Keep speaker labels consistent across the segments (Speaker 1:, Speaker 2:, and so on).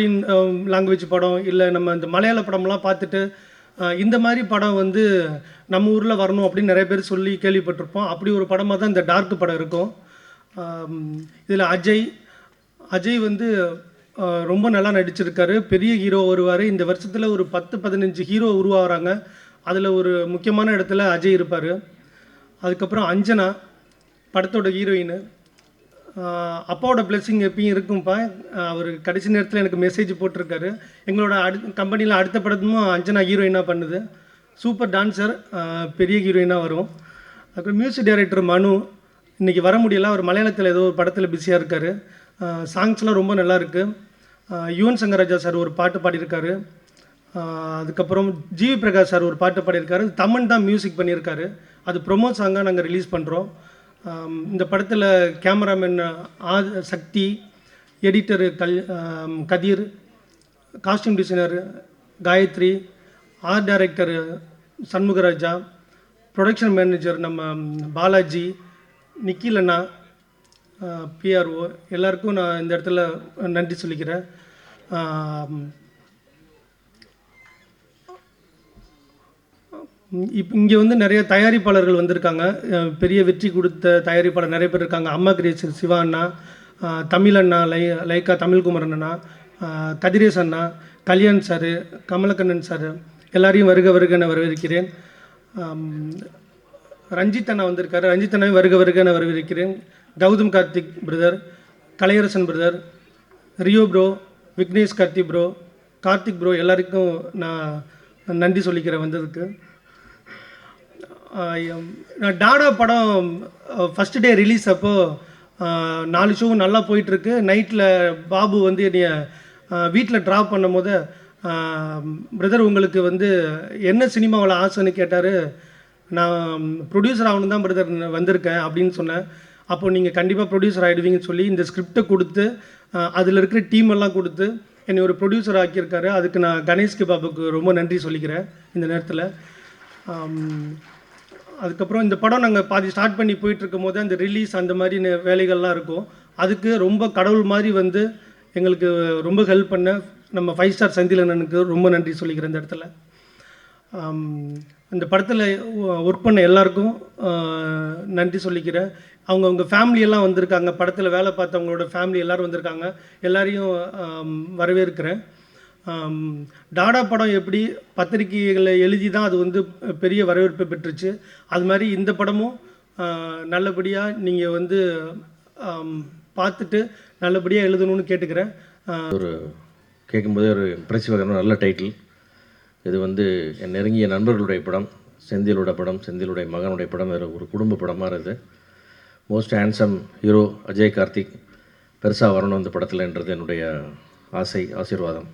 Speaker 1: Foreign language படம் இல்லை நம்ம இந்த மலையாள படம்லாம் பார்த்துட்டு இந்த மாதிரி படம் வந்து நம்ம ஊரில் வரணும் அப்படின்னு நிறைய பேர் சொல்லி கேள்விப்பட்டிருப்போம். அப்படி ஒரு படமாக தான் இந்த டார்க் படம் இருக்கும். இதில் அஜய் வந்து ரொம்ப நல்லா நடிச்சிருக்காரு. பெரிய ஹீரோ வருவார். இந்த வருஷத்தில் ஒரு 10-15 ஹீரோ உருவாகிறாங்க. அதில் ஒரு முக்கியமான இடத்துல அஜய் இருப்பார். அதுக்கப்புறம் அஞ்சனா படத்தோட ஹீரோயின். அப்பாவோட பிளெஸிங் எப்பயும் இருக்கும்ப்பா. அவர் கடைசி நேரத்தில் எனக்கு மெசேஜ் போட்டிருக்காரு. எங்களோட கம்பெனியில் அடுத்த படமும் அஞ்சனா ஹீரோயினாக பண்ணுது. சூப்பர் டான்ஸர், பெரிய ஹீரோயினாக வரும். அப்புறம் மியூசிக் டைரக்டர் மனு இன்றைக்கி வர முடியல. அவர் மலையாளத்தில் ஏதோ ஒரு படத்தில் பிஸியாக இருக்கார். சாங்ஸ்லாம் ரொம்ப நல்லாயிருக்கு. யுவன் சங்கர் ராஜா சார் ஒரு பாட்டு பாடியிருக்காரு. அதுக்கப்புறம் ஜிவி பிரகாஷ் சார் ஒரு பாட்டு பாடியிருக்காரு. தமன் தான் மியூசிக் பண்ணியிருக்காரு. அது ப்ரொமோ சாங்காக நாங்கள் ரிலீஸ் பண்ணுறோம். இந்த படத்தில் cameraman Sakthi, editor Kathir, costume designer Gayathri, art director Shanmugaraja, production manager நம்ம பாலாஜி, நிக்கில் அண்ணா, பிஆர்ஓ எல்லாருக்கும் நான் இந்த இடத்துல நன்றி சொல்லிக்கிறேன். இங்கே வந்து நிறைய தயாரிப்பாளர்கள் வந்திருக்காங்க. பெரிய வெற்றி கொடுத்த தயாரிப்பாளர் நிறைய பேர் இருக்காங்க. அம்மா கிரியேஷன் சிவா அண்ணா, தமிழ் அண்ணா, லைக்கா தமிழ்குமரன் அண்ணா, கதிரேஷ் அண்ணா, கல்யாண் சார், கமலக்கண்ணன் சார் எல்லாரையும் வருக வருகன்னு வரவேற்கிறேன். ரஞ்சித் அண்ணா வந்திருக்காரு. ரஞ்சித் அண்ணாவை வருக வருகன்னு வரவேற்கிறேன். Gautham Karthik brother, Kalaiyarasan brother, Rio bro, Vignesh Karthik bro எல்லாருக்கும் நான் நன்றி சொல்லிக்கிறேன் வந்ததுக்கு. நான் டாடா படம் ஃபஸ்ட்டு டே ரிலீஸ் அப்போது 4 ஷோ நல்லா போயிட்டுருக்கு. நைட்டில் பாபு வந்து என்னைய வீட்டில் ட்ராப் பண்ணும் போது, பிரதர் உங்களுக்கு வந்து என்ன சினிமாவில் ஆசைன்னு கேட்டார். நான் ப்ரொடியூசர் ஆகணும் தான் பிரதர் வந்திருக்கேன் அப்படின்னு சொன்னேன். அப்போது நீங்கள் கண்டிப்பாக ப்ரொடியூசர் ஆகிடுவீங்கன்னு சொல்லி இந்த ஸ்கிரிப்டை கொடுத்து அதில் இருக்கிற டீமெல்லாம் கொடுத்து என்னை ஒரு ப்ரொடியூசர் ஆக்கியிருக்காரு. அதுக்கு நான் கணேஷ்கே பாபுக்கு ரொம்ப நன்றி சொல்லிக்கிறேன் இந்த நேரத்தில். அதுக்கப்புறம் இந்த படம் நாங்கள் பாதி ஸ்டார்ட் பண்ணி போயிட்டுருக்கும் போது அந்த ரிலீஸ் அந்த மாதிரி வேலைகள்லாம் இருக்கும். அதுக்கு ரொம்ப கடவுள் மாதிரி வந்து எங்களுக்கு ரொம்ப ஹெல்ப் பண்ண நம்ம 5 ஸ்டார் செந்திலண்ணனுக்கு ரொம்ப நன்றி சொல்லிக்கிறேன் இந்த இடத்துல. இந்த படத்தில் ஒர்க் பண்ண எல்லாருக்கும் நன்றி சொல்லிக்கிறேன். அவங்கவுங்க ஃபேமிலியெல்லாம் வந்திருக்காங்க. படத்தில் வேலை பார்த்தவங்களோட ஃபேமிலி எல்லோரும் வந்திருக்காங்க. எல்லாரையும் வரவேற்கிறேன். டாடா படம் எப்படி பத்திரிகைகளை எழுதி தான் அது வந்து பெரிய வரவேற்பை பெற்றுச்சு, அது மாதிரி இந்த படமும் நல்லபடியாக நீங்கள் வந்து பார்த்துட்டு நல்லபடியாக எழுதணும்னு கேட்டுக்கிறேன்.
Speaker 2: ஒரு கேட்கும்போதே ஒரு இம்ப்ரெசிவாக நல்ல டைட்டில். இது வந்து என் நெருங்கிய நண்பர்களுடைய படம், செந்திலோட படம், செந்திலுடைய மகனுடைய படம். வேறு ஒரு குடும்ப படமாக இருக்குது. Most handsome hero Ajay Karthik பெருசாக வரணும் அந்த படத்தில்ன்றது என்னுடைய ஆசீர்வாதம்.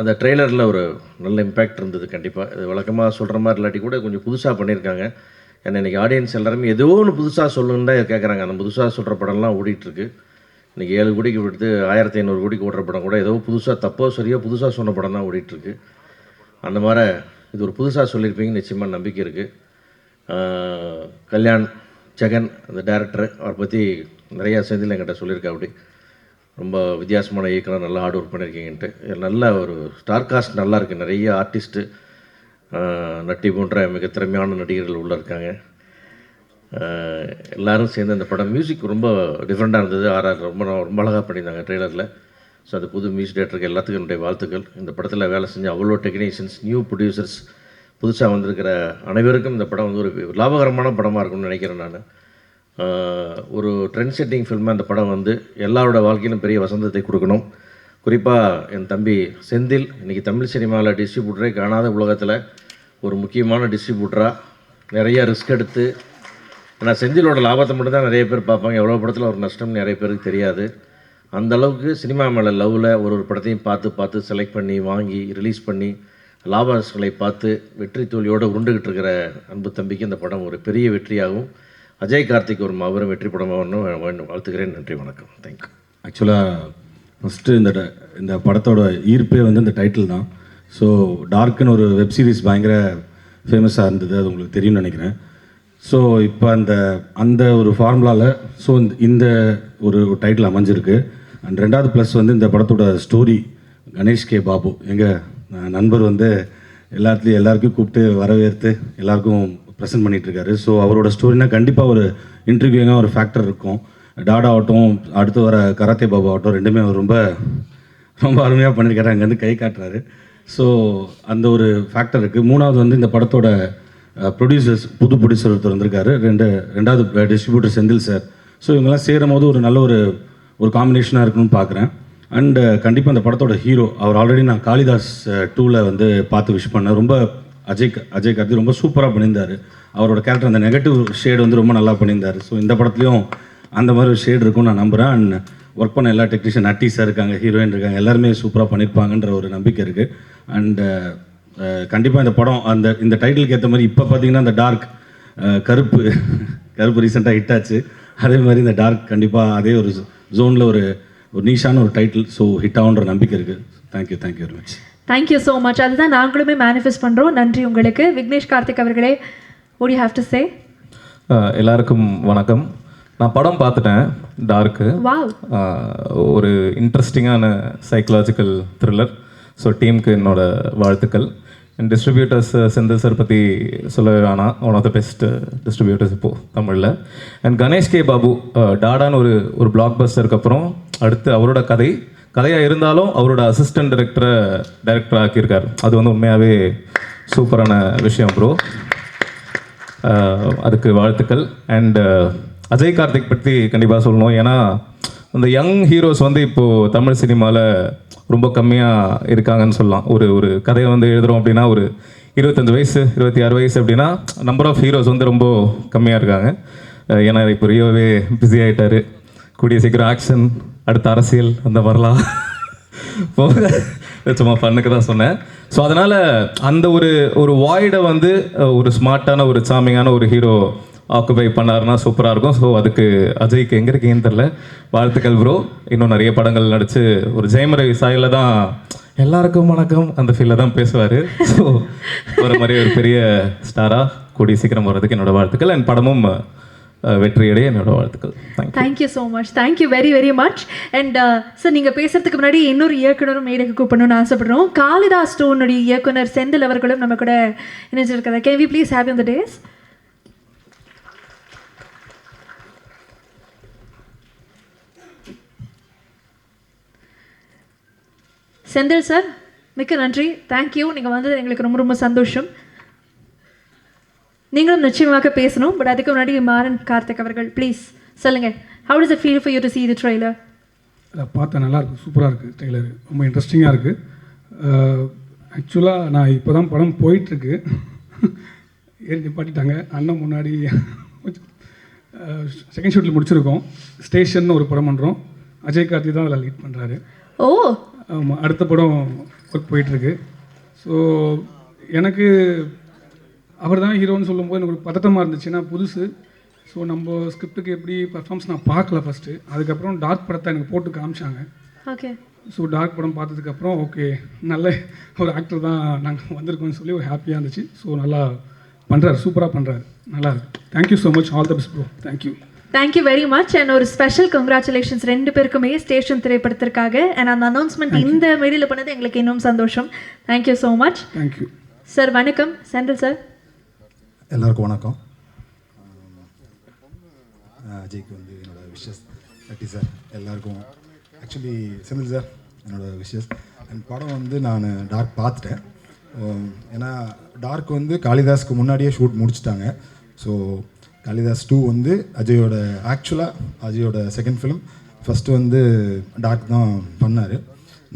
Speaker 2: அந்த ட்ரெய்லரில் ஒரு நல்ல இம்பேக்ட் இருந்தது. கண்டிப்பாக இது வழக்கமாக சொல்கிற மாதிரி இல்லாட்டி கூட கொஞ்சம் புதுசாக பண்ணியிருக்காங்க. ஏன்னா இன்றைக்கி ஆடியன்ஸ் எல்லாருமே ஏதோ ஒன்று புதுசாக சொல்லணுன்னு தான் கேட்குறாங்க. அந்த புதுசாக சொல்கிற படம்லாம் ஓடிட்டுருக்கு. இன்றைக்கி 7 கோடிக்கு விடுத்து 1500 கோடிக்கு ஓடுற படம் கூட ஏதோ புதுசாக தப்போ சரியோ புதுசாக சொன்ன படம் தான் ஓடிட்டுருக்கு. அந்த மாதிரி இது ஒரு புதுசாக சொல்லியிருப்பீங்கன்னு நிச்சயமாக நம்பிக்கை இருக்குது. கல்யாண் ஜெகன் அந்த டேரக்டர், அவரை பற்றி நிறையா செந்தில் என்கிட்ட சொல்லியிருக்கா. அப்படி ரொம்ப வித்தியாசமான இயக்குனர், நல்லா ஹார்ட் ஒர்க் பண்ணியிருக்கீங்கன்ட்டு. நல்ல ஒரு ஸ்டார் காஸ்ட் நல்லா இருக்குது. நிறைய ஆர்டிஸ்ட்டு நட்டி போன்ற மிக திறமையான நடிகர்கள் உள்ளே இருக்காங்க. எல்லோரும் சேர்ந்து அந்த படம் மியூசிக் ரொம்ப டிஃப்ரெண்ட்டாக இருந்தது. ரொம்ப ரொம்ப அழகாக பண்ணியிருந்தாங்க ட்ரெய்லரில். ஸோ அந்த புது மியூசிக் டேரக்டருக்கு எல்லாத்துக்கும் என்னுடைய வாழ்த்துக்கள். இந்த படத்தில் வேலை செஞ்ச அவ்வளோ டெக்னீஷியன்ஸ், நியூ ப்ரொடியூசர்ஸ், புதுசாக வந்திருக்கிற அனைவருக்கும் இந்த படம் வந்து ஒரு லாபகரமான படமாக இருக்கும்னு நினைக்கிறேன் நான். ஒரு ட்ரெண்ட் செட்டிங் ஃபில்மாக அந்த படம் வந்து எல்லாரோட வாழ்க்கையிலும் பெரிய வசந்தத்தை கொடுக்கணும். குறிப்பாக என் தம்பி செந்தில் இன்றைக்கி தமிழ் சினிமாவில் டிஸ்ட்ரிபியூட்டரே காணாத உலகத்தில் ஒரு முக்கியமான டிஸ்ட்ரிபியூட்டராக நிறைய ரிஸ்க் எடுத்து, ஏன்னா செந்திலோட லாபத்தை மட்டும் தான் நிறைய பேர் பார்ப்பாங்க. எவ்வளோ படத்தில் ஒரு நஷ்டம் நிறைய பேருக்கு தெரியாது. அந்தளவுக்கு சினிமா மேலே லவ்வில் ஒரு படத்தையும் பார்த்து செலக்ட் பண்ணி வாங்கி ரிலீஸ் பண்ணி லாபங்களை பார்த்து வெற்றி தோல்வியோடு உருண்டுகிட்டு இருக்கிற அன்பு தம்பிக்கு இந்த படம் ஒரு பெரிய வெற்றியாகும். அஜய் கார்த்திக் ஒரு மாபெரும் வெற்றி படமாக வாழ்த்துக்கிறேன். நன்றி, வணக்கம், தேங்க்யூ.
Speaker 3: ஆக்சுவலாக ஃபஸ்ட்டு இந்த படத்தோட ஈர்ப்பே வந்து இந்த டைட்டில் தான். ஸோ டார்க்குன்னு ஒரு வெப் சீரிஸ் பயங்கர ஃபேமஸாக இருந்தது, அது உங்களுக்கு தெரியும்னு நினைக்கிறேன். ஸோ இப்போ அந்த ஒரு ஃபார்முலாவில் ஸோ இந்த ஒரு டைட்டில் அமைஞ்சிருக்கு. அண்ட் ரெண்டாவது ப்ளஸ் வந்து இந்த படத்தோட ஸ்டோரி கணேஷ் கே பாபு எங்கள் நண்பர் வந்து எல்லாருக்கும் கூப்பிட்டு வரவேற்று எல்லாருக்கும் ப்ரெசென்ட் பண்ணிகிட்ருக்காரு. ஸோ அவரோட ஸ்டோரினா கண்டிப்பாக ஒரு இன்ட்ரிவியூவாக ஒரு ஃபேக்டர் இருக்கும். டாடா ஆகட்டும், அடுத்து வர கராத்தே பாபு ஆகட்டும், ரெண்டுமே அவர் ரொம்ப ரொம்ப அருமையாக பண்ணியிருக்காரு. அங்கேருந்து கை காட்டுறாரு. ஸோ அந்த ஒரு ஃபேக்டர் இருக்குது. மூணாவது வந்து இந்த படத்தோட ப்ரொடியூசர்ஸ், புது ப்ரொடியூசர் ஒருத்தர் வந்திருக்காரு. ரெண்டாவது டிஸ்ட்ரிபியூட்டர் செந்தில் சார். ஸோ இவங்கெல்லாம் சேரும் போது ஒரு நல்ல ஒரு காம்பினேஷனாக இருக்கணும்னு பார்க்குறேன். அண்டு கண்டிப்பாக அந்த படத்தோட ஹீரோ, அவர் ஆல்ரெடி நான் காளிதாஸ் 2ல் வந்து பார்த்து விஷ் பண்ணேன். ரொம்ப அஜய் கார்த்தி ரொம்ப சூப்பராக பண்ணியிருந்தார். அவரோட கேரக்டர் அந்த நெகட்டிவ் ஷேடு வந்து ரொம்ப நல்லா பண்ணியிருந்தார். ஸோ இந்த படத்துலையும் அந்த மாதிரி ஒரு ஷேடு இருக்கும்னு நான் நம்புகிறேன். அண்ட் ஒர்க் பண்ண எல்லா டெக்னீஷியன், நட்டி சார் இருக்காங்க, ஹீரோயின் இருக்காங்க, எல்லாருமே சூப்பராக பண்ணியிருப்பாங்கன்ற ஒரு நம்பிக்கை இருக்குது. அண்டு கண்டிப்பாக இந்த படம் இந்த டைட்டிலுக்கு ஏற்ற மாதிரி இப்போ பார்த்தீங்கன்னா இந்த டார்க் கருப்பு ரீசெண்டாக ஹிட் ஆச்சு. அதே மாதிரி இந்த டார்க் கண்டிப்பாக அதே ஒரு ஜோனில் ஒரு நீஷான ஒரு டைட்டில். ஸோ ஹிட் ஆகுன்ற நம்பிக்கை இருக்குது. Thank you very much.
Speaker 4: Thank you so much. அதுதான் நாங்களுமே மேனிஃபெஸ்ட் பண்ணுறோம். நன்றி உங்களுக்கு. விக்னேஷ் கார்த்திக் அவர்களே, what do you have to say?
Speaker 5: எல்லாருக்கும் வணக்கம். நான் படம் பார்த்துட்டேன், டார்க்கு.
Speaker 4: வாவ்.
Speaker 5: ஒரு இன்ட்ரெஸ்டிங்கான சைக்கலாஜிக்கல் த்ரில்லர். ஸோ டீமுக்கு என்னோட வாழ்த்துக்கள். அண்ட் டிஸ்ட்ரிபியூட்டர்ஸ் செந்தில் சார் பற்றி சொல்ல வேணாம், one of the best distributors இப்போது தமிழில். அண்ட் கணேஷ் கே பாபு டாடான்னு ஒரு பிளாக் பஸ்டருக்கு அப்புறம் அடுத்து அவரோட கதையாக இருந்தாலும் அவரோட அசிஸ்டன்ட் டைரக்டர் ஆக்கியிருக்கார். அது வந்து உண்மையாகவே சூப்பரான விஷயம் ப்ரோ. அதுக்கு வாழ்த்துக்கள். அண்ட் அஜய் கார்த்திக் பற்றி கண்டிப்பாக சொல்லணும். ஏன்னா அந்த யங் ஹீரோஸ் வந்து இப்போது தமிழ் சினிமாவில் ரொம்ப கம்மியாக இருக்காங்கன்னு சொல்லலாம். ஒரு கதையை வந்து எழுதுகிறோம் அப்படின்னா ஒரு 25 வயசு 26 வயசு அப்படின்னா நம்பர் ஆஃப் ஹீரோஸ் வந்து ரொம்ப கம்மியாக இருக்காங்க. ஏன்னா இப்போ ரியோவே பிஸி ஆகிட்டார். கூடிய சீக்கிரம் ஆக்ஷன், அடுத்த அரசியல், அந்த மாதிரிலாம் போக சும்மா ஃபன்னுக்கு தான் சொன்னேன். ஸோ அதனால் அந்த ஒரு வாய்டை வந்து ஒரு ஸ்மார்ட்டான ஒரு சாமிங்கான ஒரு ஹீரோ ஆக்குபை பண்ணாருன்னா சூப்பராக இருக்கும். ஸோ அதுக்கு அஜய்க்கு எங்கே இருக்கீங்கன்னு தெரில, வாழ்த்துக்கள் ப்ரோ. இன்னும் நிறைய படங்கள் நடித்து ஒரு ஜெயமரவி சாயில் தான் எல்லாருக்கும் வணக்கம் அந்த ஃபீலில் தான் பேசுவார். ஸோ ஒரு மாதிரி ஒரு பெரிய ஸ்டாராக கூடிய சீக்கிரம் வர்றதுக்கு என்னோடய வாழ்த்துக்கள். அண்ட் படமும் வெற்றியடைய என்னோட வாழ்த்துக்கள்.
Speaker 4: Thank you so much. Thank you very much. And sir, நீங்கள் பேசுகிறதுக்கு முன்னாடி இன்னொரு இயக்குனரும் மேடைக்கு கூப்பிடணும்னு ஆசைப்படுறோம். காளிதாஸ் 2 இயக்குனர் செந்தில் அவர்களும் நம்ம கூட இணைஞ்சிருக்கிறார். Can we please have the dais? Senthil sir, மிக்க நன்றி. தேங்க்யூ. நீங்கள் வந்தது எங்களுக்கு ரொம்ப சந்தோஷம். நீங்களும் நிச்சயமாக பேசணும். பட் அதுக்கு முன்னாடி மாறன் கார்த்திக் அவர்கள் ப்ளீஸ் சொல்லுங்கள். How does it feel for you to see the trailer?
Speaker 6: அதை பார்த்தா நல்லாயிருக்கு, சூப்பராக இருக்குது. ட்ரெய்லர் ரொம்ப இன்ட்ரெஸ்டிங்காக இருக்குது. ஆக்சுவலாக நான் இப்போ தான் படம் போயிட்டுருக்கு, ஏறி நிப்பாட்டிட்டாங்க. அண்ணன் முன்னாடி செகண்ட் ஷூட்டில் முடிச்சிருக்கோம். ஸ்டேஷன் ஒரு படம் பண்ணுறோம். அஜய் கார்த்தி தான் அதில் லீட் பண்ணுறாரு.
Speaker 4: ஓ
Speaker 6: ஆமாம், அடுத்த படம் ஒர்க் போயிட்டுருக்கு. ஸோ எனக்கு அவர் தான் ஹீரோன்னு சொல்லும்போது எனக்கு ஒரு பதட்டமாக இருந்துச்சு. ஏன்னா புதுசு. ஸோ நம்ம ஸ்கிரிப்டுக்கு எப்படி பர்ஃபார்மன்ஸ் நான் பார்க்கல ஃபஸ்ட்டு. அதுக்கப்புறம் டார்க் படத்தை எனக்கு போட்டு காமிச்சாங்க.
Speaker 4: ஓகே.
Speaker 6: ஸோ டார்க் படம் பார்த்ததுக்கப்புறம் ஓகே, நல்ல ஒரு ஆக்டர் தான் நாங்கள் வந்திருக்கோம்னு சொல்லி ஒரு ஹாப்பியாக இருந்துச்சு. ஸோ நல்லா பண்ணுறாரு, சூப்பராக பண்ணுறாரு, நல்லா இருக்கு. Thank you so much. All the best bro. Thank you
Speaker 4: very much. And ஒரு ஸ்பெஷல் கங்க்ராச்சுலேஷன்ஸ் 2 பேருக்குமே ஸ்டேஷன் திரைப்படத்திற்காக. அண்ட் அந்த அனௌன்ஸ்மெண்ட் இந்த மீடியில் பண்ணது எங்களுக்கு இன்னும் சந்தோஷம். Thank you so much.
Speaker 6: Thank you
Speaker 4: sir. வணக்கம் செந்தில் சார்.
Speaker 7: எல்லாருக்கும் வணக்கம். அஜய்க்கு வந்து என்னோடய விஷஸ். நட்டி சார் எல்லாருக்கும், ஆக்சுவலி செந்தில் சார் என்னோடய விஷஸ். அண்ட் படம் வந்து நான் டார்க் பார்த்துட்டேன். ஏன்னா டார்க் வந்து காளிதாஸ்க்கு முன்னாடியே ஷூட் முடிச்சிட்டாங்க. ஸோ காளிதாஸ் 2 வந்து அஜயோட செகண்ட் ஃபிலிம். ஃபஸ்ட்டு வந்து டார்க் தான் பண்ணார்.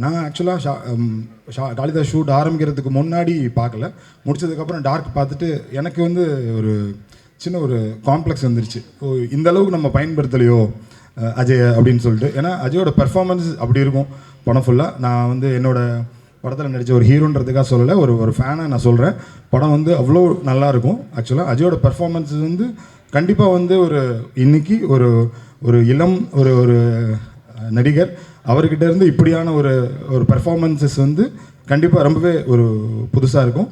Speaker 7: நான் ஆக்சுவலாக காளிதாஸ் ஷூட் ஆரம்பிக்கிறதுக்கு முன்னாடி பார்க்கல. முடிச்சதுக்கப்புறம் டார்க் பார்த்துட்டு எனக்கு வந்து ஒரு சின்ன ஒரு காம்ப்ளெக்ஸ் வந்துருச்சு. ஓ, இந்த அளவுக்கு நம்ம பயன்படுத்தலையோ அஜய் அப்படின்னு சொல்லிட்டு. ஏன்னா அஜயோட பெர்ஃபார்மன்ஸ் அப்படி இருக்கும் படம் ஃபுல்லாக. நான் வந்து என்னோடய படத்தில் நடித்த ஒரு ஹீரோன்றதுக்காக சொல்லலை, ஒரு ஃபேனாக நான் சொல்கிறேன். படம் வந்து அவ்வளோ நல்லாயிருக்கும். ஆக்சுவலாக அஜயோட பெர்ஃபார்மன்ஸ் வந்து கண்டிப்பாக வந்து இன்னைக்கு ஒரு இளம் ஒரு நடிகர் அவர்கிட்ட இருந்து இப்படியான ஒரு பெர்ஃபார்மன்ஸஸ் வந்து கண்டிப்பாக ரொம்பவே ஒரு புதுசாக இருக்கும்.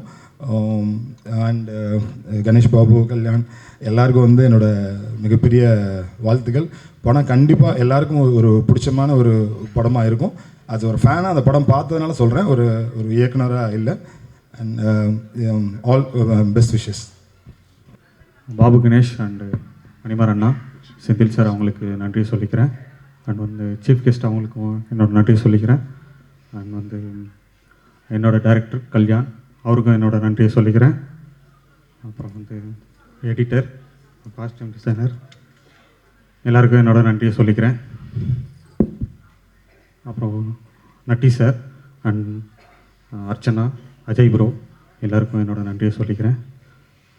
Speaker 7: அண்ட் கணேஷ் பாபு, கல்யாண் எல்லாருக்கும் வந்து என்னோடய மிகப்பெரிய வாழ்த்துக்கள். படம் கண்டிப்பாக எல்லாருக்கும் ஒரு பிடிச்சமான ஒரு படமாக இருக்கும். அது ஒரு ஃபேனாக அந்த படம் பார்த்ததுனால சொல்கிறேன், ஒரு இயக்குனராக இல்லை. And all best wishes.
Speaker 8: Babu Ganesh and மணிமார் Anna, Senthil sir அவங்களுக்கு நன்றி சொல்லிக்கிறேன். அண்ட் வந்து சீஃப் கெஸ்ட் அவங்களுக்கும் என்னோட நன்றி சொல்லிக்கிறேன். அண்ட் வந்து என்னோட டைரக்டர் கல்யாண் அவருக்கும் என்னோட நன்றியை சொல்லிக்கிறேன். அப்புறம் வந்து எடிட்டர், காஸ்டியூம் டிசைனர் எல்லாருக்கும் என்னோட நன்றியை சொல்லிக்கிறேன். அப்புறம் Natty sir and Archana, Ajay bro எல்லாருக்கும் என்னோட நன்றியை சொல்லிக்கிறேன்.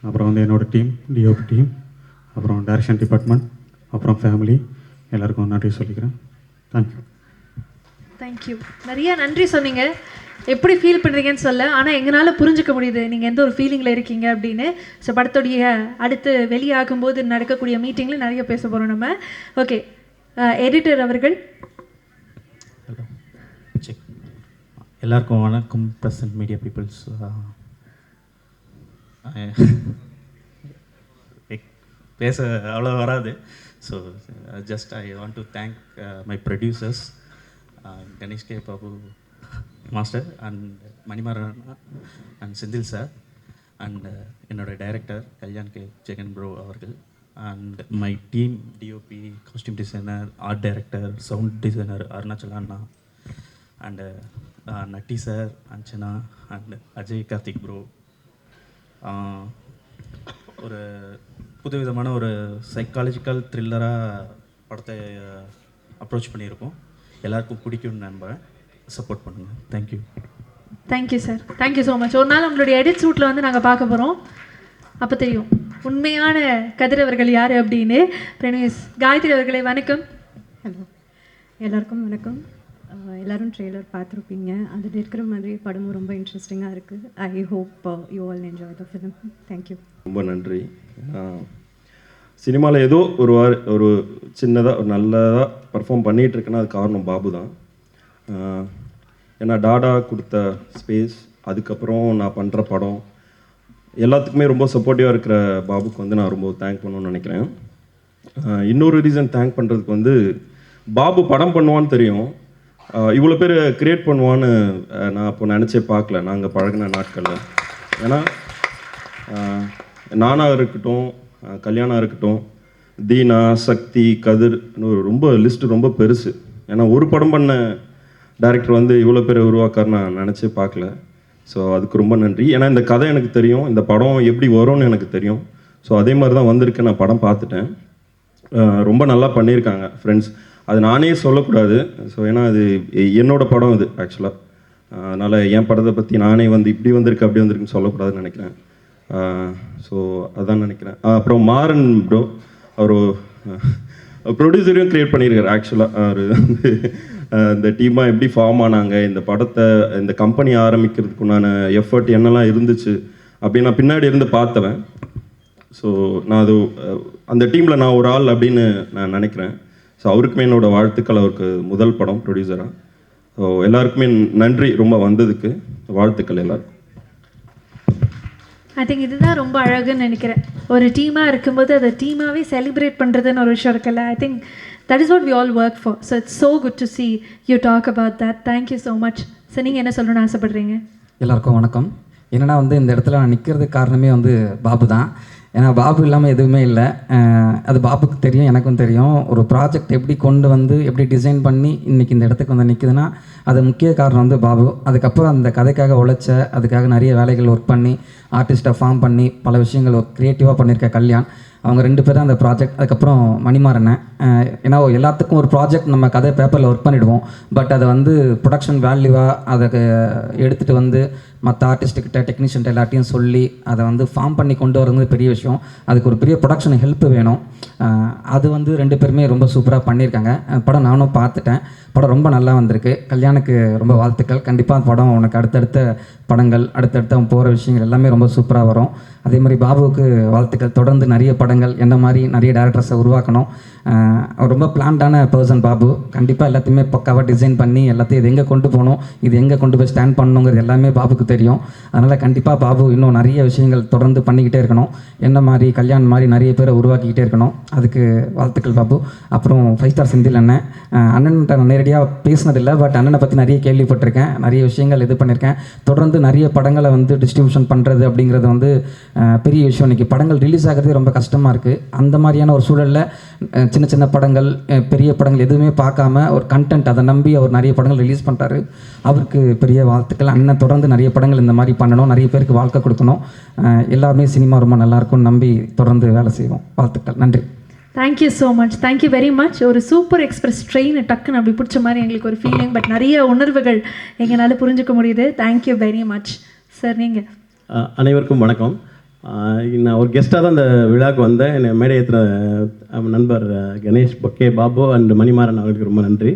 Speaker 8: அப்புறம் வந்து என்னோடய டீம், டிஓபி டீம், அப்புறம் டைரக்ஷன் டிபார்ட்மெண்ட், அப்புறம் ஃபேமிலி எல்லாருக்கும் நன்றி சொல்லிக்கிறேன். தேங்க்யூ.
Speaker 4: தேங்க்யூ. நிறைய நன்றி சொன்னீங்க. எப்படி ஃபீல் பண்ணுறீங்கன்னு சொல்ல, ஆனால் எங்களால் புரிஞ்சுக்க முடியுது நீங்கள் எந்த ஒரு ஃபீலிங்கில் இருக்கீங்க அப்படின்னு. ஸோ படத்துடைய அடுத்து வெளியாகும்போது நடக்கக்கூடிய மீட்டிங்கில் நிறைய பேச போகிறோம் நம்ம. ஓகே, எடிட்டர் அவர்கள்.
Speaker 9: எல்லாருக்கும் வணக்கம். ப்ரெசன்ட் மீடியா பீப்புள்ஸ், பேச அவ்வளோ வராது. So just I want to thank my producers Ganesh K Babu master and Manimaran and Senthil sir and என்னோடய director Kalyan K Jagan bro அவர்கள் and my team, DOP, costume designer, art director, sound designer Arunachala அண்ணா and Natty sir, Anjana and Ajay Karthik bro. ஒரு புதுவிதமான ஒரு psychological த்ரில்லராக படத்தை approach பண்ணியிருக்கோம். எல்லாருக்கும் பிடிக்கும்னு நம்புகிறேன். சப்போர்ட் பண்ணுங்கள். Thank you.
Speaker 4: Thank you sir, thank you so much. ஒரு நாள் உங்களுடைய எடிட் ஷூட்டில் வந்து நாங்கள் பார்க்க போகிறோம், அப்போ தெரியும் உண்மையான கதிரவர்கள் யார் அப்படின்னு. பிரணேஷ், காயத்ரி அவர்களே வணக்கம்.
Speaker 10: ஹலோ, எல்லாருக்கும் வணக்கம். எல்லோரும் ட்ரெய்லர் பார்த்துருப்பீங்க. அதில் இருக்கிற மாதிரி படமும் ரொம்ப இன்ட்ரெஸ்டிங்காக இருக்குது. I hope you all enjoy the film. Thank you.
Speaker 11: ரொம்ப நன்றி. சினிமாவில் ஏதோ ஒரு சின்னதாக ஒரு நல்லதாக பர்ஃபார்ம் பண்ணிகிட்ருக்கேன்னா அது காரணம் பாபு தான். ஏன்னா டாடா கொடுத்த ஸ்பேஸ், அதுக்கப்புறம் நான் பண்ணுற படம் எல்லாத்துக்குமே ரொம்ப சப்போர்ட்டிவாக இருக்கிற பாபுக்கு வந்து நான் ரொம்ப தேங்க் பண்ணணும்னு நினைக்கிறேன். இன்னொரு ரீசன் தேங்க் பண்ணுறதுக்கு வந்து பாபு படம் பண்ணுவான்னு தெரியும், இவ்வளோ பேர் க்ரியேட் பண்ணுவான்னு நான் அப்போ நினச்சே பார்க்கல நாங்கள் பழகின நாட்களில். ஏன்னா நானாக இருக்கட்டும், கல்யாணம் இருக்கட்டும், தீனா, சக்தி, கதிர், ரொம்ப லிஸ்ட்டு ரொம்ப பெருசு. ஏன்னா ஒரு படம் பண்ண டைரக்டர் வந்து இவ்வளோ பேர் உருவாக்கார் நான் நினச்சே பார்க்கல. ஸோ அதுக்கு ரொம்ப நன்றி. ஏன்னா இந்த கதை எனக்கு தெரியும், இந்த படம் எப்படி வரும்னு எனக்கு தெரியும். ஸோ அதே மாதிரி தான் வந்திருக்கு. நான் படம் பார்த்துட்டேன், ரொம்ப நல்லா பண்ணியிருக்காங்க ஃப்ரெண்ட்ஸ். அது நானே சொல்லக்கூடாது. ஸோ ஏன்னா அது என்னோடய படம் இது ஆக்சுவலாக. அதனால் என் படத்தை பற்றி நானே வந்து இப்படி வந்திருக்கு அப்படி வந்திருக்குன்னு சொல்லக்கூடாதுன்னு நினைக்கிறேன். ஸோ அதான் நினைக்கிறேன். அப்புறம் மாறன் ப்ரோ, அவர் ப்ரொடியூசரையும் க்ரியேட் பண்ணியிருக்காரு ஆக்சுவலாக. அவர் வந்து இந்த டீமாக எப்படி ஃபார்ம் ஆனாங்க, இந்த படத்தை இந்த கம்பெனி ஆரம்பிக்கிறதுக்குண்டான எஃபர்ட் என்னெல்லாம் இருந்துச்சு அப்படின்னு நான் பின்னாடி இருந்து பார்த்தவன். ஸோ நான் அது அந்த டீமில் நான் ஒரு ஆள் அப்படின்னு நான் நினைக்கிறேன். ஸோ அவருக்குமே என்னோடய வாழ்த்துக்கள். அவருக்கு முதல் படம் ப்ரொடியூசராக. ஸோ எல்லாருக்குமே நன்றி ரொம்ப வந்ததுக்கு. வாழ்த்துக்கள் எல்லாருக்கும்.
Speaker 4: ஐ திங்க் இதுதான் ரொம்ப அழகுன்னு நினைக்கிறேன். ஒரு டீமாக இருக்கும்போது அதை டீமாகவே செலிப்ரேட் பண்ணுறதுன்னு ஒரு விஷயம் இருக்குல்ல. I think that is what we all work for. So it's so good to see you talk about that. Thank you so much. So நீங்கள் என்ன சொல்லணும்னு ஆசைப்படுறீங்க?
Speaker 12: எல்லாருக்கும் வணக்கம். என்னென்னா வந்து இந்த இடத்துல நான் நிற்கிறதுக்கு காரணமே வந்து பாபு தான். ஏன்னா பாபு இல்லாமல் எதுவுமே இல்லை. அது பாபுக்கு தெரியும், எனக்கும் தெரியும். ஒரு ப்ராஜெக்ட் எப்படி கொண்டு வந்து எப்படி டிசைன் பண்ணி இன்றைக்கி இந்த இடத்துக்கு வந்து நிற்குதுன்னா அது முக்கிய காரணம் வந்து பாபு. அதுக்கப்புறம் அந்த கதைக்காக உழைச்ச, அதுக்காக நிறைய வேலைகள் ஒர்க் பண்ணி ஆர்டிஸ்ட்டை ஃபார்ம் பண்ணி பல விஷயங்கள் க்ரியேட்டிவாக பண்ணியிருக்க கல்யாண், அவங்க 2 பேரும் அந்த ப்ராஜெக்ட். அதுக்கப்புறம் மணிமாறன். ஏன்னா எல்லாத்துக்கும் ஒரு ப்ராஜெக்ட் நம்ம கதை பேப்பரில் ஒர்க் பண்ணிவிடுவோம், பட் அதை வந்து ப்ரொடக்ஷன் வேல்யூவாக அதை எடுத்துகிட்டு வந்து மற்ற ஆர்டிஸ்ட்டுக்கிட்ட டெக்னீஷியன்ட்ட எல்லாத்தையும் சொல்லி அதை வந்து ஃபார்ம் பண்ணி கொண்டு வரது பெரிய விஷயம். அதுக்கு ஒரு பெரிய ப்ரொடக்ஷன் ஹெல்ப் வேணும். அது வந்து 2 பேருமே ரொம்ப சூப்பராக பண்ணியிருக்காங்க. படம் நானும் பார்த்துட்டேன். படம் ரொம்ப நல்லா வந்திருக்கு. கல்யாணுக்கு ரொம்ப வாழ்த்துக்கள். கண்டிப்பாக அந்த படம் உனக்கு அடுத்தடுத்த படங்கள், அடுத்தடுத்த போகிற விஷயங்கள் எல்லாமே ரொம்ப சூப்பராக வரும். அதே மாதிரி பாபுவுக்கு வாழ்த்துக்கள். தொடர்ந்து நிறைய படங்கள் என்ன மாதிரி நிறைய டேரக்டர்ஸை உருவாக்கணும். அவர் ரொம்ப பிளான்டான பர்சன் பாபு. கண்டிப்பாக எல்லாத்தையுமே பக்காவாக டிசைன் பண்ணி எல்லாத்தையும் இது எங்கே கொண்டு போகணும், இது எங்கே கொண்டு போய் ஸ்டாண்ட் பண்ணணுங்கிறது எல்லாமே பாபுக்கு தெரியும். அதனால் கண்டிப்பாக பாபு இன்னும் நிறைய விஷயங்கள் தொடர்ந்து பண்ணிக்கிட்டே இருக்கணும். என்ன மாதிரி கல்யாண் மாதிரி நிறைய பேரை உருவாக்கிக்கிட்டே இருக்கணும். அதுக்கு வாழ்த்துக்கள் பாபு. அப்புறம் 5 ஸ்டார் செந்தில் அண்ணன்கிட்ட நான் நேரடியாக பேசினதில்லை, பட் அண்ணனை பற்றி நிறைய கேள்விப்பட்டிருக்கேன், நிறைய விஷயங்கள் இது பண்ணியிருக்கேன். தொடர்ந்து நிறைய படங்களை வந்து டிஸ்ட்ரிபியூஷன் பண்ணுறது அப்படிங்கிறது வந்து பெரிய விஷயம். இன்றைக்கி படங்கள் ரிலீஸ் ஆகிறதே ரொம்ப கஷ்டமாக இருக்குது. அந்த மாதிரியான ஒரு சூழலில் சின்ன சின்ன படங்கள், பெரிய படங்கள் எதுவுமே பார்க்காம ஒரு கண்டென்ட் அதை நம்பி அவர் நிறைய படங்கள் ரிலீஸ் பண்ணுறாரு. அவருக்கு பெரிய வாழ்த்துக்கள். அண்ணன் தொடர்ந்து நிறைய படங்கள் இந்த மாதிரி பண்ணணும், நிறைய பேருக்கு வாழ்க்கை கொடுக்கணும். எல்லாருமே சினிமா ரொம்ப நல்லாயிருக்கும்னு நம்பி தொடர்ந்து வேலை செய்வோம். வாழ்த்துக்கள். நன்றி.
Speaker 4: Thank you so much. Thank you very much. ஒரு சூப்பர் எக்ஸ்பிரஸ் ட்ரெயின் டக்குன்னு அப்படி பிடிச்ச மாதிரி எங்களுக்கு ஒரு ஃபீலிங், பட் நிறைய உணர்வுகள் எங்களால் புரிஞ்சுக்க முடியுது. Thank you very much sir. நீங்கள்
Speaker 13: அனைவருக்கும் வணக்கம். நான் ஒரு கெஸ்ட்டாக தான் இந்த விழாவுக்கு வந்தேன். என்னை மேடை ஏற்றுற நண்பர் கணேஷ் கே பாபு அண்ட் மணிமாறன் அவர்களுக்கு ரொம்ப நன்றி.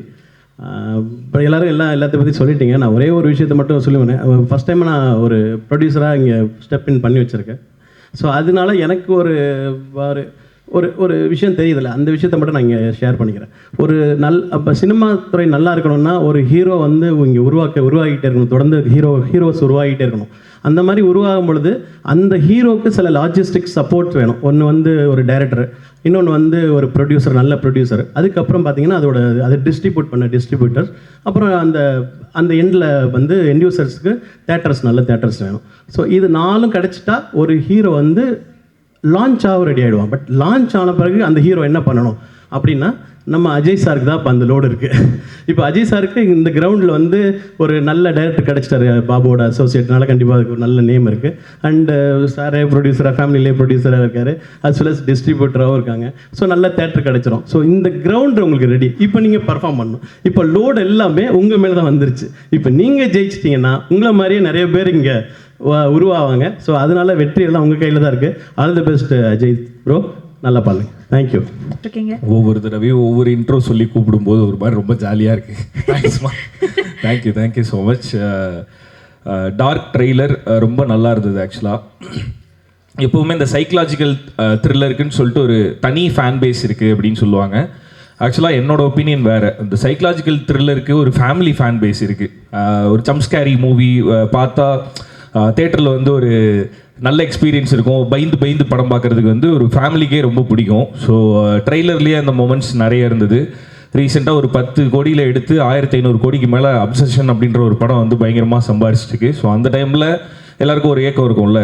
Speaker 13: இப்போ எல்லோரும் எல்லாத்தையும் பற்றி சொல்லிட்டீங்க. நான் ஒரே ஒரு விஷயத்தை மட்டும் சொல்லுவேன். ஃபஸ்ட் டைம் நான் ஒரு ப்ரொடியூசராக இங்கே ஸ்டெப் இன் பண்ணி வச்சுருக்கேன். ஸோ அதனால எனக்கு ஒரு ஒரு விஷயம் தெரியுதில்ல, அந்த விஷயத்தை மட்டும் நான் இங்கே ஷேர் பண்ணிக்கிறேன். அப்போ சினிமா துறை நல்லா இருக்கணும்னா ஒரு ஹீரோ வந்து இங்கே உருவாகிட்டே இருக்கணும். தொடர்ந்து ஹீரோஸ் உருவாகிட்டே இருக்கணும். அந்த மாதிரி உருவாகும் பொழுது அந்த ஹீரோவுக்கு சில லாஜிஸ்டிக்ஸ் சப்போர்ட் வேணும். ஒன்று வந்து ஒரு டைரக்டர், இன்னொன்று வந்து ஒரு ப்ரொடியூசர், நல்ல ப்ரொடியூசர். அதுக்கப்புறம் பார்த்தீங்கன்னா அதை டிஸ்ட்ரிபியூட் பண்ண டிஸ்ட்ரிபியூட்டர்ஸ், அப்புறம் அந்த எண்டில் வந்து எண்ட் யூசர்ஸ்க்கு தேட்டர்ஸ், நல்ல தேட்டர்ஸ் வேணும். ஸோ இது 4 கிடச்சிட்டா ஒரு ஹீரோ வந்து லான்ச் ஆக ரெடி ஆகிடுவான். பட் லான்ச் ஆன பிறகு அந்த ஹீரோ என்ன பண்ணணும் அப்படின்னா, நம்ம அஜய் சாருக்கு தான் இப்போ அந்த லோடு இருக்குது. இப்போ அஜய் சாருக்கு இந்த கிரவுண்டில் வந்து ஒரு நல்ல டைரக்டர் கிடச்சிட்டாரு, பாபுவோட அசோசியேட்னால கண்டிப்பாக அதுக்கு ஒரு நல்ல நேம் இருக்குது. அண்டு சாரே ப்ரொடியூசராக, ஃபேமிலியிலே ப்ரொடியூசராக இருக்கார், அஸ் வெல் அஸ் டிஸ்ட்ரிபியூட்டராகவும் இருக்காங்க. ஸோ நல்ல தேட்டர் கிடச்சிரும். ஸோ இந்த கிரவுண்டு உங்களுக்கு ரெடி. இப்போ நீங்கள் பர்ஃபார்ம் பண்ணணும். இப்போ லோடு எல்லாமே உங்கள் மேலே தான் வந்துருச்சு. இப்போ நீங்கள் ஜெயிச்சிட்டிங்கன்னா உங்களை மாதிரியே நிறைய பேர் இங்கே உருவாவாங்க. ஸோ அதனால வெற்றி எல்லாம் உங்கள் கையில் தான் இருக்குது. All the best Ajay bro, நல்லா பாருங்க. தேங்க்யூ.
Speaker 5: ஒவ்வொரு தடவையும் ஒவ்வொரு இன்ட்ரோ சொல்லி கூப்பிடும்போது ஒரு மாதிரி ரொம்ப ஜாலியாக இருக்குது. தேங்க்ஸ்மா. Thank you so much. Dark trailer ரொம்ப நல்லா இருந்தது. ஆக்சுவலாக எப்போவுமே இந்த சைக்கலாஜிக்கல் த்ரில்லருக்குன்னு சொல்லிட்டு ஒரு தனி ஃபேன் பேஸ் இருக்குது அப்படின்னு சொல்லுவாங்க. ஆக்சுவலாக என்னோட ஒப்பீனியன் வேறு. இந்த சைக்கலாஜிக்கல் த்ரில்லருக்கு ஒரு ஃபேமிலி ஃபேன் பேஸ் இருக்குது. ஒரு ஜம்ப்ஸ்கேரி மூவி பார்த்தா தேட்டரில் வந்து ஒரு நல்ல எக்ஸ்பீரியன்ஸ் இருக்கும். பயந்து படம் பார்க்குறதுக்கு வந்து ஒரு ஃபேமிலிக்கே ரொம்ப பிடிக்கும். ஸோ ட்ரெய்லர்லேயே அந்த மொமெண்ட்ஸ் நிறைய இருந்தது. ரீசெண்டாக ஒரு 10 கோடியில் எடுத்து 1500 கோடிக்கு மேலே அப்சஷன் அப்படின்ற ஒரு படம் வந்து பயங்கரமாக சம்பாரிச்சிருக்கு. ஸோ அந்த டைமில் எல்லாருக்கும் ஒரு ஏக்கம் இருக்கும்ல,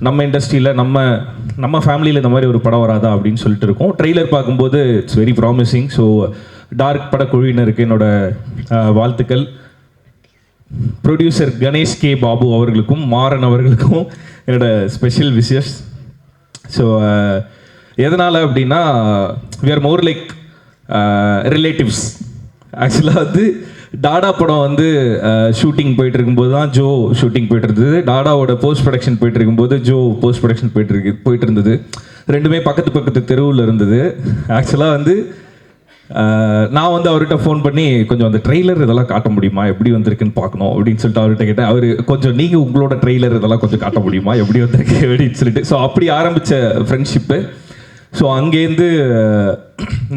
Speaker 5: நம்ம இண்டஸ்ட்ரியில் நம்ம ஃபேமிலியில் இந்த மாதிரி ஒரு படம் வராதா அப்படின்னு சொல்லிட்டு இருக்கோம். ட்ரெய்லர் பார்க்கும்போது it's very promising. So Dark படக்குழுவினருக்கு என்னோட வாழ்த்துக்கள். ப்ரொடியூசர் கணேஷ் கே பாபு அவர்களுக்கும் மாறன் அவர்களுக்கும் என்னோட ஸ்பெஷல் விஷஸ். ஸோ எதனால் அப்படின்னா, we are more like relatives. ஆக்சுவலாக வந்து டாடா படம் வந்து ஷூட்டிங் போயிட்டு இருக்கும்போது தான் ஜோ ஷூட்டிங் போயிட்டு இருந்தது. டாடாவோட போஸ்ட் ப்ரொடக்ஷன் போயிட்டு இருக்கும்போது ஜோ போஸ்ட் ப்ரொடக்ஷன் போயிட்டு இருந்தது. ரெண்டுமே பக்கத்து தெருவில் இருந்தது. ஆக்சுவலாக வந்து நான் வந்து அவர்கிட்ட ஃபோன் பண்ணி கொஞ்சம் அந்த ட்ரெய்லர் இதெல்லாம் காட்ட முடியுமா, எப்படி வந்திருக்குன்னு பார்க்கணும் அப்படின்னு சொல்லிட்டு அவர்கிட்ட கேட்டேன். அவர் கொஞ்சம் நீங்கள் உங்களோட ட்ரெய்லர் இதெல்லாம் கொஞ்சம் காட்ட முடியுமா, எப்படி வந்திருக்கு அப்படின்னு சொல்லிட்டு. ஸோ அப்படி ஆரம்பித்த ஃப்ரெண்ட்ஷிப்பு. ஸோ அங்கேருந்து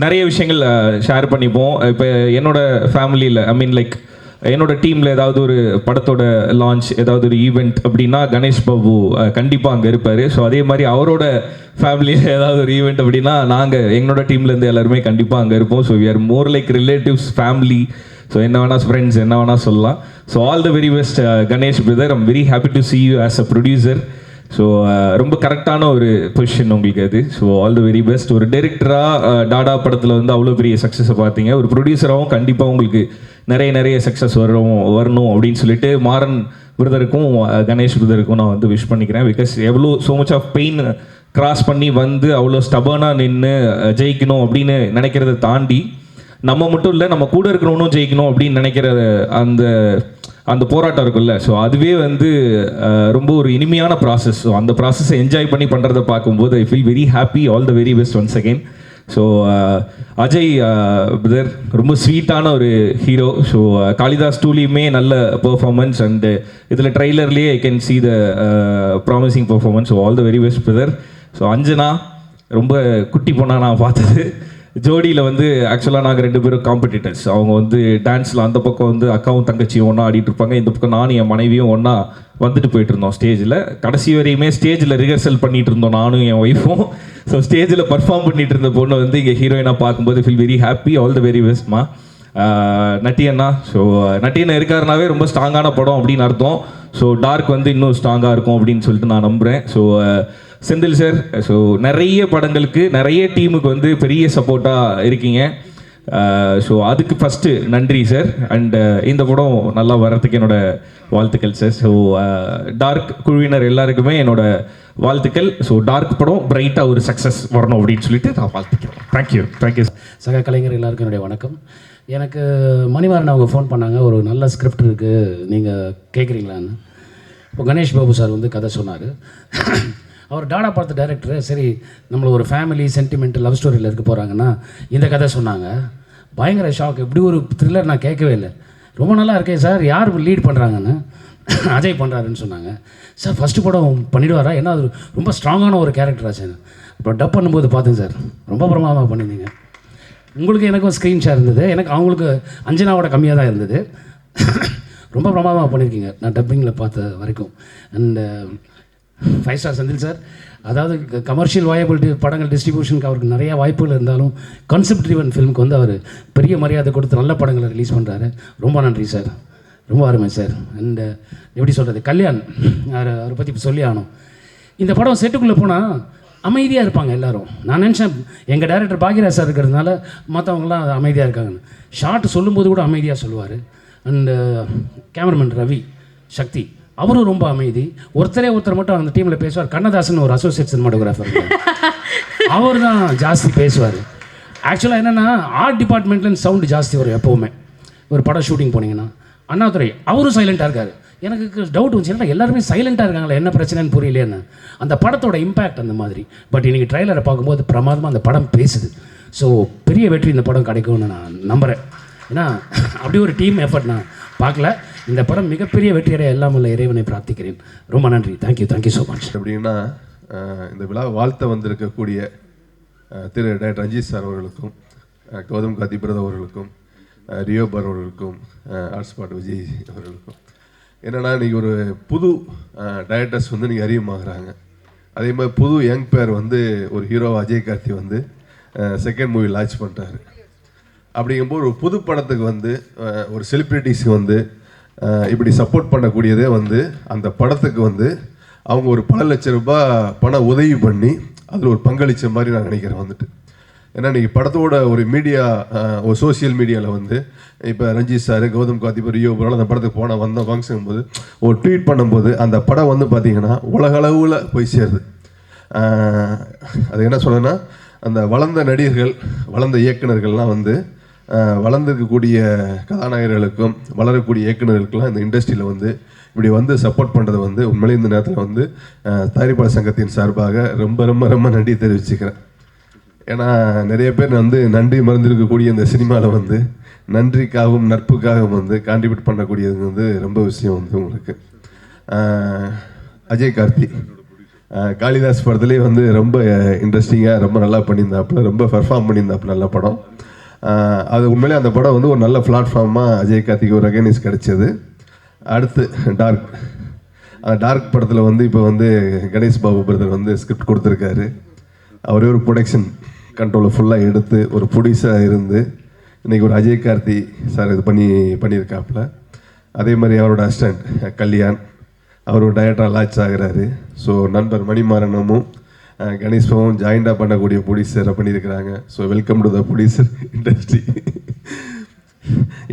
Speaker 5: நிறைய விஷயங்கள் ஷேர் பண்ணிப்போம். இப்போ என்னோடய ஃபேமிலியில் லைக் என்னோட டீமில் ஏதாவது ஒரு படத்தோட லான்ச், ஏதாவது ஒரு ஈவெண்ட் அப்படின்னா கணேஷ் பாபு கண்டிப்பாக அங்கே இருப்பார். ஸோ அதே மாதிரி அவரோட ஃபேமிலியில் ஏதாவது ஒரு ஈவெண்ட் அப்படின்னா எங்களோட டீம்லேருந்து எல்லாருமே கண்டிப்பாக அங்கே இருப்போம். So we are more like relatives, family. So என்ன வேணால் ஃப்ரெண்ட்ஸ் என்ன வேணால் சொல்லலாம். So all the very best Ganesh brother. I'm very happy to see you as a producer. So ரொம்ப கரெக்டான ஒரு பொசிஷன் உங்களுக்கு அது. So all the very best. ஒரு டைரக்டராக டாடா படத்தில் வந்து அவ்வளோ பெரிய சக்ஸஸை பார்த்தீங்க. ஒரு ப்ரொடியூசராகவும் கண்டிப்பாக உங்களுக்கு நிறைய சக்ஸஸ் வரணும் அப்படின்னு சொல்லிட்டு மாறன் பிரதருக்கும் கணேஷ் பிரதருக்கும் நான் வந்து விஷ் பண்ணிக்கிறேன். பிகாஸ் எவ்வளோ so much of pain cross பண்ணி வந்து அவ்வளோ ஸ்டபனாக நின்று ஜெயிக்கணும் அப்படின்னு நினைக்கிறத தாண்டி, நம்ம மட்டும் இல்லை நம்ம கூட இருக்கிறவனும் ஜெயிக்கணும் அப்படின்னு நினைக்கிற அந்த போராட்டம் இருக்குல்ல. ஸோ அதுவே வந்து ரொம்ப ஒரு இனிமையான ப்ராசஸ். ஸோ அந்த ப்ராசஸை என்ஜாய் பண்ணி பண்ணுறதை பார்க்கும்போது ஐ feel very happy. All the very best once again. So Ajay brother ரொம்ப ஸ்வீட்டான ஒரு ஹீரோ. ஸோ காளிதாஸ் டூலையுமே நல்ல பெர்ஃபார்மன்ஸ் அண்டு இதில் ட்ரைலர்லேயே I can see the promising performance. So all the very best brother. So Anjana ரொம்ப குட்டி பொண்ணாக நான் பார்த்தது. ஜோடியில் வந்து ஆக்சுவலாக நாங்கள் 2 பேரும் காம்படிட்டர்ஸ். அவங்க வந்து டான்ஸில் அந்த பக்கம் வந்து அக்காவும் தங்கச்சியும் ஒன்றா ஆடிட்டு இருப்பாங்க, இந்த பக்கம் நானும் என் மனைவியும் ஒன்றா வந்துட்டு போயிட்டு இருந்தோம் ஸ்டேஜில். கடைசி வரையுமே ஸ்டேஜில் ரிஹர்சல் பண்ணிட்டு இருந்தோம் நானும் என் ஒய்ஃபும். ஸோ ஸ்டேஜில் பர்ஃபார்ம் பண்ணிட்டு இருந்த பொண்ணு வந்து இங்கே ஹீரோயினாக பார்க்கும்போது feel very happy. All the very பெஸ்ட்மா. நட்டி அண்ணா. ஸோ நட்டி அண்ணா இருக்காருனாவே ரொம்ப ஸ்ட்ராங்கான படம் அப்படின்னு அர்த்தம். ஸோ டார்க் வந்து இன்னும் ஸ்ட்ராங்காக இருக்கும் அப்படின்னு சொல்லிட்டு நான் நம்புகிறேன். ஸோ செந்தில் சார், ஸோ நிறைய படங்களுக்கு நிறைய டீமுக்கு வந்து பெரிய சப்போர்ட்டாக இருக்கீங்க. ஸோ அதுக்கு ஃபஸ்ட்டு நன்றி சார். அண்ட் இந்த படம் நல்லா வர்றதுக்கு என்னோட வாழ்த்துக்கள் சார். ஸோ டார்க் குழுவினர் எல்லாருக்குமே என்னோட வாழ்த்துக்கள். ஸோ டார்க் படம் பிரைட்டாக ஒரு சக்ஸஸ் வரணும் அப்படின்னு சொல்லிட்டு நான் வாழ்த்துக்கிறேன். தேங்க்யூ. தேங்க்யூ
Speaker 14: சக கலைஞர் எல்லாருக்கும் என்னுடைய வணக்கம். எனக்கு மணிமாறன் அவங்க ஃபோன் பண்ணாங்க, ஒரு நல்ல ஸ்கிரிப்ட் இருக்குது நீங்கள் கேட்குறீங்களான்னு. இப்போ கணேஷ் பாபு சார் வந்து கதை சொன்னார். அவர் டாடா பார்த்த டைரக்டரு, சரி நம்மளை ஒரு ஃபேமிலி சென்டிமெண்ட் லவ் ஸ்டோரியில் இருக்க போகிறாங்கன்னா இந்த கதை சொன்னாங்க. பயங்கர ஷாக். இப்படி ஒரு த்ரில்லர் நான் கேட்கவே இல்லை. ரொம்ப நல்லா இருக்கே சார், யார் லீட் பண்ணுறாங்கன்னு. அஜய் பண்ணுறாருன்னு சொன்னாங்க. சார் ஃபஸ்ட்டு படம் பண்ணிவிடுவாரா, ஏன்னா அது ரொம்ப ஸ்ட்ராங்கான ஒரு கேரக்டரா சார். அப்புறம் டப் பண்ணும்போது பார்த்தேன் சார், ரொம்ப பிரமாதமாக பண்ணியிருந்தீங்க. உங்களுக்கு எனக்கும் ஸ்க்ரீன் ஷேர் இருந்தது, எனக்கு அவங்களுக்கு அஞ்சனாவோட கம்மியாக தான் இருந்தது. ரொம்ப பிரமாதமாக பண்ணியிருக்கீங்க நான் டப்பிங்கில் பார்த்த வரைக்கும். அண்டு 5 ஸ்டார் செந்தில் சார், அதாவது கமர்ஷியல் வாயபிலிட்டி படங்கள் டிஸ்ட்ரிபியூஷனுக்கு அவருக்கு நிறையா வாய்ப்புகள் இருந்தாலும் கான்செப்ட் ட்ரிவன் ஃபிலிமுக்கு வந்து அவர் பெரிய மரியாதை கொடுத்து நல்ல படங்களை ரிலீஸ் பண்ணுறாரு. ரொம்ப நன்றி சார், ரொம்ப அருமை சார். அண்டு எப்படி சொல்கிறது, கல்யாண் அவரை பற்றி இப்போ சொல்லி ஆகணும். இந்த படம் செட்டுக்குள்ளே போனால் அமைதியாக இருப்பாங்க எல்லோரும். நான் நினச்சேன் எங்கள் டைரக்டர் பாக்யராஜ் சார் இருக்கிறதுனால மற்றவங்களாம் அமைதியாக இருக்காங்கன்னு. ஷார்ட் சொல்லும்போது கூட அமைதியாக சொல்லுவார். அண்டு கேமராமேன் ரவி சக்தி, அவரும் ரொம்ப அமைதி. ஒருத்தர் மட்டும் அந்த டீமில் பேசுவார். கண்ணதாசன் ஒரு அசோசியேட் சினிமாட்டோகிராஃபர், அவர் தான் ஜாஸ்தி பேசுவார். ஆக்சுவலாக என்னென்னா ஆர்ட் டிபார்ட்மெண்ட்லேருந்து சவுண்டு ஜாஸ்தி வரும் எப்போவுமே. ஒரு படம் ஷூட்டிங் போனீங்கன்னா அண்ணாதுரை அவரும் சைலண்ட்டாக இருக்கார். எனக்கு டவுட் வந்துச்சு, ஏன்னா எல்லாருமே சைலண்ட்டாக இருக்காங்களா, என்ன பிரச்சனைன்னு புரியலையேன்னு. அந்த படத்தோட இம்பேக்ட் அந்த மாதிரி. பட் இன்றைக்கி ட்ரைலரை பார்க்கும்போது பிரமாதமாக அந்த படம் பேசுது. ஸோ பெரிய வெற்றி இந்த படம் கிடைக்கும்னு நான் நம்புகிறேன். ஏன்னா அப்படி ஒரு டீம் எஃபர்ட் நான் பார்க்கல. இந்த படம் மிகப்பெரிய வெற்றியடைய எல்லாம் உள்ள இறைவனை பிரார்த்திக்கிறேன். ரொம்ப நன்றி. Thank you so much.
Speaker 15: எப்படின்னா இந்த விழா வாழ்த்த வந்திருக்கக்கூடிய திரு டைரக்டர் ரஞ்சித் சார் அவர்களுக்கும், கௌதம் கார்த்தி பிரதர் அவர்களுக்கும், ரியோ பர் அவர்களுக்கும், ஆர்ட்ஸ் பாட் விஜய் அவர்களுக்கும், என்னென்னா இன்றைக்கி ஒரு புது டைரக்டர்ஸ் வந்து நீங்கள் அறிமுகமாகறாங்க. அதே மாதிரி புது யங் பேர் வந்து ஒரு ஹீரோ அஜய் கார்த்தி வந்து செகண்ட் மூவி லான்ச் பண்ணிட்டாரு. அப்படிங்கும்போது ஒரு புது படத்துக்கு வந்து ஒரு செலிப்ரிட்டிஸ்க்கு வந்து இப்படி சப்போர்ட் பண்ணக்கூடியதே வந்து அந்த படத்துக்கு வந்து அவங்க ஒரு பல லட்சம் ரூபாய் பண உதவி பண்ணி அதில் ஒரு பங்களித்த மாதிரி நான் நினைக்கிறேன் வந்துட்டு. ஏன்னா இன்றைக்கி படத்தோட ஒரு மீடியா, ஒரு சோசியல் மீடியாவில் வந்து இப்போ ரஞ்சித் சார், கௌதம் கார்த்தி, ரியோ பரம் அந்த படத்துக்கு வந்த ஃபங்க்ஷன் போது ஒரு ட்வீட் பண்ணும்போது அந்த படம் வந்து பார்த்திங்கன்னா உலகளவில் போய் சேருது. அது என்ன சொல்கிறேன்னா, அந்த வளர்ந்த நடிகர்கள், வளர்ந்த இயக்குநர்கள்லாம் வந்து வளர்ந்துருக்கக்கூடிய கதாநாயகர்களுக்கும் வளரக்கூடிய இயக்குநர்களுக்கெல்லாம் இந்த இண்டஸ்ட்ரியில் வந்து இப்படி வந்து சப்போர்ட் பண்ணுறது வந்து உண்மையிலே இந்த நேரத்தில் வந்து தயாரிப்பாளர் சங்கத்தின் சார்பாக ரொம்ப ரொம்ப ரொம்ப நன்றி தெரிவிச்சுக்கிறேன். ஏன்னா நிறைய பேர் வந்து நன்றி மறந்துருக்கக்கூடிய இந்த சினிமாவில் வந்து நன்றிக்காகவும் நட்புக்காகவும் வந்து கான்ட்ரிபியூட் பண்ணக்கூடியது வந்து ரொம்ப விஷயம் வந்து உங்களுக்கு. அஜய் கார்த்தி காளிதாஸ் படத்துலேயே வந்து ரொம்ப இன்ட்ரெஸ்டிங்காக ரொம்ப நல்லா பண்ணியிருந்தாப்புல, ரொம்ப பர்ஃபார்ம் பண்ணியிருந்தாப்புல, நல்ல படம். அது உண்மையிலே அந்த படம் வந்து ஒரு நல்ல பிளாட்ஃபார்மாக அஜய் கார்த்திக்கு ஒரு ரெகனைஸ் கிடைச்சது. அடுத்து டார்க். அந்த டார்க் படத்தில் வந்து இப்போ வந்து கணேஷ் பாபு பிரதர் வந்து ஸ்கிரிப்ட் கொடுத்துருக்காரு. அவரே ஒரு ப்ரொடக்ஷன் கண்ட்ரோலை ஃபுல்லாக எடுத்து ஒரு ப்ரொடியூசராக இருந்து இன்றைக்கி ஒரு அஜய் கார்த்தி சார் இது பண்ணியிருக்காப்புல. அதே மாதிரி அவரோட அசிஸ்டண்ட் கல்யாண், அவர் ஒரு டைரக்டராக லான்ச் ஆகிறாரு. ஸோ நண்பர் மணிமாறனமும் கணேஷ்பாவும் ஜாயிண்டாக பண்ணக்கூடிய ப்ரொடியூசரை பண்ணியிருக்கிறாங்க. So welcome to the producer industry.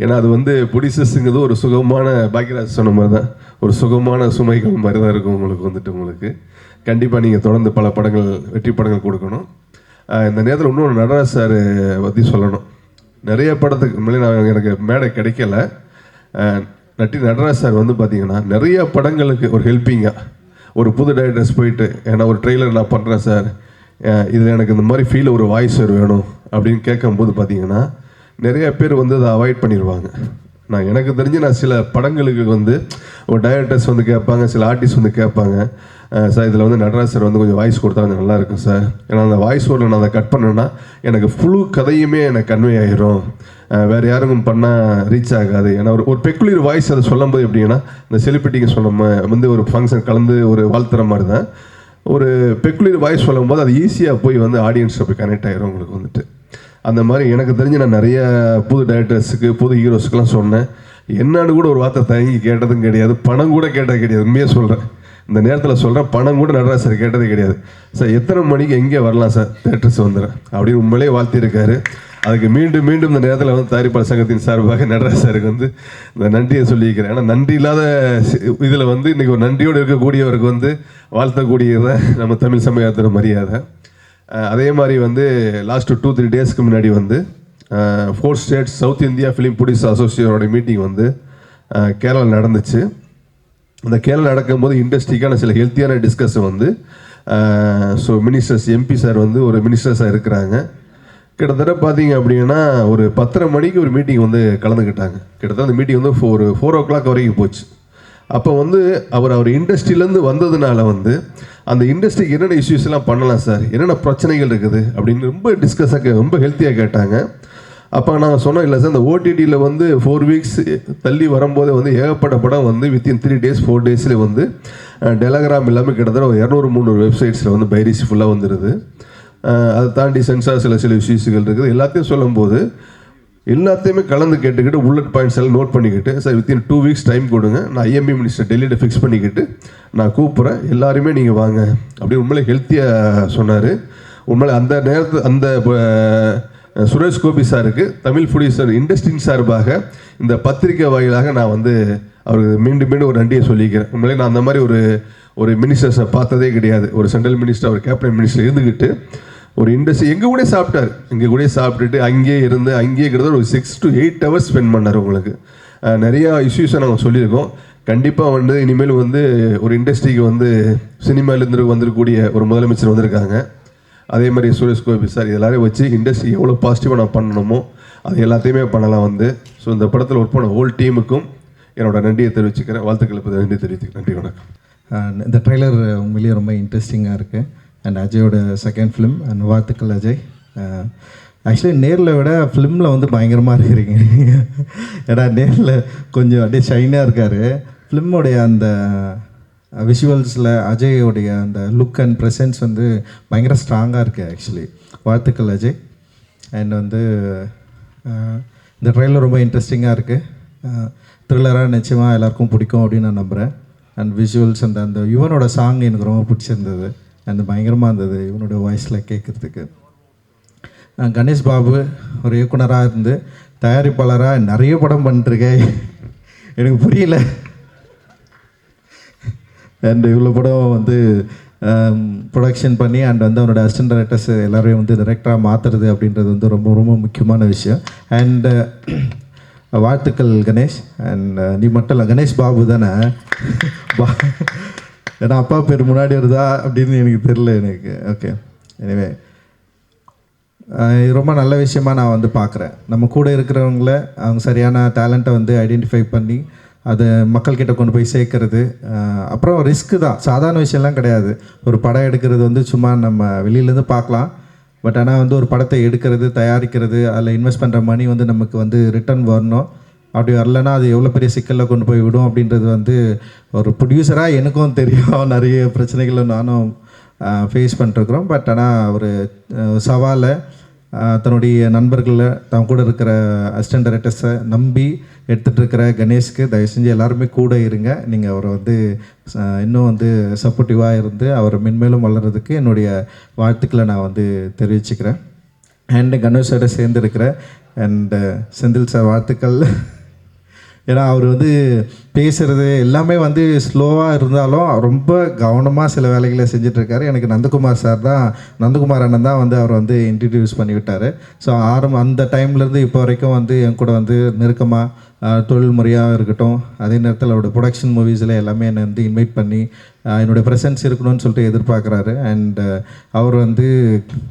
Speaker 15: ஏன்னா அது வந்து ப்ரொடியூசர்ஸுங்கிறது ஒரு சுகமான, பாக்யராஜ் சொன்ன மாதிரி தான், ஒரு சுகமான சுமைகள் மாதிரி தான் இருக்கும் உங்களுக்கு. கண்டிப்பாக நீங்கள் தொடர்ந்து பல படங்கள், வெற்றி படங்கள் கொடுக்கணும். இந்த நேரத்தில் இன்னொன்று நடராஜ் சார் பற்றி சொல்லணும். நிறைய படத்துக்கு முன்னாடி எனக்கு மேடை கிடைக்கல. நடராஜ் சார் வந்து பார்த்திங்கன்னா நிறைய படங்களுக்கு ஒரு ஹெல்ப்பிங்காக ஒரு புது டைரக்டர்ஸ் போயிட்டு, ஏன்னா ஒரு ட்ரெய்லர் நான் பண்ணுறேன் சார், இதில் எனக்கு இந்த மாதிரி ஃபீல் ஒரு வாய்ஸ் வேணும் அப்படின்னு கேட்கும்போது பார்த்தீங்கன்னா நிறைய பேர் வந்து அதை அவாய்ட் பண்ணிடுவாங்க. நான் எனக்கு தெரிஞ்சு நான் சில படங்களுக்கு வந்து ஒரு டைரக்டர்ஸ் வந்து கேட்பாங்க, சில ஆர்டிஸ்ட் வந்து கேட்பாங்க, சார் இதில் வந்து நடராஜ் சார் வந்து கொஞ்சம் வாய்ஸ் கொடுத்தா கொஞ்சம் நல்லாயிருக்கும் சார். ஏன்னா அந்த வாய்ஸ் ஓரில் நான் அதை கட் பண்ணேன்னா எனக்கு ஃபுல் கதையுமே எனக்கு கன்வே ஆகிரும், வேறு யாருக்கும் பண்ணால் ரீச் ஆகாது. ஏன்னா ஒரு பெக்குலர் வாய்ஸ் அதை சொல்லும்போது எப்படின்னா இந்த செலிபிரிட்டிங்க சொன்ன வந்து ஒரு ஃபங்க்ஷன் கலந்து ஒரு வாழ்த்துற மாதிரி தான் ஒரு பெக்குலர் வாய்ஸ் சொல்லும்போது அது ஈஸியாக போய் வந்து ஆடியன்ஸில் போய் கனெக்ட் ஆகிரும் உங்களுக்கு வந்துட்டு. அந்த மாதிரி எனக்கு தெரிஞ்சு நான் நிறைய புது டைரக்டர்ஸுக்கு புது ஹீரோஸுக்கெலாம் சொன்னேன். என்னன்னு கூட ஒரு வார்த்தை தயங்கி கேட்டதும் கிடையாது, பணம் கூட கேட்டது கிடையாது. உண்மையாக சொல்கிறேன், இந்த நேரத்தில் சொல்கிறேன், பணம் கூட நடராஜ் சார் கேட்டதே கிடையாது. சார் எத்தனை மணிக்கு எங்கே வரலாம் சார், தேட்டர்ஸ் வந்துடுறேன் அப்படின்னு உண்மையிலே வாழ்த்தியிருக்காரு. அதுக்கு மீண்டும் மீண்டும் இந்த நேரத்தில் வந்து தயாரிப்பாளர் சங்கத்தின் சார்பாக நடராஜ் சாருக்கு வந்து இந்த நன்றியை சொல்லியிருக்கிறேன். ஏன்னா நன்றி இல்லாத இதில் வந்து இன்றைக்கி ஒரு நன்றியோடு இருக்கக்கூடியவருக்கு வந்து வாழ்த்தக்கூடியதை நம்ம தமிழ் சமூகத்தின் மரியாதை. அதே மாதிரி வந்து லாஸ்ட்டு 2-3 டேஸ்க்கு முன்னாடி வந்து 4 states South India film producer அசோசியேஷனோட மீட்டிங் வந்து கேரளா நடந்துச்சு. அந்த கேரளா நடக்கும்போது இண்டஸ்ட்ரிக்கான சில ஹெல்த்தியான டிஸ்கஷன் வந்து ஸோ மினிஸ்டர்ஸ் எம்பி சார் வந்து ஒரு மினிஸ்டர்ஸாக இருக்கிறாங்க. கிட்டத்தட்ட பார்த்தீங்க அப்படின்னா ஒரு 10:30 மணிக்கு ஒரு மீட்டிங் வந்து கலந்துக்கிட்டாங்க. கிட்டத்தட்ட அந்த மீட்டிங் வந்து ஒரு 4 o'clock வரைக்கும் போச்சு. அப்போ வந்து அவர் இண்டஸ்ட்ரியிலேருந்து வந்ததுனால வந்து அந்த இண்டஸ்ட்ரிக்கு என்னென்ன இஷ்யூஸ்லாம் பண்ணலாம் சார், என்னென்ன பிரச்சனைகள் இருக்குது அப்படின்னு ரொம்ப டிஸ்கஸாக ரொம்ப ஹெல்த்தியாக கேட்டாங்க. அப்போ நாங்கள் சொன்னோம், இல்லை சார் இந்த ஓடிடியில் வந்து 4 weeks தள்ளி வரும்போதே வந்து ஏகப்பட்ட படம் வந்து வித்தின் 3 days 4 daysல வந்து டெலகிராம் இல்லாமல் கிட்டத்தட்ட ஒரு 200-300 வெப்சைட்ஸில் வந்து பைரசி ஃபுல்லாக வந்துடுது. அதை தாண்டி சென்சார் சில இஷ்யூஸுகள் இருக்குது. எல்லாத்தையும் சொல்லும்போது எல்லாத்தையுமே கலந்து கேட்டுக்கிட்டு புல்லட் பாயிண்ட்ஸ் எல்லாம் நோட் பண்ணிக்கிட்டு சார் வித்தின் 2 weeks டைம் கொடுங்க, நான் ஐஎம்பி மினிஸ்டர் டெல்லியில் ஃபிக்ஸ் பண்ணிக்கிட்டு நான் கூப்பிட்றேன், எல்லாருமே நீங்கள் வாங்க அப்படின்னு உண்மையிலே ஹெல்த்தியாக சொன்னார். உண்மையிலே அந்த நேரத்தில் அந்த சுரேஷ் கோபி சாருக்கு தமிழ் ப்ரொடியூசர் இண்டஸ்ட்ரியின் சார்பாக இந்த பத்திரிக்கை வாயிலாக நான் வந்து அவருக்கு மீண்டும் மீண்டும் ஒரு நன்றியை சொல்லிக்கிறேன். உண்மையிலே நான் அந்த மாதிரி ஒரு மினிஸ்டர்ஸை பார்த்ததே கிடையாது. ஒரு சென்ட்ரல் மினிஸ்டர், ஒரு கேபினட் மினிஸ்டர் இருந்துக்கிட்டு ஒரு இண்டஸ்ட்ரி எங்கள் கூட சாப்பிட்டார், எங்கள் கூட சாப்பிட்டுட்டு அங்கேயே இருந்து அங்கேயே கிட்டத்தட்ட ஒரு 6 to 8 hours ஸ்பெண்ட் பண்ணார். உங்களுக்கு நிறையா இஷ்யூஸை நாங்கள் சொல்லியிருக்கோம். கண்டிப்பாக வந்து இனிமேல் வந்து ஒரு இண்டஸ்ட்ரிக்கு வந்து சினிமாலேருந்து வந்திருக்கக்கூடிய ஒரு முதலமைச்சர் வந்திருக்காங்க. அதே மாதிரி சுரேஷ் கோபி சார் எல்லாரையும் வச்சு இண்டஸ்ட்ரி எவ்வளோ பாசிட்டிவாக நான் பண்ணணுமோ அது எல்லாத்தையுமே பண்ணலாம் வந்து. ஸோ இந்த படத்தில் ஒர்க் பண்ண ஹோல் டீமுக்கும் என்னோட நன்றியை தெரிவிச்சுக்கிறேன், வாழ்த்துக்களை பற்றி நன்றி தெரிவித்துக்கிறேன். நன்றி, வணக்கம்.
Speaker 16: இந்த ட்ரெய்லர் உண்மையிலேயே ரொம்ப இன்ட்ரெஸ்டிங்காக இருக்குது. அண்ட் அஜயோட செகண்ட் ஃபிலிம் அண்ட் வாழ்த்துக்கள் அஜய். ஆக்சுவலி நேரில் விட ஃபிலிமில் வந்து பயங்கரமாக இருக்கிறீங்க. ஏன்னா நேரில் கொஞ்சம் அப்படியே ஷைனாக இருக்கார். ஃபிலிமோடைய அந்த விஷுவல்ஸில் அஜயோடைய அந்த லுக் அண்ட் ப்ரெசன்ஸ் வந்து பயங்கர ஸ்ட்ராங்காக இருக்குது ஆக்சுவலி. வாழ்த்துக்கள் அஜய். அண்ட் வந்து இந்த ட்ரெய்லர் ரொம்ப இன்ட்ரெஸ்டிங்காக இருக்குது. த்ரில்லராக நிச்சயமாக எல்லாருக்கும் பிடிக்கும் அப்படின்னு நான் நம்புகிறேன். அண்ட் விஷுவல்ஸ் அந்த யுவனோட சாங் எனக்கு ரொம்ப பிடிச்சிருந்தது. அந்த பயங்கரமாக இருந்தது இவனோட வாய்ஸில் கேட்குறதுக்கு. கணேஷ் பாபு ஒரு இயக்குனராக இருந்து தயாரிப்பாளராக நிறைய படம் பண்ணிட்டுருக்கேன், எனக்கு புரியல. அண்ட் இவ்வளோ படம் வந்து ப்ரொடக்ஷன் பண்ணி அண்ட் வந்து அவனோட அசிஸ்டன்ட் டைரக்டர்ஸ் எல்லோரையும் வந்து டைரக்டராக மாற்றுறது அப்படின்றது வந்து ரொம்ப ரொம்ப முக்கியமான விஷயம். அண்டு வாழ்த்துக்கள் கணேஷ். அண்ட் நீ மட்டும் இல்லை, கணேஷ் பாபு தானே? ஏன்னா அப்பா பேர் முன்னாடி வருதா அப்படின்னு எனக்கு தெரில எனக்கு. ஓகே, எனிவே இது ரொம்ப நல்ல விஷயமா நான் வந்து பார்க்குறேன். நம்ம கூட இருக்கிறவங்கள அவங்க சரியான டேலண்ட்டை வந்து ஐடென்டிஃபை பண்ணி அதை மக்கள்கிட்ட கொண்டு போய் சேர்க்கறது. அப்புறம் ரிஸ்க்கு தான், சாதாரண விஷயம்லாம் கிடையாது. ஒரு படம் எடுக்கிறது வந்து சும்மா நம்ம வெளியிலேருந்து பார்க்கலாம், பட் ஆனால் வந்து ஒரு படத்தை எடுக்கிறது, தயாரிக்கிறது, அதில் இன்வெஸ்ட் பண்ணுற மணி வந்து நமக்கு வந்து ரிட்டர்ன் வரணும். அப்படி வரலன்னா அது எவ்வளோ பெரிய சிக்கலில் கொண்டு போய் விடும் அப்படின்றது வந்து ஒரு ப்ரொடியூசராக எனக்கும் தெரியும். நிறைய பிரச்சனைகளை நானும் ஃபேஸ் பண்ணிட்டுருக்குறோம். பட் ஆனால் ஒரு சவாலை தன்னுடைய நண்பர்களை தான் கூட இருக்கிற அசிஸ்டன்ட் டைரக்டர்ஸை நம்பி எடுத்துகிட்டு இருக்கிற கணேஷ்க்கு தயவு செஞ்சு எல்லாருமே கூட இருங்க. நீங்கள் அவரை வந்து இன்னும் வந்து சப்போர்ட்டிவாக இருந்து அவரை மென்மேலும் வளர்கிறதுக்கு என்னுடைய வாழ்த்துக்களை நான் வந்து தெரிவிச்சுக்கிறேன். அண்டு கணேஷோட சேர்ந்து இருக்கிற அண்டு செந்தில் சார் வாழ்த்துக்கள். ஏன்னா அவர் வந்து பேசுகிறது எல்லாமே வந்து ஸ்லோவாக இருந்தாலும் ரொம்ப கவனமாக சில வேலைகளை செஞ்சிட்ருக்காரு. எனக்கு நந்தகுமார் அண்ணன் தான் வந்து அவர் வந்து இன்ட்ரடியூஸ் பண்ணி விட்டார். ஸோ அந்த டைம்லேருந்து இப்போ வரைக்கும் வந்து என் கூட வந்து நெருக்கமாக தொழில் முறையாக இருக்கட்டும், அதே நேரத்தில் அவரோட ப்ரொடக்ஷன் மூவிஸில் எல்லாமே என்னை வந்து இன்வைட் பண்ணி என்னுடைய ப்ரெசன்ஸ் இருக்கணும்னு சொல்லிட்டு எதிர்பார்க்குறாரு. அண்ட் அவர் வந்து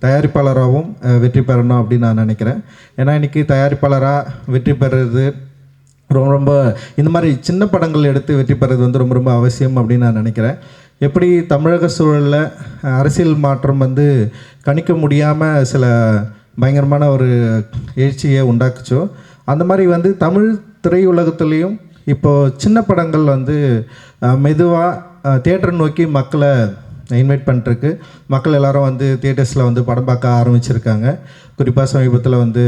Speaker 16: தயாரிப்பாளராகவும் வெற்றி பெறணும் அப்படின்னு நான் நினைக்கிறேன். ஏன்னா இன்றைக்கி தயாரிப்பாளராக வெற்றி பெறுறது ரொம்ப ரொம்ப இந்த மாதிரி சின்ன படங்கள் எடுத்து வெற்றி பெறுறது வந்து ரொம்ப ரொம்ப அவசியம் அப்படின்னு நான் நினைக்கிறேன். எப்படி தமிழக சூழலில் அரசியல் மாற்றம் வந்து கணிக்க முடியாமல் சில பயங்கரமான ஒரு எழுச்சியை உண்டாக்குச்சோ, அந்த மாதிரி வந்து தமிழ் திரையுலகத்துலேயும் இப்போது சின்ன படங்கள் வந்து மெதுவாக தியேட்டர் நோக்கி மக்களை இன்வைட் பண்ணிட்டுருக்கு. மக்கள் எல்லோரும் வந்து தியேட்டர்ஸில் வந்து படம் பார்க்க ஆரம்பிச்சிருக்காங்க. குறிப்பாக சமீபத்தில் வந்து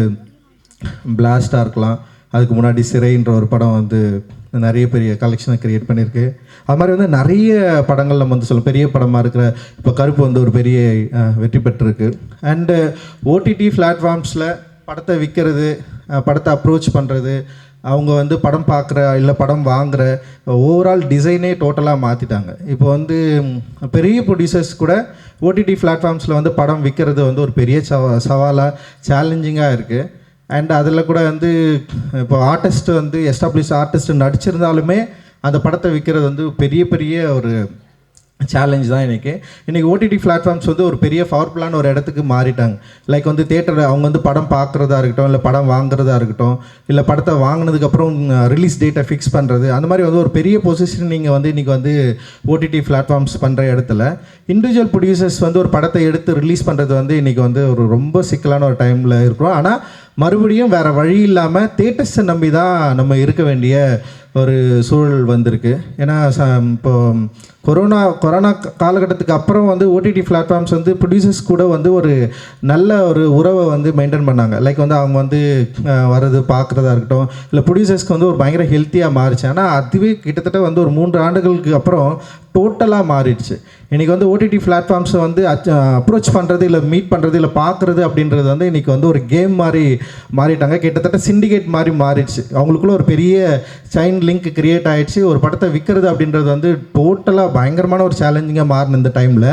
Speaker 16: பிளாஸ்டாக இருக்கலாம், அதுக்கு முன்னாடி சிறைன்ற ஒரு படம் வந்து நிறைய பெரிய கலெக்ஷனை க்ரியேட் பண்ணியிருக்கு. அது மாதிரி வந்து நிறைய படங்கள் நம்ம வந்து சொல்ல பெரிய படமாக இருக்கிற இப்போ கருப்பு வந்து ஒரு பெரிய வெற்றி பெற்றிருக்கு. அண்டு ஓடிடி பிளாட்ஃபார்ம்ஸில் படத்தை விற்கிறது, படத்தை அப்ரோச் பண்ணுறது, அவங்க வந்து படம் பார்க்குற இல்லை படம் வாங்குகிற ஓவரால் டிசைனே டோட்டலாக மாற்றிட்டாங்க. இப்போ வந்து பெரிய ப்ரொடியூசர்ஸ் கூட ஓடிடி பிளாட்ஃபார்ம்ஸில் வந்து படம் விற்கிறது வந்து ஒரு பெரிய சவாலாக சேலஞ்சிங்காக இருக்குது. அண்ட் அதில் கூட வந்து இப்போ ஆர்டிஸ்ட் வந்து எஸ்டாப்ளிஷ் ஆர்டிஸ்ட் நடிச்சிருந்தாலுமே அந்த படத்தை விற்கிறது வந்து பெரிய பெரிய ஒரு சேலஞ்ச் தான். இன்றைக்கி ஓடிடி பிளாட்ஃபார்ம்ஸ் வந்து ஒரு பெரிய பவர்ஃபுல்லான ஒரு இடத்துக்கு மாறிட்டாங்க. லைக் வந்து தேட்டரில் அவங்க வந்து படம் பார்க்குறதா இருக்கட்டும், இல்லை படம் வாங்குறதா இருக்கட்டும், இல்லை படத்தை வாங்கினதுக்கப்புறம் ரிலீஸ் டேட்டை ஃபிக்ஸ் பண்ணுறது, அந்த மாதிரி வந்து ஒரு பெரிய பொசிஷன் நீங்கள் வந்து இன்றைக்கி வந்து ஓடிடி பிளாட்ஃபார்ம்ஸ் பண்ணுற இடத்துல இண்டிவிஜுவல் ப்ரொடியூசர்ஸ் வந்து ஒரு படத்தை எடுத்து ரிலீஸ் பண்ணுறது வந்து இன்றைக்கி வந்து ஒரு ரொம்ப சிக்கலான ஒரு டைமில் இருக்கிறோம். ஆனால் மறுபடியும் வேறு வழி இல்லாமல் தேட்டர்ஸை நம்பி தான் நம்ம இருக்க வேண்டிய ஒரு சூழல் வந்திருக்கு. ஏன்னா இப்போ கொரோனா காலகட்டத்துக்கு அப்புறம் வந்து ஓடிடி பிளாட்ஃபார்ம்ஸ் வந்து ப்ரொடியூசர்ஸ் கூட வந்து ஒரு நல்ல ஒரு உறவை வந்து மெயின்டைன் பண்ணாங்க. லைக் வந்து அவங்க வந்து வர்றது பார்க்குறதா இருக்கட்டும், இல்லை ப்ரொடியூசர்ஸ்க்கு வந்து ஒரு பயங்கர ஹெல்த்தியாக மாறிச்சு. ஆனால் அதுவே கிட்டத்தட்ட வந்து ஒரு 3 ஆண்டுகளுக்கு அப்புறம் டோட்டலாக மாறிடுச்சு. இன்றைக்கி வந்து ஓடிடி பிளாட்ஃபார்ம்ஸை வந்து அப்ரோச் பண்ணுறது, இல்லை மீட் பண்ணுறது, இல்லை பார்க்குறது அப்படின்றது வந்து இன்றைக்கி வந்து ஒரு கேம் மாதிரி மாறிட்டாங்க. கிட்டத்தட்ட சிண்டிகேட் மாதிரி மாறிடுச்சு. அவங்களுக்குள்ள ஒரு பெரிய செயின் லிங்க் கிரியேட் ஆகிடுச்சு. ஒரு படத்தை விற்கிறது அப்படின்றது வந்து டோட்டலாக பயங்கரமான ஒரு சேலஞ்சிங்காக மாறின இந்த டைமில்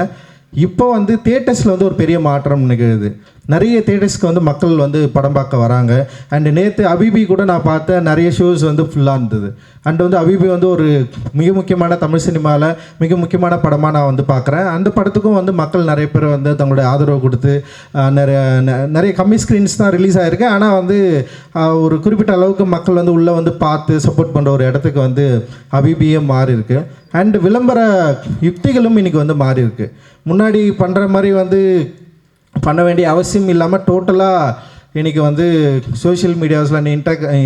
Speaker 16: இப்போ வந்து தியேட்டர்ஸில் வந்து ஒரு பெரிய மாற்றம் நிகழுது. நிறைய தியேட்டர்ஸ்க்கு வந்து மக்கள் வந்து படம் பார்க்க வராங்க. அண்டு நேற்று அபிபி கூட நான் பார்த்தேன், நிறைய ஷோஸ் வந்து ஃபுல்லாக இருந்தது. அண்டு வந்து அபிபி வந்து ஒரு மிக முக்கியமான தமிழ் சினிமாவில் மிக முக்கியமான படமாக நான் வந்து பார்க்குறேன். அந்த படத்துக்கும் வந்து மக்கள் நிறைய பேர் வந்து தங்களுடைய ஆதரவு கொடுத்து நிறைய கம்மி ஸ்க்ரீன்ஸ் தான் ரிலீஸ் ஆகிருக்கு. ஆனால் வந்து ஒரு குறிப்பிட்ட அளவுக்கு மக்கள் வந்து உள்ளே வந்து பார்த்து சப்போர்ட் பண்ணுற ஒரு இடத்துக்கு வந்து அபிபியே மாறி இருக்கு. அண்டு விளம்பர யுக்திகளும் இன்றைக்கி வந்து மாறி இருக்கு. முன்னாடி பண்ணுற மாதிரி வந்து பண்ண வேண்டிய அவசியம் இல்லாமல் டோட்டலாக இன்றைக்கி வந்து சோஷியல் மீடியாஸில்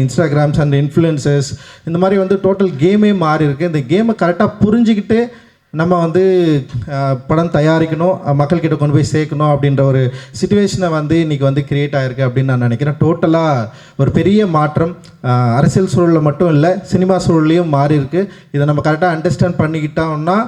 Speaker 16: இன்ஸ்டாகிராம்ஸ் அண்ட் இன்ஃப்ளூயன்சர்ஸ் இந்த மாதிரி வந்து டோட்டல் கேமே மாறி இருக்குது. இந்த கேமை கரெக்டாக புரிஞ்சுக்கிட்டு நம்ம வந்து படம் தயாரிக்கணும், மக்கள்கிட்ட கொண்டு போய் சேர்க்கணும் அப்படின்ற ஒரு சிச்சுவேஷனை வந்து இன்றைக்கி வந்து க்ரியேட் ஆகிருக்கு அப்படின்னு நான் நினைக்கிறேன். டோட்டலாக ஒரு பெரிய மாற்றம் அரசியல் சூழலில் மட்டும் இல்லை, சினிமா சூழல்லையும் மாறி இருக்குது. இதை நம்ம கரெக்டாக அண்டர்ஸ்டாண்ட் பண்ணிக்கிட்டோம்னா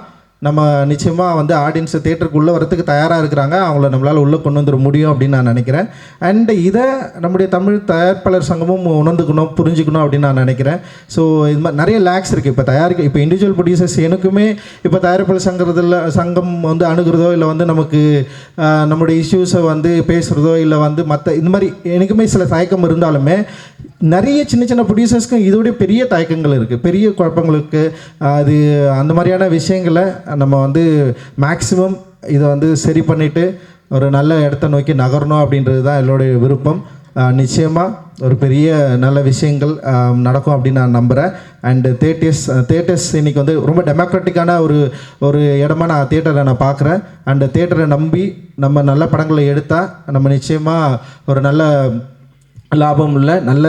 Speaker 16: நம்ம நிச்சயமாக வந்து ஆடியன்ஸை தேட்டருக்கு வரத்துக்கு தயாராக இருக்கிறாங்க. அவங்கள நம்மளால் உள்ளே கொண்டு வந்துட முடியும் அப்படின்னு நான் நினைக்கிறேன். அண்டு இதை நம்முடைய தமிழ் தயாரிப்பாளர் சங்கமும் உணர்ந்துக்கணும், புரிஞ்சுக்கணும் அப்படின்னு நான் நினைக்கிறேன். ஸோ இது மாதிரி நிறைய லேக்ஸ் இருக்குது. இப்போ இண்டிவிஜுவல் ப்ரொடியூசர்ஸ் எனக்குமே இப்போ தயாரிப்பாளர் சங்கம் வந்து அணுகிறதோ, இல்லை வந்து நமக்கு நம்மளுடைய இஷ்யூஸை வந்து பேசுகிறதோ, இல்லை வந்து மற்ற இந்த மாதிரி எனக்குமே சில தயக்கம் இருந்தாலுமே நிறைய சின்ன சின்ன ப்ரொடியூசர்ஸ்க்கும் இதோடைய பெரிய தயக்கங்கள் இருக்குது, பெரிய குழப்பங்கள் இருக்குது. அது அந்த மாதிரியான விஷயங்களை நம்ம வந்து மேக்ஸிமம் இதை வந்து சரி பண்ணிவிட்டு ஒரு நல்ல இடத்த நோக்கி நகரணும் அப்படின்றது தான் என்னுடைய விருப்பம். நிச்சயமாக ஒரு பெரிய நல்ல விஷயங்கள் நடக்கும் அப்படின்னு நான் நம்புகிறேன். அண்டு தேட்டர்ஸ் இன்றைக்கி வந்து ரொம்ப டெமோக்ராட்டிக்கான ஒரு இடமா நான் தேட்டரை நான் பார்க்குறேன். அண்டு தேட்டரை நம்பி நம்ம நல்ல படங்களை எடுத்தால் நம்ம நிச்சயமாக ஒரு நல்ல லாபம் உள்ள நல்ல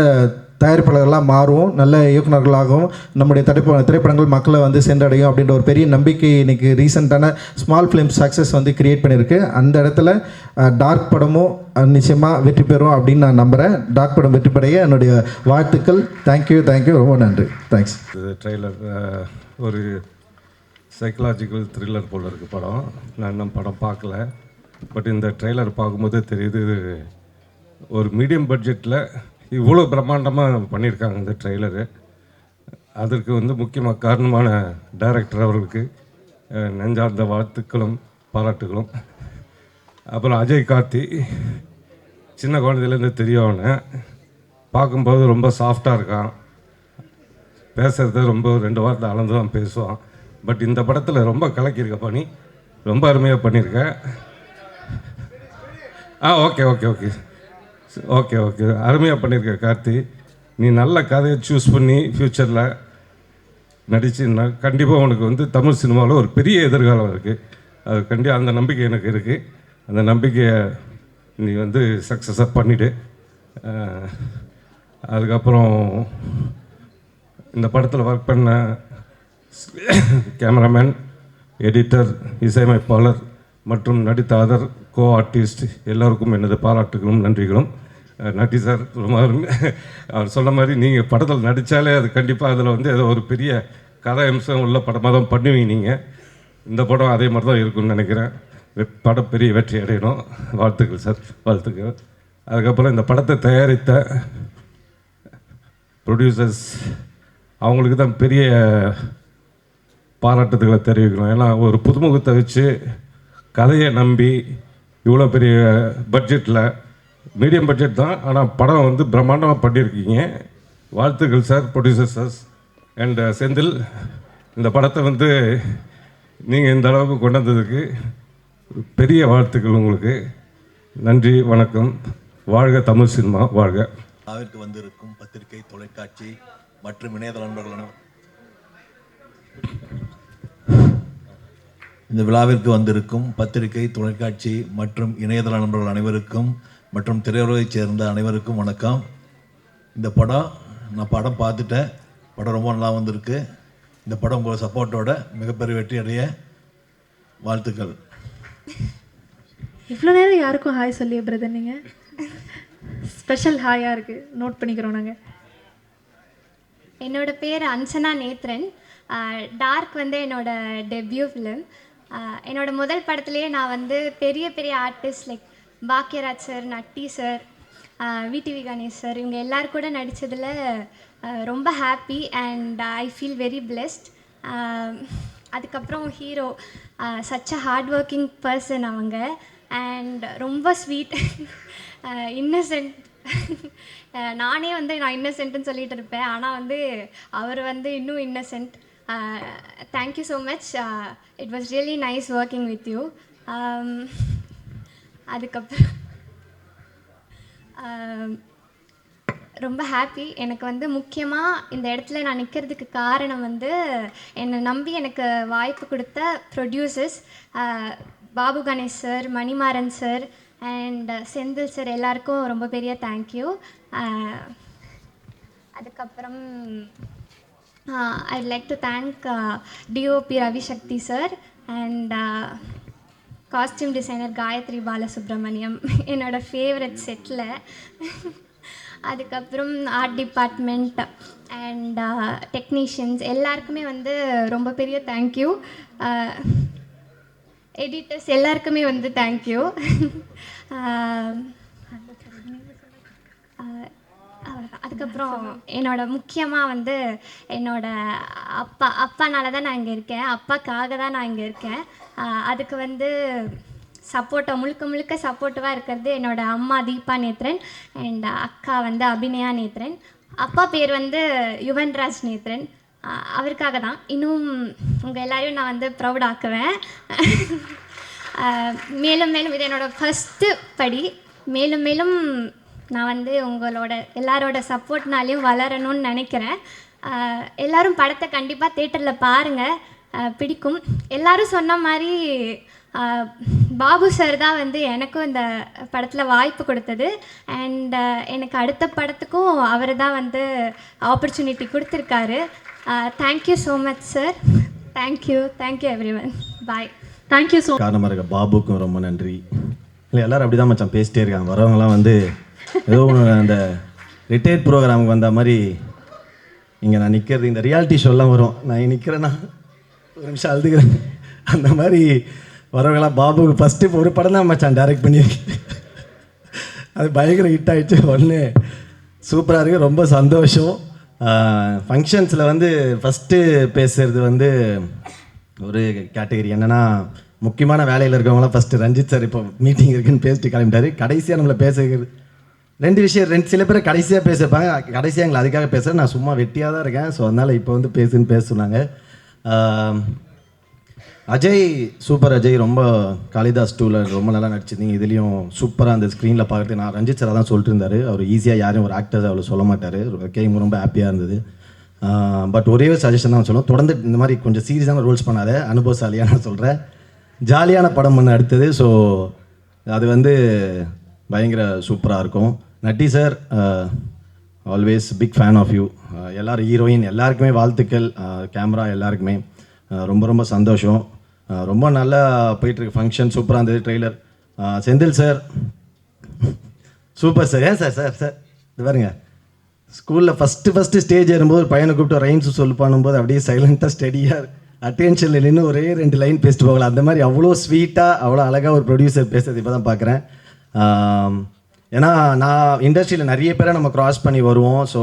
Speaker 16: தயாரிப்பாளர்களாக மாறுவோம், நல்ல இயக்குநர்களாகவும் நம்முடைய திரைப்படங்கள் மக்களை வந்து சென்றடையும் அப்படின்ற ஒரு பெரிய நம்பிக்கை இன்றைக்கி ரீசெண்டான ஸ்மால் ஃபிலிம் சக்ஸஸ் வந்து கிரியேட் பண்ணியிருக்கு. அந்த இடத்துல டார்க் படமும் நிச்சயமாக வெற்றி பெறும் அப்படின்னு நான் நம்புகிறேன். டார்க் படம் வெற்றி பெறைய என்னுடைய வாழ்த்துக்கள். தேங்க்யூ, ரொம்ப நன்றி. தேங்க்ஸ்.
Speaker 17: இது ட்ரெய்லர் ஒரு சைக்கலாஜிக்கல் த்ரில்லர் போல் இருக்குது படம். நான் இன்னும் படம் பார்க்கல, பட் இந்த ட்ரெய்லர் பார்க்கும்போது தெரியுது ஒரு மீடியம் பட்ஜெட்டில் இவ்வளோ பிரம்மாண்டமாக பண்ணியிருக்காங்க இந்த ட்ரெய்லரு. அதற்கு வந்து முக்கியமாக காரணமான டைரக்டர் அவர்களுக்கு நெஞ்சார்ந்த வாழ்த்துக்களும் பாராட்டுகளும். அப்புறம் அஜய் கார்த்தி, சின்ன குழந்தையிலேருந்து தெரியவன பார்க்கும்போது ரொம்ப சாஃப்டாக இருக்கான், பேசுகிறது ரொம்ப 2 வார்த்தை அளந்து தான் பேசுவான். பட் இந்த படத்தில் ரொம்ப கலக்கியிருக்க பண்ணி ரொம்ப அருமையாக பண்ணியிருக்க. Okay okay okay okay okay அருமையாக பண்ணியிருக்க கார்த்தி. நீ நல்ல கதையை சூஸ் பண்ணி ஃப்யூச்சரில் நடிச்சுன்னா கண்டிப்பாக உனக்கு வந்து தமிழ் சினிமாவில் ஒரு பெரிய எதிர்காலம் இருக்குது. அது கண்டிப்பாக அந்த நம்பிக்கை எனக்கு இருக்குது. அந்த நம்பிக்கையை நீ வந்து சக்ஸஸாக பண்ணிவிடு. அதுக்கப்புறம் இந்த படத்தில் ஒர்க் பண்ண கேமராமேன், எடிட்டர், இசையமைப்பாளர் மற்றும் நடித்த அதர் கோ ஆர்டிஸ்ட் எல்லோருக்கும் எனது பாராட்டுகளும் நன்றிகளும். நட்டி சார் ரொம்ப அவர் சொன்ன மாதிரி நீங்கள் படத்தில் நடித்தாலே அது கண்டிப்பாக அதில் வந்து ஏதோ ஒரு பெரிய கதை அம்சம் உள்ள படமாக தான் பண்ணுவீங்க நீங்கள். இந்த படம் அதே மாதிரி தான் இருக்கும்னு நினைக்கிறேன். படம் பெரிய வெற்றி அடையணும். வாழ்த்துக்கள் சார், வாழ்த்துக்கள். அதுக்கப்புறம் இந்த படத்தை தயாரித்த ப்ரொடியூசர்ஸ் அவங்களுக்கு தான் பெரிய பாராட்டுதல்களை தெரிவிக்கணும். ஏன்னா ஒரு புதுமுகத்தை வச்சு கதையை நம்பி இவ்வளோ பெரிய பட்ஜெட்டில், மீடியம் பட்ஜெட் தான் ஆனால் படம் வந்து பிரம்மாண்டமாக பண்ணியிருக்கீங்க. வாழ்த்துக்கள் சார், ப்ரொடியூசர்ஸ் அண்ட் செந்தில். இந்த படத்தை வந்து நீங்கள் இந்த அளவுக்கு கொண்டு வந்ததுக்கு பெரிய வாழ்த்துக்கள் உங்களுக்கு. நன்றி, வணக்கம். வாழ்க தமிழ் சினிமா, வாழ்க.
Speaker 18: விழாவிற்கு வந்திருக்கும் பத்திரிகை, தொலைக்காட்சி மற்றும் இணையதள நண்பர்களும், இந்த விழாவிற்கு வந்திருக்கும் பத்திரிகை, தொலைக்காட்சி மற்றும் இணையதள நண்பர்கள் அனைவருக்கும் மற்றும் திரையுலகைச் சேர்ந்த அனைவருக்கும் வணக்கம். இந்த படம் நான் படம் பார்த்துட்டேன். படம் ரொம்ப நல்லா வந்திருக்கு. இந்த படம் உங்களோட சப்போர்ட்டோட மிகப்பெரிய வெற்றி அடைய வாழ்த்துக்கள்.
Speaker 4: இவ்வளோ நேரம் யாருக்கும் ஹாய் சொல்லிய பிரதர், நீங்கள் ஸ்பெஷல் ஹாயாக இருக்குது, நோட் பண்ணிக்கிறோம் நாங்கள்.
Speaker 19: என்னோடய பேர் அன்சனா நேத்ரன். டார்க் வந்து என்னோடய டெபியூ ஃபிலிம். என்னோடய முதல் படத்துலேயே நான் வந்து பெரிய பெரிய artist like Bhagyaraj sir, Natty sir, VTV Ganesh sir, இவங்க எல்லோரும் கூட நடித்ததில் ரொம்ப happy and I feel very blessed. அதுக்கப்புறம் hero such a hard working person அவங்க, அண்ட் ரொம்ப ஸ்வீட், இன்னசென்ட். நானே வந்து நான் இன்னசென்ட்னு சொல்லிட்டு இருப்பேன், ஆனால் வந்து அவர் வந்து இன்னும் Innocent. Thank you so much. It was really nice working with you. அதுக்கப்புறம் ரொம்ப ஹாப்பி. எனக்கு வந்து முக்கியமாக இந்த இடத்துல நான் நிற்கிறதுக்கு காரணம் வந்து என்னை நம்பி எனக்கு வாய்ப்பு கொடுத்த producers Babu Ganesh sir, Manimaran sir and Senthil sir, எல்லாருக்கும் ரொம்ப பெரிய தேங்க்யூ. அதுக்கப்புறம் I'd like to thank DOP Ravishakthi sir and costume designer Gayathri Balasubramaniam, என்னோடய ஃபேவரட் செட்டில். அதுக்கப்புறம் ஆர்ட் டிபார்ட்மெண்ட் அண்ட் டெக்னீஷியன்ஸ் எல்லாருக்குமே வந்து ரொம்ப பெரிய தேங்க்யூ. எடிட்டர்ஸ் எல்லாருக்குமே வந்து தேங்க்யூ. அதுக்கப்புறம் முக்கியமாக வந்து அப்பானால தான் நான் இங்கே இருக்கேன், அப்பாக்காக தான் நான் இங்கே இருக்கேன். அதுக்கு வந்து முழுக்க சப்போர்ட்டிவாக இருக்கிறது என்னோடய அம்மா தீபா நேத்ரன் அண்ட் அக்கா வந்து அபிநயா நேத்ரன். அப்பா பேர் வந்து யுவன்ராஜ் நேத்ரன். அவருக்காக தான் இன்னும் உங்கள் எல்லாரையும் நான் வந்து ப்ரௌட் ஆக்குவேன். மேலும் மேலும் இது என்னோடய ஃபஸ்ட்டு படி. மேலும் மேலும் நான் வந்து உங்களோட எல்லாரோட சப்போர்ட்னாலையும் வளரணும்னு நினைக்கிறேன். எல்லோரும் படத்தை கண்டிப்பாக தேட்டரில் பாருங்கள், பிடிக்கும். எல்லோரும் சொன்ன மாதிரி பாபு சார் தான் வந்து எனக்கும் இந்த படத்தில் வாய்ப்பு கொடுத்தது அண்ட் எனக்கு அடுத்த படத்துக்கும் அவர் தான் வந்து ஆப்பர்ச்சுனிட்டி கொடுத்துருக்காரு. Thank you so much sir. Thank you everyone. Bye. Thank you so much.
Speaker 18: காரணமாக இருக்க பாபுக்கும் ரொம்ப நன்றி. இல்லை எல்லோரும் அப்படி தான் மச்சான் பேசிட்டே இருக்காங்க. வரவங்களாம் வந்து ஏதோ அந்த ரிட்டையர்ட் ப்ரோக்ராமுக்கு வந்த மாதிரி இங்கே நான் நிற்கிறது, இந்த ரியாலிட்டி ஷோலாம் வரும், நான் நிற்கிறேன்னா ஒரு நிமிஷம் அழுதுக்கிறேன். அந்த மாதிரி வரவங்களாம் பாபுக்கு ஃபஸ்ட்டு ஒரு படம் தான் மச்சான் டைரக்ட் பண்ணியிருக்கு. அது பயங்கர ஹிட் ஆகிடுச்சு. ஒன்று சூப்பராக இருக்குது, ரொம்ப சந்தோஷம். ஃபங்க்ஷன்ஸில் வந்து ஃபஸ்ட்டு பேசுகிறது வந்து ஒரு கேட்டகரி என்னென்னா, முக்கியமான வேலையில் இருக்கவங்களாம் ஃபஸ்ட்டு ரஞ்சித் சார் இப்போ மீட்டிங் இருக்குன்னு பேசிட்டு கிளம்பிட்டாரு. கடைசியாக நம்மளை பேச ரெண்டு விஷயம், சில பேர் கடைசியாக பேசிப்பாங்க, கடைசியாக எங்களை அதுக்காக பேசுகிறேன். நான் சும்மா வெட்டியாக தான் இருக்கேன். ஸோ அதனால் இப்போ வந்து பேச சொன்னாங்க. அஜய் சூப்பர். அஜய் ரொம்ப காளிதாஸ் 2ல ரொம்ப நல்லா நடிச்சிருந்தீங்க. இதுலேயும் சூப்பராக அந்த ஸ்க்ரீனில் பார்க்குறது. நான் ரஞ்சித் சார் தான் சொல்லிட்டு இருந்தார், அவர் ஈஸியாக யாரையும் ஒரு ஆக்டர்ஸ் அவ்வளோ சொல்ல மாட்டார். கேம் ரொம்ப ஹாப்பியாக இருந்தது. பட் ஒரே ஒரு சஜஷன் தான் சொல்லுவோம், தொடர்ந்து இந்த மாதிரி கொஞ்சம் சீரியஸான ரோல்ஸ் பண்ணாத, அனுபவசாலியாக நான் சொல்கிறேன். ஜாலியான படம் பண்ண அடுத்தது. ஸோ அது வந்து பயங்கர சூப்பராக இருக்கும். Natty sir always big fan of you. எல்லோரும் ஹீரோயின் எல்லாருக்குமே வாழ்த்துக்கள், கேமரா எல்லாருக்குமே ரொம்ப ரொம்ப சந்தோஷம். ரொம்ப நல்லா போயிட்டுருக்கு ஃபங்க்ஷன், சூப்பராக இருந்தது trailer. Senthil sir super sir. ஏன் சார் சார் சார் இது பாருங்க, ஸ்கூலில் ஃபஸ்ட்டு ஸ்டேஜ் ஏறும்போது ஒரு பையனை கூப்பிட்டு ரைம்ஸ் சொல்லு பண்ணும்போது அப்படியே சைலண்ட்டாக ஸ்டடியாக அட்டென்ஷனில் நின்று ஒரே 2 லைன் பேசிட்டு போகலாம். அந்த மாதிரி அவ்வளோ ஸ்வீட்டாக அவ்வளோ அழகாக ஒரு ப்ரொடியூசர் பேசுறது இப்போ தான் பார்க்குறேன். ஏன்னா நான் இண்டஸ்ட்ரியில் நிறைய பேரை நம்ம க்ராஸ் பண்ணி வருவோம். ஸோ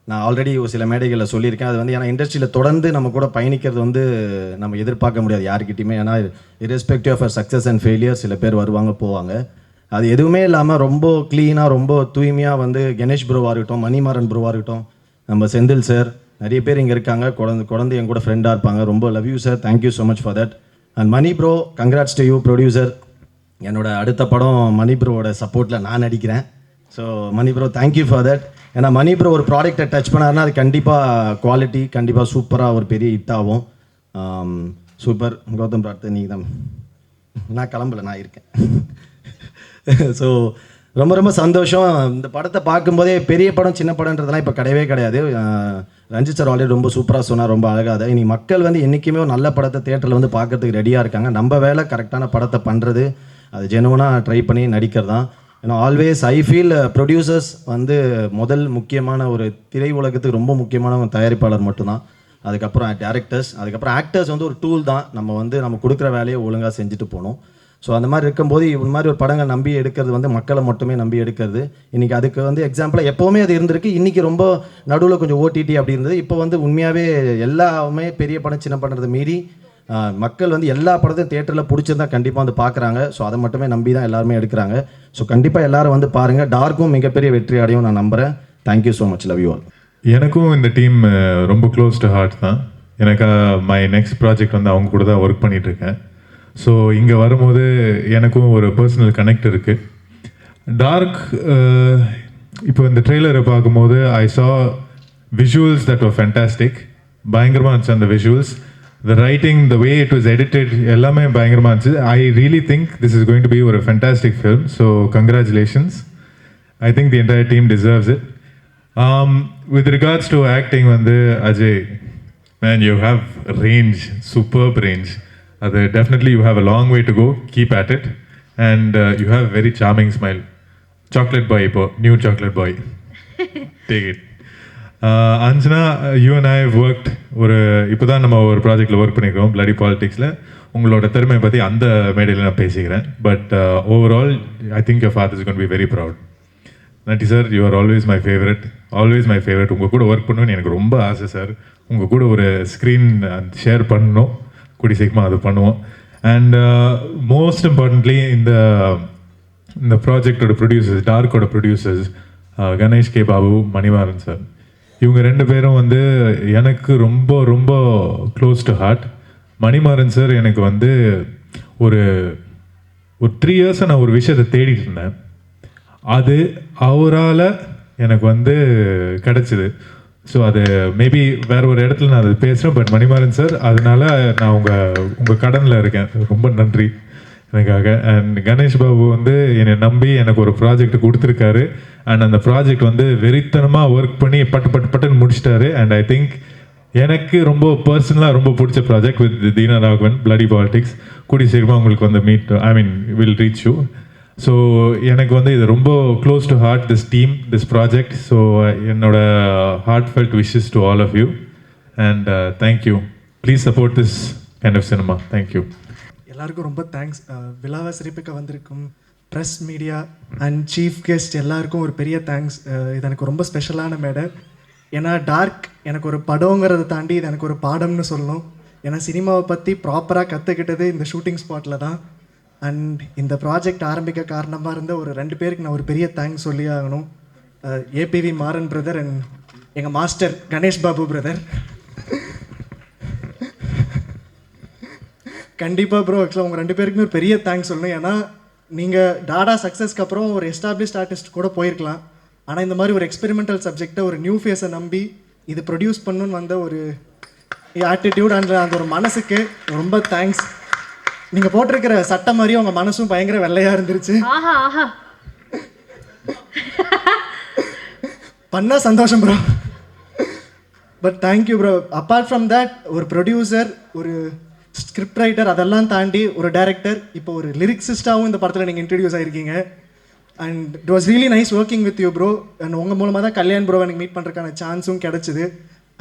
Speaker 18: நான் ஆல்ரெடி ஒரு சில மேடைகளில் சொல்லியிருக்கேன். அது வந்து ஏன்னா இண்டஸ்ட்ரியில் தொடர்ந்து நம்ம கூட பயணிக்கிறது வந்து நம்ம எதிர்பார்க்க முடியாது யாருக்கிட்டையுமே. ஏன்னா irrespective of success and failure சில பேர் வருவாங்க போவாங்க. அது எதுவுமே இல்லாமல் ரொம்ப க்ளீனாக ரொம்ப தூய்மையாக வந்து கணேஷ் ப்ரோவாக இருக்கட்டும், மணிமாறன் ப்ரோவாக இருக்கட்டும், நம்ம செந்தில் சார், நிறைய பேர் இங்கே இருக்காங்க. குழந்தை என் கூட ஃப்ரெண்டாக இருப்பாங்க. ரொம்ப love you sir, thank you so much for that. And Mani bro, congrats to you producer. என்னோட அடுத்த படம் மணி ப்ரோவோட சப்போர்ட்டில் நான் நடிக்கிறேன். So Mani bro thank you for that. ஏன்னா மணி ப்ரோ ஒரு ப்ராடக்டை டச் பண்ணாருன்னா அது கண்டிப்பாக குவாலிட்டி, கண்டிப்பாக சூப்பராக ஒரு பெரிய ஹிட் ஆகும். சூப்பர். கௌதம் பிரார்த்தனை நீங்கள் தான். நான் கிளம்பல, நான் இருக்கேன். ஸோ ரொம்ப ரொம்ப சந்தோஷம். இந்த படத்தை பார்க்கும்போதே பெரிய படம் சின்ன படம்ன்றதுலாம் இப்போ கிடையவே கிடையாது. ரஞ்சித் சார் ஆல்ரெடி ரொம்ப சூப்பராக சொன்னார், ரொம்ப அழகாக. இனி மக்கள் வந்து என்றைக்குமே ஒரு நல்ல படத்தை தேட்டரில் வந்து பார்க்கறதுக்கு ரெடியாக இருக்காங்க. நம்ம வேலை கரெக்டான படத்தை பண்ணுறது, அது ஜெனுவனாக ட்ரை பண்ணி நடிக்கிறது தான். ஏன்னா ஆல்வேஸ் ஐ ஃபீல் ப்ரொடியூசர்ஸ் வந்து முதல் முக்கியமான ஒரு திரை உலகத்துக்கு ரொம்ப முக்கியமான ஒரு தயாரிப்பாளர் மட்டும்தான். அதுக்கப்புறம் டேரக்டர்ஸ், அதுக்கப்புறம் ஆக்டர்ஸ் வந்து ஒரு டூல் தான். நம்ம கொடுக்குற வேலையை ஒழுங்காக செஞ்சுட்டு போகணும். ஸோ அந்த மாதிரி இருக்கும்போது இந்த மாதிரி ஒரு படங்கள் நம்பி எடுக்கிறது வந்து மக்களை மட்டுமே நம்பி எடுக்கிறது. இன்றைக்கி அதுக்கு வந்து எக்ஸாம்பிளாக எப்போவுமே அது இருந்திருக்கு. இன்றைக்கி ரொம்ப நடுவில் கொஞ்சம் ஓடிடி அப்படி இருந்தது. இப்போ வந்து உண்மையாகவே எல்லாமே பெரிய படம் சின்ன படத்தை மீறி மக்கள் வந்து எல்லா படத்தையும் தேட்டரில் பிடிச்சிருந்தா கண்டிப்பாக வந்து பார்க்குறாங்க. ஸோ அதை மட்டுமே நம்பி தான் எல்லாருமே எடுக்கிறாங்க. ஸோ கண்டிப்பாக எல்லோரும் வந்து பாருங்கள். டார்க்கும் மிகப்பெரிய வெற்றி அடையும் நான் நம்புகிறேன். Thank you so much, love you all.
Speaker 20: எனக்கும் இந்த டீம் ரொம்ப க்ளோஸ் டு ஹார்ட் தான். எனக்கு மை நெக்ஸ்ட் ப்ராஜெக்ட் வந்து அவங்க கூட தான் ஒர்க் பண்ணிகிட்ருக்கேன். ஸோ இங்கே வரும்போது எனக்கும் ஒரு பர்சனல் கனெக்ட் இருக்குது. டார்க் இப்போ இந்த ட்ரெய்லரை பார்க்கும்போது ஐ சா விஷுவல்ஸ் தட் வர் ஃபேண்டாஸ்டிக். பயங்கரமாக இருந்துச்சு அந்த visuals. The writing, the way it was edited, எல்லாமே பயங்கரமாக இருந்துச்சு. I really think this is going to be a fantastic film. So congratulations. I think the entire team deserves it. With regards to acting, வந்து Ajay, man, you have range, superb range. Definitely you have a long way to go. Keep at it. And you have a very charming smile. Chocolate boy, new chocolate boy. Take it. Anjana, you and I worked இப்போ தான் நம்ம ஒரு ப்ராஜெக்டில் work பண்ணியிருக்கோம், bloody பாலிடிக்ஸில். உங்களோட திறமையை பற்றி அந்த மேடையில் நான் பேசிக்கிறேன். But overall I think your father is gonna be very proud. Natty sir, you are always my favourite. உங்கள் கூட ஒர்க் பண்ணணும்னு எனக்கு ரொம்ப ஆசை சார். உங்கள் கூட ஒரு ஸ்க்ரீன் ஷேர் பண்ணணும், கூடி சீக்கிரமாக அது பண்ணுவோம். அண்ட் மோஸ்ட் இம்பார்ட்டன்ட்லி இந்த ப்ராஜெக்டோட ப்ரொடியூசர்ஸ், டார்க்கோட producers Ganesh K Babu, Manimaran sir, இவங்க 2 பேரும் வந்து எனக்கு ரொம்ப ரொம்ப close to heart. Manimaran sir எனக்கு வந்து ஒரு 3 இயர்ஸாக நான் ஒரு விஷயத்தை தேடிட்டு இருந்தேன். அது அவரால் எனக்கு வந்து கிடச்சிது. ஸோ அது மேபி வேறு ஒரு இடத்துல நான் அது பேசுகிறேன். பட் மணிமாறன் சார், அதனால நான் உங்கள் கடனில் இருக்கேன். ரொம்ப நன்றி எனக்காக. அண்ட் கணேஷ் பாபு வந்து என்னை நம்பி எனக்கு ஒரு ப்ராஜெக்ட் கொடுத்துருக்காரு. அண்ட் அந்த ப்ராஜெக்ட் வந்து வெறித்தனமாக ஒர்க் பண்ணி பட்டுன்னு முடிச்சிட்டாரு. அண்ட் ஐ திங்க் எனக்கு ரொம்ப பர்சனலாக ரொம்ப பிடிச்ச project with Deena Raghavan, bloody politics. கூடி சீக்கிரமாக உங்களுக்கு வந்து வில் ரீச் யூ. ஸோ எனக்கு வந்து இது ரொம்ப close to heart, this team, this project. So என்னோட heartfelt wishes to all of you. And thank you. Please support this kind of cinema. Thank you.
Speaker 21: எல்லாருக்கும் ரொம்ப தேங்க்ஸ். விழாவை சிறப்பிக்க வந்திருக்கும் press, media and chief guest எல்லாருக்கும் ஒரு பெரிய தேங்க்ஸ். இது எனக்கு ரொம்ப ஸ்பெஷலான மேடை. ஏன்னா டார்க் எனக்கு ஒரு படங்கிறத தாண்டி இது எனக்கு ஒரு பாடம்னு சொல்லணும். ஏன்னா சினிமாவை பற்றி ப்ராப்பராக கற்றுக்கிட்டது இந்த ஷூட்டிங் ஸ்பாட்டில் தான். அண்ட் இந்த ப்ராஜெக்ட் ஆரம்பிக்க காரணமாக இருந்த ஒரு 2 பேருக்கு நான் ஒரு பெரிய தேங்க்ஸ் சொல்லி ஆகணும். ஏபிவி மாறன் பிரதர் அண்ட் எங்கள் மாஸ்டர் கணேஷ் பாபு பிரதர். கண்டிப்பாக ப்ரோ. ஆக்சுவலாக உங்கள் 2 பேருக்குமே ஒரு பெரிய தேங்க்ஸ் சொல்லணும். ஏன்னா நீங்கள் டாடா சக்ஸஸ்க்கு அப்புறம் ஒரு எஸ்டாப்ளிஷ்ட் ஆர்டிஸ்ட் கூட போயிருக்கலாம். ஆனால் இந்த மாதிரி ஒரு எக்ஸ்பெரிமெண்டல் சப்ஜெக்டை ஒரு நியூ ஃபேஸை நம்பி இது ப்ரொடியூஸ் பண்ணணுன்னு வந்த ஒரு ஆட்டிடியூட் அண்ட் அந்த ஒரு மனசுக்கு ரொம்ப தேங்க்ஸ். நீங்கள் போட்டிருக்கிற சட்டை மாதிரியும் உங்கள் மனசும் பயங்கர வெள்ளையாக இருந்துருச்சு.
Speaker 4: ஆஹா ஆஹா
Speaker 21: பண்ணால் சந்தோஷம் bro. But thank you bro. Apart from that ஒரு ப்ரொடியூசர், ஒரு ஸ்கிரிப்ட் ரைட்டர், அதெல்லாம் தாண்டி ஒரு டைரக்டர், இப்போ ஒரு லிரிக்ஸிஸ்டாகவும் இந்த படத்தில் நீங்கள் இன்ட்ரடியூஸ் ஆகிருக்கீங்க. And it was really nice working with you bro. அண்ட் உங்கள் மூலமாக தான் கல்யாண் ப்ரோ எனக்கு மீட் பண்ணுறதுக்கான சான்ஸும் கிடச்சிது.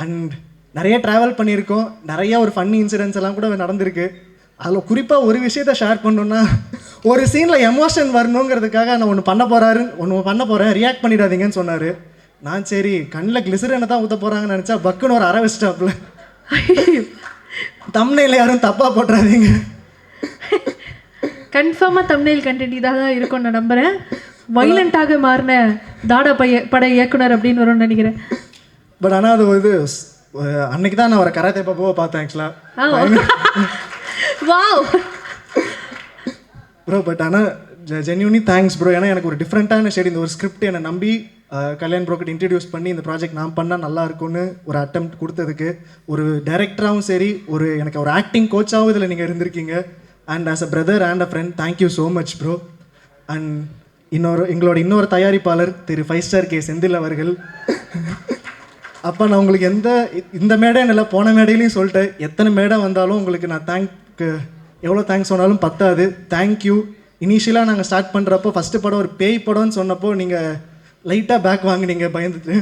Speaker 21: அண்ட் நிறைய ட்ராவல் பண்ணியிருக்கோம், நிறைய ஒரு ஃபன்னி இன்சிடென்ட்ஸ் எல்லாம் கூட நடந்திருக்கு. அதில் குறிப்பாக ஒரு விஷயத்த ஷேர் பண்ணணுன்னா, ஒரு சீனில் எமோஷன் வரணுங்கிறதுக்காக நான் ஒன்று பண்ண போகிறேன், ரியாக்ட் பண்ணிடாதீங்கன்னு சொன்னார். நான் சரி கண்ணில் கிளிசரனை தான் ஊற்ற போகிறாங்கன்னு நினச்சா பக்குன்னு ஒரு அரை வச்சிட்டாப்புல. தம்ப்நெயில யாரும் தப்பாக போட்டுறாதீங்க.
Speaker 4: கன்ஃபார்மாக தம்ப்நெயில் கண்டென்ட் இதாக தான் இருக்கும் நான் நம்புகிறேன். வைலண்ட்டாக மாறின டாடா பட இயக்குனர் அப்படின்னு வரும்னு நினைக்கிறேன்.
Speaker 21: பட் ஆனால் அது இது அன்னைக்கு தான் நான் ஒரு கராத்தே பாப்பாவை பார்த்தேன் ஆக்சுவலாக.
Speaker 4: Wow
Speaker 21: bro. பட் ஆனால் ஜென்யூனி தேங்க்ஸ் ப்ரோ. ஏன்னா எனக்கு ஒரு டிஃப்ரெண்ட்டான ஷேட் இந்த ஒரு ஸ்கிரிப்ட் என்னை நம்பி கல்யாண் ப்ரோக்கிட்ட இன்ட்ரடியூஸ் பண்ணி இந்த ப்ராஜெக்ட் நான் பண்ணால் நல்லா இருக்கும்னு ஒரு அட்டெம்ப்ட் கொடுத்ததுக்கு, ஒரு டைரக்டராகவும் சரி, ஒரு எனக்கு ஒரு ஆக்டிங் கோச்சாகவும் இதில் நீங்கள் இருந்திருக்கீங்க. And as a brother and a friend thank you so much bro. And எங்களோட இன்னொரு தயாரிப்பாளர் திரு 5 ஸ்டார் கே செந்தில் அவர்கள். அப்போ நான் உங்களுக்கு இந்த மேடைன்னு இல்லை, போன மேடையிலையும் சொல்லிட்டேன், எத்தனை மேடை வந்தாலும் உங்களுக்கு நான் எவ்வளோ தேங்க்ஸ் சொன்னாலும் பத்தாது. தேங்க்யூ. இனிஷியலாக நாங்கள் ஸ்டார்ட் பண்ணுறப்போ ஃபஸ்ட்டு படம் ஒரு பேய் படம்னு சொன்னப்போ நீங்கள் லைட்டாக பேக் வாங்கினீங்க பயந்துட்டு.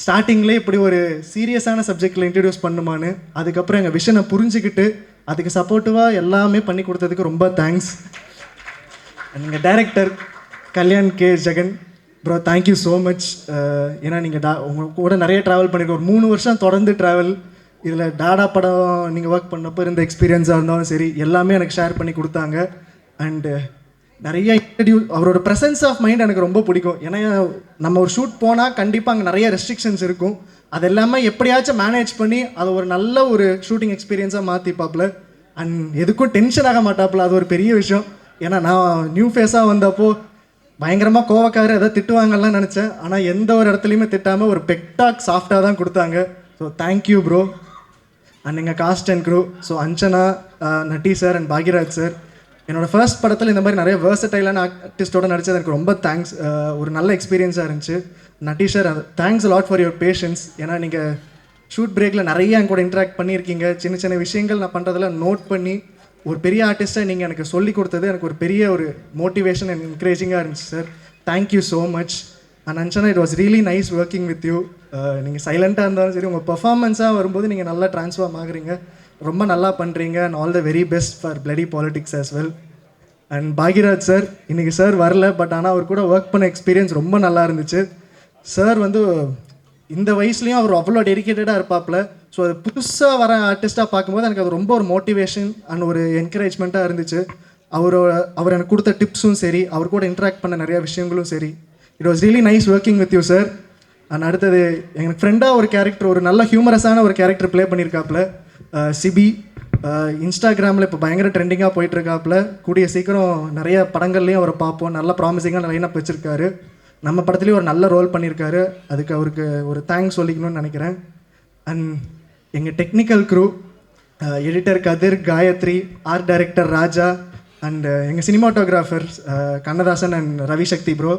Speaker 21: ஸ்டார்டிங்லேயே இப்படி ஒரு சீரியஸான சப்ஜெக்டில் இன்ட்ரடியூஸ் பண்ணுமான்னு, அதுக்கப்புறம் எங்கள் விஷனை புரிஞ்சுக்கிட்டு அதுக்கு சப்போர்ட்டிவாக எல்லாமே பண்ணி கொடுத்ததுக்கு ரொம்ப தேங்க்ஸ். நீங்கள் director Kalyan K Jagan bro, thank you so much. ஏன்னா நீங்கள் உங்கள் கூட நிறைய ட்ராவல் பண்ணியிருக்கோம், ஒரு 3 வருஷம் தொடர்ந்து ட்ராவல். இதில் டாடா படம் நீங்கள் ஒர்க் பண்ணப்போ இருந்த எக்ஸ்பீரியன்ஸாக இருந்தாலும் சரி, எல்லாமே எனக்கு ஷேர் பண்ணி கொடுத்தாங்க. அண்டு நிறைய அவரோட ப்ரெசன்ஸ் ஆஃப் மைண்ட் எனக்கு ரொம்ப பிடிக்கும். ஏன்னா நம்ம ஒரு ஷூட் போனால் கண்டிப்பாக அங்கே நிறைய ரெஸ்ட்ரிக்ஷன்ஸ் இருக்கும், அது எல்லாமே எப்படியாச்சும் மேனேஜ் பண்ணி அதை ஒரு நல்ல ஒரு ஷூட்டிங் எக்ஸ்பீரியன்ஸாக மாற்றிப்பாப்புல. அண்ட் எதுக்கும் டென்ஷன் ஆக மாட்டாப்புல, அது ஒரு பெரிய விஷயம். ஏன்னா நான் நியூ ஃபேஸாக வந்தப்போ பயங்கரமாக கோவக்காரர் எதாவது திட்டுவாங்கலாம் நினச்சேன். ஆனால் எந்த ஒரு இடத்துலையுமே திட்டாமல் ஒரு பெக்டாக் சாஃப்டாக தான் கொடுத்தாங்க. So thank you bro. அண்ட் எங்கள் cast and crew, so Anjana, Natty sir and Bhagyaraj sir. என்னோடய ஃபர்ஸ்ட் படத்தில் இந்த மாதிரி நிறைய வேர்சடைலான ஆர்டிஸ்டோட நடித்தது எனக்கு ரொம்ப தேங்க்ஸ். ஒரு நல்ல எக்ஸ்பீரியன்ஸாக இருந்துச்சு. Natty sir, thanks lot for your patience. ஏன்னா நீங்கள் ஷூட் பிரேக்கில் நிறைய என் கூட இன்ட்ராக்ட் பண்ணியிருக்கீங்க. சின்ன சின்ன விஷயங்கள் நான் பண்ணுறதுல நோட் பண்ணி ஒரு பெரிய ஆர்டிஸ்ட்டாக நீங்கள் எனக்கு சொல்லி கொடுத்தது எனக்கு ஒரு பெரிய ஒரு மோட்டிவேஷன் அண்ட் என்கரேஜிங்காக இருந்துச்சு sir. Thank you so much. And Anjana, it was really nice working with you. நீங்கள் சைலண்ட்டாக இருந்தாலும் சரி, உங்கள் பர்ஃபார்மன்ஸாக வரும்போது நீங்கள் நல்லா ட்ரான்ஸ்ஃபார்ம் ஆகுறீங்க, ரொம்ப நல்லா பண்ணுறீங்க. And all the very best for bloody politics as well. And Bhagyaraj sir, இன்றைக்கி சார் வரல, பட் ஆனால் அவர் கூட ஒர்க் பண்ண எக்ஸ்பீரியன்ஸ் ரொம்ப நல்லா இருந்துச்சு. சார் இந்த வயசுலேயும் அவர் அவ்வளோ டெடிக்கேட்டடாக இருப்பாப்புல. ஸோ அது புதுசாக வர ஆர்டிஸ்ட்டாக பார்க்கும்போது எனக்கு அது ரொம்ப ஒரு மோட்டிவேஷன் அண்ட் ஒரு என்கரேஜ்மெண்ட்டாக இருந்துச்சு. அவர் எனக்கு கொடுத்த டிப்ஸும் சரி, அவர் கூட இன்ட்ராக்ட் பண்ண நிறையா விஷயங்களும் சரி, it was really nice working with you sir. And அடுத்தது எனக்கு ஃப்ரெண்டாக ஒரு கேரக்டர், ஒரு நல்ல ஹியூமரஸான ஒரு கேரக்டர் ப்ளே பண்ணியிருக்காப்புல சிபி. இன்ஸ்டாகிராமில் இப்போ பயங்கர ட்ரெண்டிங்காக போயிட்டுருக்காப்புல. கூடிய சீக்கிரம் நிறைய படங்கள்லேயும் அவரை பார்ப்போம். நல்ல ப்ராமிசிங்காக லைனப் வச்சுருக்காரு. நம்ம படத்துலேயும் ஒரு நல்ல ரோல் பண்ணியிருக்காரு. அதுக்கு அவருக்கு ஒரு தேங்க்ஸ் சொல்லிக்கணும்னு நினைக்கிறேன். அண்ட் எங்கள் technical crew, editor Kathir, Gayathri, art director Raja, and எங்கள் cinematographer Kannadasan and Ravishakthi bro.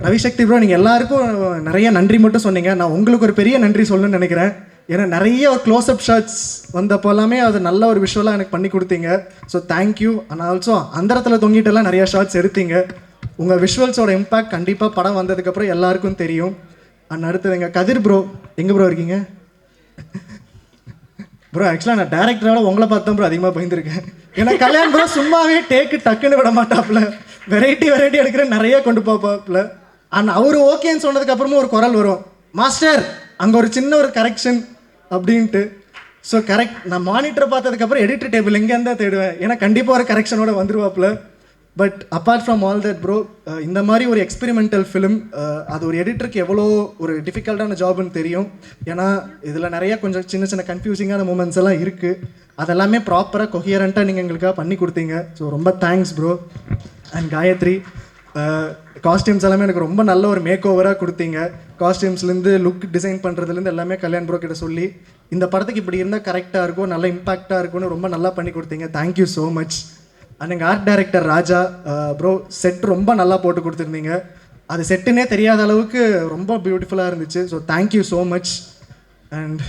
Speaker 21: Ravishakthi bro, நீங்கள் எல்லாருக்கும் நிறைய நன்றி மட்டும் சொன்னீங்க. நான் உங்களுக்கு ஒரு பெரிய நன்றி சொல்லணும்னு நினைக்கிறேன். ஏன்னா நிறைய ஒரு க்ளோஸ்அப் ஷாட்ஸ் வந்தப்போ எல்லாமே அது நல்ல ஒரு விஷுவலாக எனக்கு பண்ணி கொடுத்தீங்க. So thank you. அண்ட் ஆல்சோ அந்த இடத்துல தொங்கிட்டெல்லாம் நிறையா ஷாட்ஸ் எடுத்தீங்க. உங்கள் விஷுவல்ஸோட இம்பேக்ட் கண்டிப்பாக படம் வந்ததுக்கப்புறம் எல்லாருக்கும் தெரியும். அண்ட் அடுத்தது எங்கள் கதிர் ப்ரோ, எங்கே ப்ரோ இருக்கீங்க ப்ரோ? ஆக்சுவலாக நான் டேரக்டரோட உங்களை பார்த்தா ப்ரோ அதிகமாக பயந்துருக்கேன். ஏன்னா கல்யாண் ப்ரோ சும்மாவே டக்குன்னு விட மாட்டாப்புல, வெரைட்டி எடுக்கிற நிறைய கொண்டு போப்பாப்புல. அண்ட் அவர் ஓகேன்னு சொன்னதுக்கப்புறமும் ஒரு குரல் வரும், மாஸ்டர் அங்கே ஒரு சின்ன ஒரு கரெக்ஷன் அப்படின்ட்டு. ஸோ கரெக்ட், நான் மானிட்டரை பார்த்ததுக்கப்புறம் எடிட்டர் டேபிள் எங்கேருந்தா தேடுவேன், ஏன்னா கண்டிப்பாக ஒரு கரெக்ஷனோட வந்துருவாப்புல. But apart from all that bro, இந்த மாதிரி ஒரு எக்ஸ்பெரிமெண்டல் ஃபிலிம் அது ஒரு எடிட்டருக்கு எவ்வளோ ஒரு டிஃபிகல்ட்டான ஜாப்னு தெரியும். ஏன்னா இதில் நிறைய கொஞ்சம் சின்ன சின்ன கன்ஃபியூசிங்கான மூமெண்ட்ஸ் எல்லாம் இருக்குது. அதெல்லாமே ப்ராப்பராக கொஹியரண்ட்டாக நீங்கள் எங்களுக்காக பண்ணி கொடுத்தீங்க. ஸோ ரொம்ப thanks bro. And Gayathri, costumes எல்லாமே எனக்கு ரொம்ப நல்ல ஒரு மேக் ஓவராக கொடுத்தீங்க. காஸ்டியூம்ஸ்லேருந்து லுக் டிசைன் பண்ணுறதுலேருந்து எல்லாமே கல்யாண் ப்ரோ கிட்ட சொல்லி இந்த படத்துக்கு இப்படி இருந்தால் கரெக்டாக இருக்கும், நல்ல இம்பாக்டாக இருக்கும்னு ரொம்ப நல்லா பண்ணி கொடுத்தீங்க. Thank you so much. அண்ட் எங்கள் ஆர்ட் டைரக்டர் ராஜா ப்ரோ, செட் ரொம்ப நல்லா போட்டு கொடுத்துருந்தீங்க. அது செட்டுன்னே தெரியாத அளவுக்கு ரொம்ப பியூட்டிஃபுல்லாக இருந்துச்சு. So thank you so much. And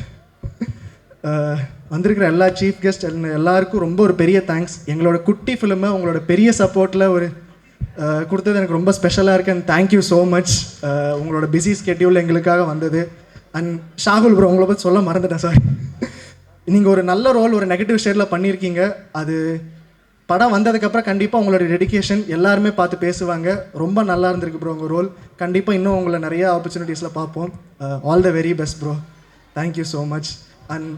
Speaker 21: வந்திருக்கிற எல்லா சீஃப் கெஸ்ட் எல்லாருக்கும் ரொம்ப ஒரு பெரிய தேங்க்ஸ். எங்களோட குட்டி ஃபிலிமை உங்களோட பெரிய சப்போர்ட்டில் ஒரு கொடுத்தது எனக்கு ரொம்ப ஸ்பெஷலாக இருக்குது. And thank you so much. உங்களோட பிஸி ஸ்கெட்யூல் எங்களுக்காக வந்தது. அண்ட் ஷாகுல் ப்ரோ, உங்களை பற்றி சொல்ல மறந்துட்டேன் சார். நீங்கள் ஒரு நல்ல ரோல் ஒரு நெகட்டிவ் ஷேடில் பண்ணியிருக்கீங்க. அது படம் வந்ததுக்கப்புறம் கண்டிப்பாக உங்களோட டெடிகேஷன் எல்லாருமே பார்த்து பேசுவாங்க. ரொம்ப நல்லா இருந்திருக்கு ப்ரோ உங்கள் ரோல். கண்டிப்பாக இன்னும் உங்களை நிறைய ஆப்பர்ச்சுனிட்டிஸில் பார்ப்போம். All the very best bro. Thank you so much. And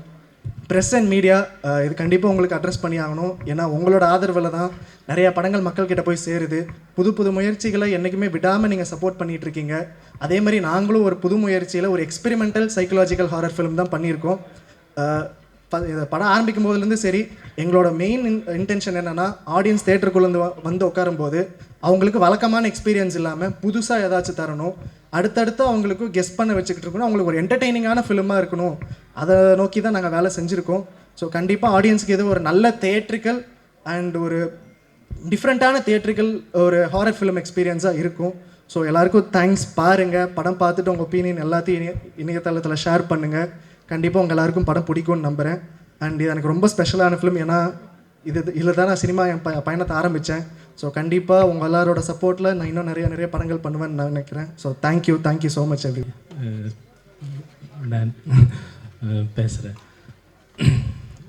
Speaker 21: press and media, இது கண்டிப்பாக உங்களுக்கு அட்ரஸ் பண்ணி ஆகணும். ஏன்னா உங்களோட ஆதரவில் தான் நிறையா படங்கள் மக்கள்கிட்ட போய் சேருது. புது புது முயற்சிகளை என்றைக்குமே விடாமல் நீங்கள் சப்போர்ட் பண்ணிகிட்ருக்கீங்க. அதே மாதிரி நாங்களும் ஒரு புது முயற்சியில் ஒரு எக்ஸ்பெரிமெண்டல் சைக்கலாஜிக்கல் ஹாரர் ஃபிலிம் தான் பண்ணியிருக்கோம். படம் ஆரம்பிக்கும் போதுலேருந்து சரி, எங்களோட மெயின் இன்டென்ஷன் என்னென்னா ஆடியன்ஸ் தேட்டருக்குள்ளே வந்து உட்காரும்போது அவங்களுக்கு வழக்கமான எக்ஸ்பீரியன்ஸ் இல்லாமல் புதுசாக ஏதாச்சும் தரணும். அடுத்தடுத்து அவங்களுக்கு கெஸ் பண்ண வச்சுக்கிட்டு இருக்கணும். அவங்களுக்கு ஒரு என்டர்டெய்னிங்கான ஃபிலிமாக இருக்கணும். அதை நோக்கி தான் நாங்கள் வேலை செஞ்சுருக்கோம். ஸோ கண்டிப்பாக ஆடியன்ஸுக்கு இது ஒரு நல்ல தியேட்ரிக்கல் அண்ட் ஒரு டிஃப்ரெண்ட்டான தியேட்ரிக்கல் ஒரு ஹாரர் ஃபிலிம் எக்ஸ்பீரியன்ஸாக இருக்கும். ஸோ எல்லாருக்கும் தேங்க்ஸ். பாருங்கள், படம் பார்த்துட்டு உங்கள் ஒப்பீனியன் எல்லாத்தையும் இணையதளத்தில் ஷேர் பண்ணுங்கள். கண்டிப்பாக உங்கள் எல்லாருக்கும் படம் பிடிக்கும்னு நம்புகிறேன். அண்ட் இது எனக்கு ரொம்ப ஸ்பெஷலான ஃபிலிம். ஏன்னா இதில் தான் நான் சினிமா என் பயணத்தை ஆரம்பித்தேன். ஸோ கண்டிப்பாக உங்கள் எல்லாரோட சப்போர்ட்டில் நான் இன்னும் நிறைய படங்கள் பண்ணுவேன்னு நான் நினைக்கிறேன். So thank you so much every.
Speaker 1: நான் பேசுகிறேன்.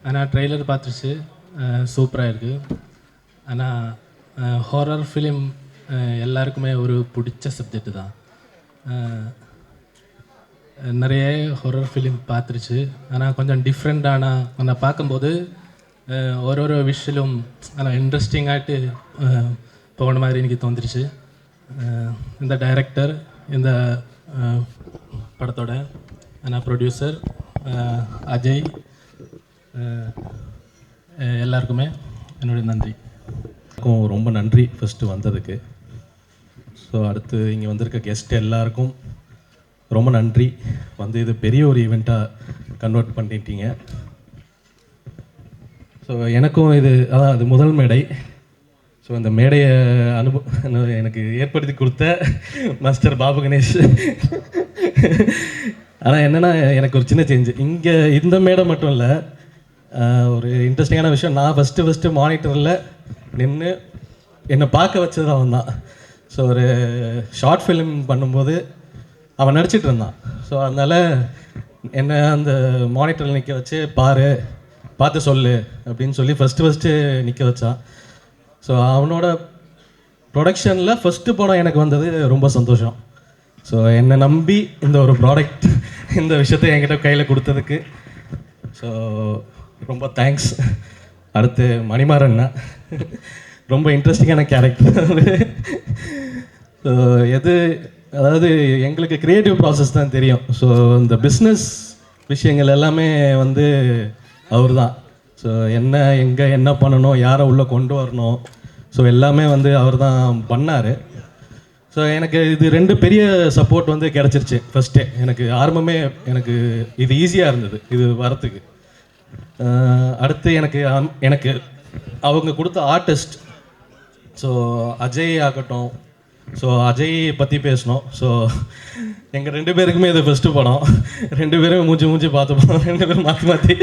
Speaker 1: ஆனால் ட்ரெய்லர் பார்த்துருச்சு, சூப்பராக இருக்குது. ஆனால் ஹாரர் ஃபிலிம் எல்லாருக்குமே ஒரு பிடிச்ச சப்ஜெக்டு தான். நிறைய ஹாரர் ஃபிலிம் பார்த்துருச்சு. ஆனால் கொஞ்சம் டிஃப்ரெண்ட்டான நான் பார்க்கும்போது ஒரு விஷயம் ஆனால் இன்ட்ரெஸ்டிங்காகிட்டு போன மாதிரி எனக்கு தோன்றுச்சு. இந்த டைரக்டர், இந்த படத்தோட ஆனால் ப்ரொடியூசர் அஜய், எல்லாருக்குமே என்னுடைய நன்றி.
Speaker 22: ரொம்ப நன்றி ஃபஸ்ட்டு வந்ததுக்கு. ஸோ அடுத்து இங்கே வந்திருக்க கெஸ்ட் எல்லாருக்கும் ரொம்ப நன்றி. வந்து இது பெரிய ஒரு ஈவெண்ட்டாக கன்வெர்ட் பண்ணிட்டீங்க. ஸோ எனக்கும் இது முதல் மேடை. ஸோ அந்த மேடையை எனக்கு ஏற்படுத்தி கொடுத்த மாஸ்டர் பாபு கணேஷ். ஆனால் என்னென்னா எனக்கு ஒரு சின்ன சேஞ்சு இங்கே இந்த மேடை மட்டும் இல்லை, ஒரு இன்ட்ரெஸ்டிங்கான விஷயம். நான் ஃபஸ்ட்டு மானிட்டரில் நின்று என்னை பார்க்க வச்சது அவன் தான். ஸோ ஒரு ஷார்ட் ஃபிலிம் பண்ணும்போது அவன் நடிச்சிட்டு இருந்தான். ஸோ அதனால் என்னை அந்த மானிட்டரில் நிற்க வச்சு பார்த்து சொல்லு அப்படின்னு சொல்லி ஃபஸ்ட்டு நிற்க வச்சான். ஸோ அவனோட ப்ரொடக்ஷனில் ஃபஸ்ட்டு படம் எனக்கு வந்தது ரொம்ப சந்தோஷம். ஸோ என்னை நம்பி இந்த ஒரு ப்ராடக்ட் இந்த விஷயத்தை என்கிட்ட கையில் கொடுத்ததுக்கு ஸோ ரொம்ப தேங்க்ஸ். அடுத்து மணிமாறண்ணா, ரொம்ப இன்ட்ரெஸ்டிங்கான கேரக்டர். ஸோ அதாவது எங்களுக்கு க்ரியேட்டிவ் ப்ராசஸ் தான் தெரியும். ஸோ இந்த பிஸ்னஸ் விஷயங்கள் எல்லாமே வந்து அவர் தான். ஸோ என்ன பண்ணணும், யாரை உள்ளே கொண்டு வரணும், ஸோ எல்லாமே வந்து அவர் தான் பண்ணார். ஸோ எனக்கு இது 2 பெரிய சப்போர்ட் வந்து கிடச்சிருச்சு. ஃபஸ்ட்டே எனக்கு ஆரம்பமே எனக்கு இது ஈஸியாக இருந்தது இது வரத்துக்கு. அடுத்து எனக்கு அவங்க கொடுத்த ஆர்டிஸ்ட், ஸோ அஜய் ஆகட்டும். ஸோ அஜய் பற்றி பேசணும். ஸோ எங்கள் 2 பேருக்குமே இது ஃபஸ்ட்டு படம். 2 பேரும் மூஞ்சி பார்த்துப்போம், 2 பேரும் மாற்றி.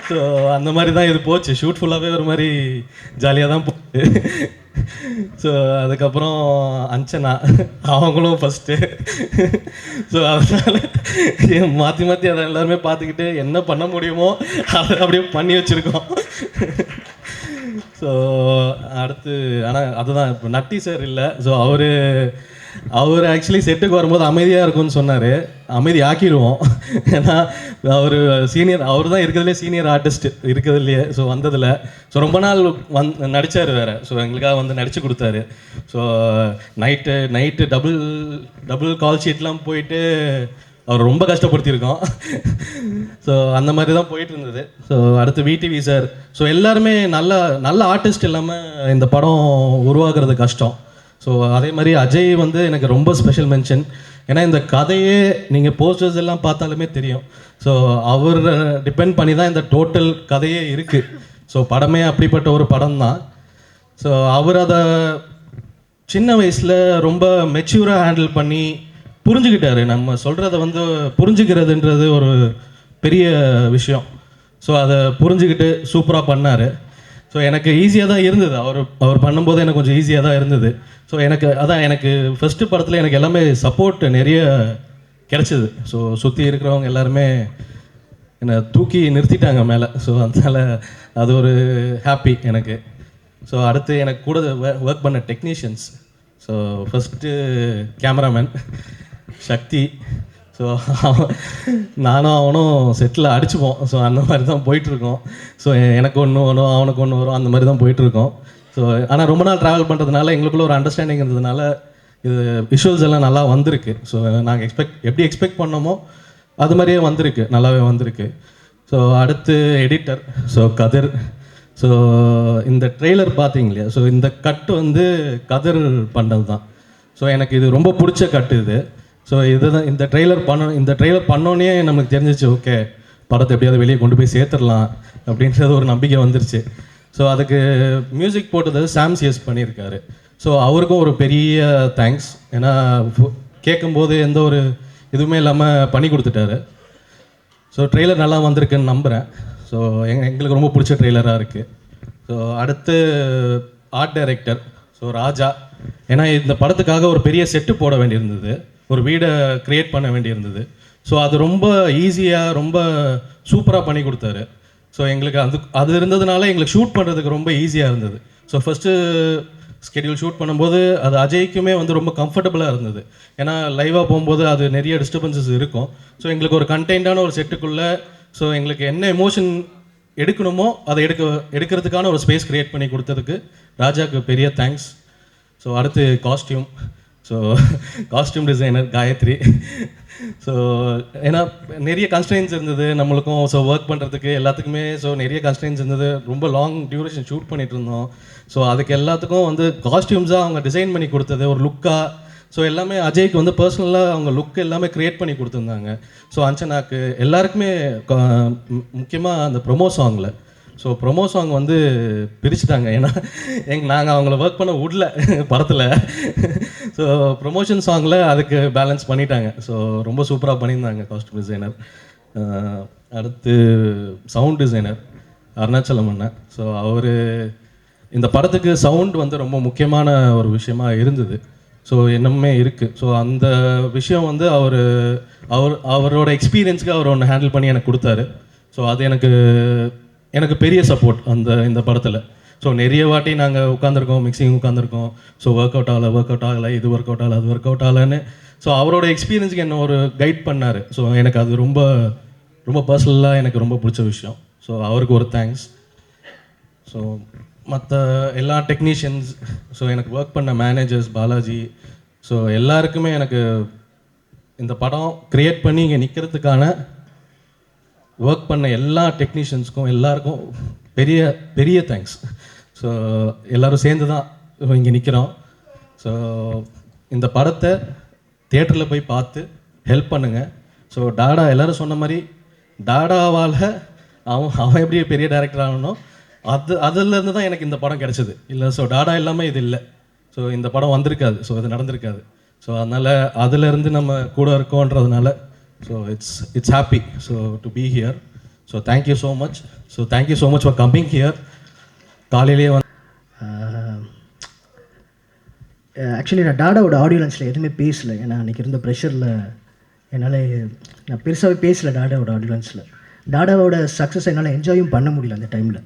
Speaker 22: ஸோ அந்த மாதிரி தான் இது போச்சு. ஷூட் ஃபுல்லாகவே ஒரு மாதிரி ஜாலியாக தான் போச்சு. ஸோ அதுக்கப்புறம் அஞ்சனா அவங்களும் ஃபஸ்ட்டு. ஸோ அதனால் மாற்றி அதை எல்லாருமே பார்த்துக்கிட்டு என்ன பண்ண முடியுமோ அதை அப்படியே பண்ணி வச்சுருக்கோம். ஸோ ஸோ அடுத்து ஆனால் அதுதான் இப்போ நட்டி சார் இல்லை. ஸோ அவர் ஆக்சுவலி செட்டுக்கு வரும்போது அமைதியாக இருக்கும்னு சொன்னார். அமைதி ஆக்கிடுவோம். ஏன்னா அவர் தான் இருக்கிறதுலே சீனியர் ஆர்டிஸ்ட் இருக்கிறதுலையே. ஸோ வந்ததில் ஸோ ரொம்ப நாள் நடித்தார் வேறு. ஸோ எங்களுக்காக வந்து நடித்து கொடுத்தாரு. ஸோ நைட்டு டபுள் கால் ஷீட்லாம் போயிட்டு அவர் ரொம்ப கஷ்டப்படுத்தியிருக்கோம். ஸோ அந்த மாதிரி தான் போயிட்டு இருந்தது. ஸோ அடுத்து விடிவி சார். ஸோ எல்லாருமே நல்ல ஆர்டிஸ்ட் இல்லாமல் இந்த படம் உருவாக்குறது கஷ்டம். ஸோ அதே மாதிரி அஜய் வந்து எனக்கு ரொம்ப ஸ்பெஷல் மென்ஷன். ஏன்னா இந்த கதையே நீங்கள் போஸ்டர்ஸ் எல்லாம் பார்த்தாலுமே தெரியும். ஸோ அவர் டிபெண்ட் பண்ணி தான் இந்த டோட்டல் கதையே இருக்குது. ஸோ படமே அப்படிப்பட்ட ஒரு படம் தான். ஸோ அவர் அதை சின்ன வயசில் ரொம்ப மெச்சூராக ஹேண்டில் பண்ணி புரிஞ்சுக்கிட்டாரு. நம்ம சொல்கிறத வந்து புரிஞ்சுக்கிறதுன்றது ஒரு பெரிய விஷயம். ஸோ அதை புரிஞ்சுக்கிட்டு சூப்பராக பண்ணார். ஸோ எனக்கு ஈஸியாக தான் இருந்தது. அவர் பண்ணும்போது எனக்கு கொஞ்சம் ஈஸியாக தான் இருந்தது. ஸோ எனக்கு ஃபஸ்ட்டு படத்தில் எனக்கு எல்லாமே சப்போர்ட் நிறைய கிடச்சிது. ஸோ சுற்றி இருக்கிறவங்க எல்லாருமே என்னை தூக்கி நிறுத்திட்டாங்க மேலே. ஸோ அதனால் அது ஒரு ஹாப்பி எனக்கு. ஸோ அடுத்து எனக்கு கூட ஒர்க் பண்ண டெக்னீஷியன்ஸ். ஸோ ஃபஸ்ட்டு கேமராமேன் சக்தி. ஸோ நானும் அவனும் செட்டில் அடிச்சுப்போம். ஸோ அந்த மாதிரி தான் போயிட்டுருக்கோம். ஸோ எனக்கு ஒன்று வரும், அவனுக்கு ஒன்று வரும், அந்த மாதிரி தான் போயிட்டுருக்கோம். ஸோ ஆனால் ரொம்ப நாள் ட்ராவல் பண்ணுறதுனால எங்களுக்குள்ள ஒரு அண்டர்ஸ்டாண்டிங் இருந்ததுனால இது விஷுவல்ஸ் எல்லாம் நல்லா வந்திருக்கு. ஸோ நாங்கள் எப்படி எக்ஸ்பெக்ட் பண்ணோமோ அது மாதிரியே வந்திருக்கு, நல்லாவே வந்திருக்கு. ஸோ அடுத்து எடிட்டர். ஸோ கதிர். ஸோ இந்த ட்ரெய்லர் பார்த்தீங்க இல்லையா? ஸோ இந்த கட்டு வந்து கதிர் பண்ணது தான். ஸோ எனக்கு இது ரொம்ப பிடிச்ச கட்டு இது. ஸோ இதுதான் இந்த ட்ரெய்லர் பண்ணோன்னே நமக்கு தெரிஞ்சிச்சு, ஓகே படத்தை எப்படியாவது வெளியே கொண்டு போய் சேர்த்துடலாம் அப்படின்றது ஒரு நம்பிக்கை வந்துருச்சு. ஸோ அதுக்கு மியூசிக் போட்டது சாம் சிஎஸ் பண்ணியிருக்காரு. ஸோ அவருக்கும் ஒரு பெரிய தேங்க்ஸ். ஏன்னா கேட்கும்போது எந்த ஒரு இதுவுமே இல்லாமல் பண்ணி கொடுத்துட்டாரு. ஸோ ட்ரெய்லர் நல்லா வந்திருக்குன்னு நம்புகிறேன். ஸோ எங்களுக்கு ரொம்ப பிடிச்ச ட்ரெய்லராக இருக்குது. ஸோ அடுத்து ஆர்ட் டைரக்டர். ஸோ ராஜா. ஏன்னா இந்த படத்துக்காக ஒரு பெரிய செட்டு போட வேண்டியிருந்தது, ஒரு வீடை க்ரியேட் பண்ண வேண்டியிருந்தது. ஸோ அது ரொம்ப ஈஸியாக ரொம்ப சூப்பராக பண்ணி கொடுத்தாரு. ஸோ எங்களுக்கு அது இருந்ததுனால எங்களுக்கு ஷூட் பண்ணுறதுக்கு ரொம்ப ஈஸியாக இருந்தது. ஸோ ஃபஸ்ட்டு ஸ்கெடியூல் ஷூட் பண்ணும்போது அது அஜய்க்குமே வந்து ரொம்ப கம்ஃபர்டபுளாக இருந்தது. ஏன்னா லைவாக போகும்போது அது நிறைய டிஸ்டர்பன்சஸ் இருக்கும். ஸோ எங்களுக்கு ஒரு கண்டெய்ன்டான ஒரு செட்டுக்குள்ளே ஸோ எங்களுக்கு என்ன எமோஷன் எடுக்கணுமோ அதை எடுக்கிறதுக்கான ஒரு ஸ்பேஸ் க்ரியேட் பண்ணி கொடுத்ததுக்கு ராஜாவுக்கு பெரிய தேங்க்ஸ். ஸோ அடுத்து costume. So costume designer Gayathri. So ஏன்னா நிறைய கன்ஸ்ட்ரெயின்ஸ் இருந்தது நம்மளுக்கும். ஸோ ஒர்க் பண்ணுறதுக்கு எல்லாத்துக்குமே ஸோ நிறைய கன்ஸ்ட்ரெயின்ஸ் இருந்தது. ரொம்ப லாங் டியூரேஷன் ஷூட் பண்ணிகிட்டு இருந்தோம். ஸோ அதுக்கு எல்லாத்துக்கும் வந்து காஸ்டியூம்ஸாக அவங்க டிசைன் பண்ணி கொடுத்தது ஒரு லுக்காக. ஸோ எல்லாமே அஜய்க்கு வந்து பர்சனலாக அவங்க லுக் எல்லாமே க்ரியேட் பண்ணி கொடுத்துருந்தாங்க. ஸோ அஞ்சனாக்கு எல்லாருக்குமே முக்கியமாக அந்த ப்ரொமோ சாங்கில். ஸோ ப்ரொமோ சாங் வந்து பிரிச்சுட்டாங்க. ஏன்னா நாங்கள் அவங்கள ஒர்க் பண்ண விடல படத்தில். ஸோ ப்ரொமோஷன் சாங்கில் அதுக்கு பேலன்ஸ் பண்ணிட்டாங்க. ஸோ ரொம்ப சூப்பராக பண்ணியிருந்தாங்க காஸ்டியூம் டிசைனர். அடுத்து சவுண்ட் டிசைனர் அருணாச்சலம் அண்ணன். ஸோ அவர் இந்த படத்துக்கு சவுண்ட் வந்து ரொம்ப முக்கியமான ஒரு விஷயமா இருந்தது. ஸோ என்னமே இருக்குது. ஸோ அந்த விஷயம் வந்து அவரோட எக்ஸ்பீரியன்ஸுக்கு அவர் ஒன்று ஹேண்டில் பண்ணி எனக்கு கொடுத்தாரு. ஸோ அது எனக்கு பெரிய சப்போர்ட் இந்த படத்தில். ஸோ நிறைய வாட்டி நாங்கள் உட்காந்துருக்கோம், மிக்சிங் உட்காந்துருக்கோம். ஸோ ஒர்க் அவுட் ஆகலை, இது ஒர்க் அவுட் ஆகலை, அது ஒர்க் அவுட் ஆகலைன்னு. ஸோ அவரோட எக்ஸ்பீரியன்ஸுக்கு என்ன ஒரு கைட் பண்ணார். ஸோ எனக்கு அது ரொம்ப ரொம்ப பர்சனலாக எனக்கு ரொம்ப பிடிச்ச விஷயம். ஸோ அவருக்கு ஒரு தேங்க்ஸ். ஸோ மற்ற எல்லா டெக்னீஷியன்ஸ், ஸோ எனக்கு ஒர்க் பண்ண மேனேஜர்ஸ் பாலாஜி, ஸோ எல்லாருக்குமே எனக்கு இந்த படம் க்ரியேட் பண்ணி இங்கே நிற்கிறதுக்கான ஒர்க் பண்ண எல்லா டெக்னீஷியன்ஸ்க்கும் எல்லாருக்கும் பெரிய பெரிய தேங்க்ஸ். ஸோ எல்லோரும் சேர்ந்து தான் இங்கே நிற்கிறோம். ஸோ இந்த படத்தை தியேட்டரில் போய் பார்த்து ஹெல்ப் பண்ணுங்கள். ஸோ டாடா எல்லோரும் சொன்ன மாதிரி டாடாவால் அவன் எப்படி பெரிய டைரக்டர் ஆகணும், அதுலேருந்து தான் எனக்கு இந்த படம் கிடச்சிது. இல்லை ஸோ டாடா இல்லாமல் இது இல்லை. ஸோ இந்த படம் வந்திருக்காது, ஸோ இது நடந்திருக்காது. ஸோ அதனால் அதிலேருந்து நம்ம கூட இருக்கோன்றதுனால so it's happy so to be here. So thank you so much. So thank you so much for coming here. காலையிலேயே
Speaker 2: ஆக்சுவலி நான் டாடாவோட ஆடியோ லான்ச்சில் எதுவுமே பேசலை. ஏன்னா அன்றைக்கி இருந்த ப்ரெஷரில் என்னால் நான் பெருசாகவே பேசலை டாடாவோட ஆடியோ லான்ச்சில். டாடாவோட சக்ஸஸ் என்னால் என்ஜாயும் பண்ண முடியல அந்த டைமில்.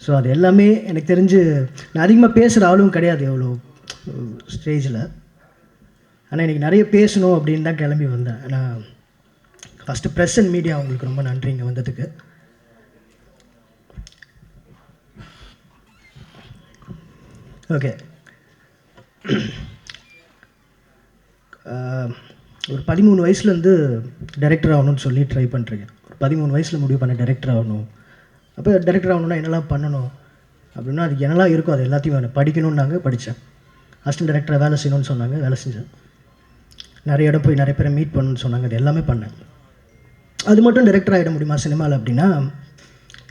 Speaker 2: ஸோ அது எல்லாமே எனக்கு தெரிஞ்சு நான் அதிகமாக பேசுகிற ஆளும் கிடையாது எவ்வளோ ஸ்டேஜில். ஆனால் எனக்கு நிறைய பேசணும் அப்படின்னு தான் கிளம்பி வந்தேன். ஆனால் ஃபஸ்ட்டு ப்ரெஸ் அண்ட் மீடியா உங்களுக்கு ரொம்ப நன்றி இங்கே வந்ததுக்கு. ஓகே, ஒரு 13 வயசுலேருந்து டைரக்டர் ஆகணும்னு சொல்லி ட்ரை பண்ணுறேன். ஒரு 13 வயசில் முடிவு பண்ண டைரக்டர் ஆகணும். அப்போ டைரக்டர் ஆகணுன்னா என்னெல்லாம் பண்ணணும் அப்படின்னா அதுக்கு என்னெல்லாம் இருக்கோ அது எல்லாத்தையும் படிக்கணுன்னாங்க, படித்தேன். அசிஸ்டன்ட் டைரக்டரை வேலை செய்யணும்னு சொன்னாங்க, வேலை செஞ்சேன். நிறைய இடம் போய் நிறைய பேரை மீட் பண்ணணும்னு சொன்னாங்க, அது எல்லாமே பண்ணேன். அது மட்டும் டைரக்டர் ஆகிட முடியுமா சினிமாவில் அப்படின்னா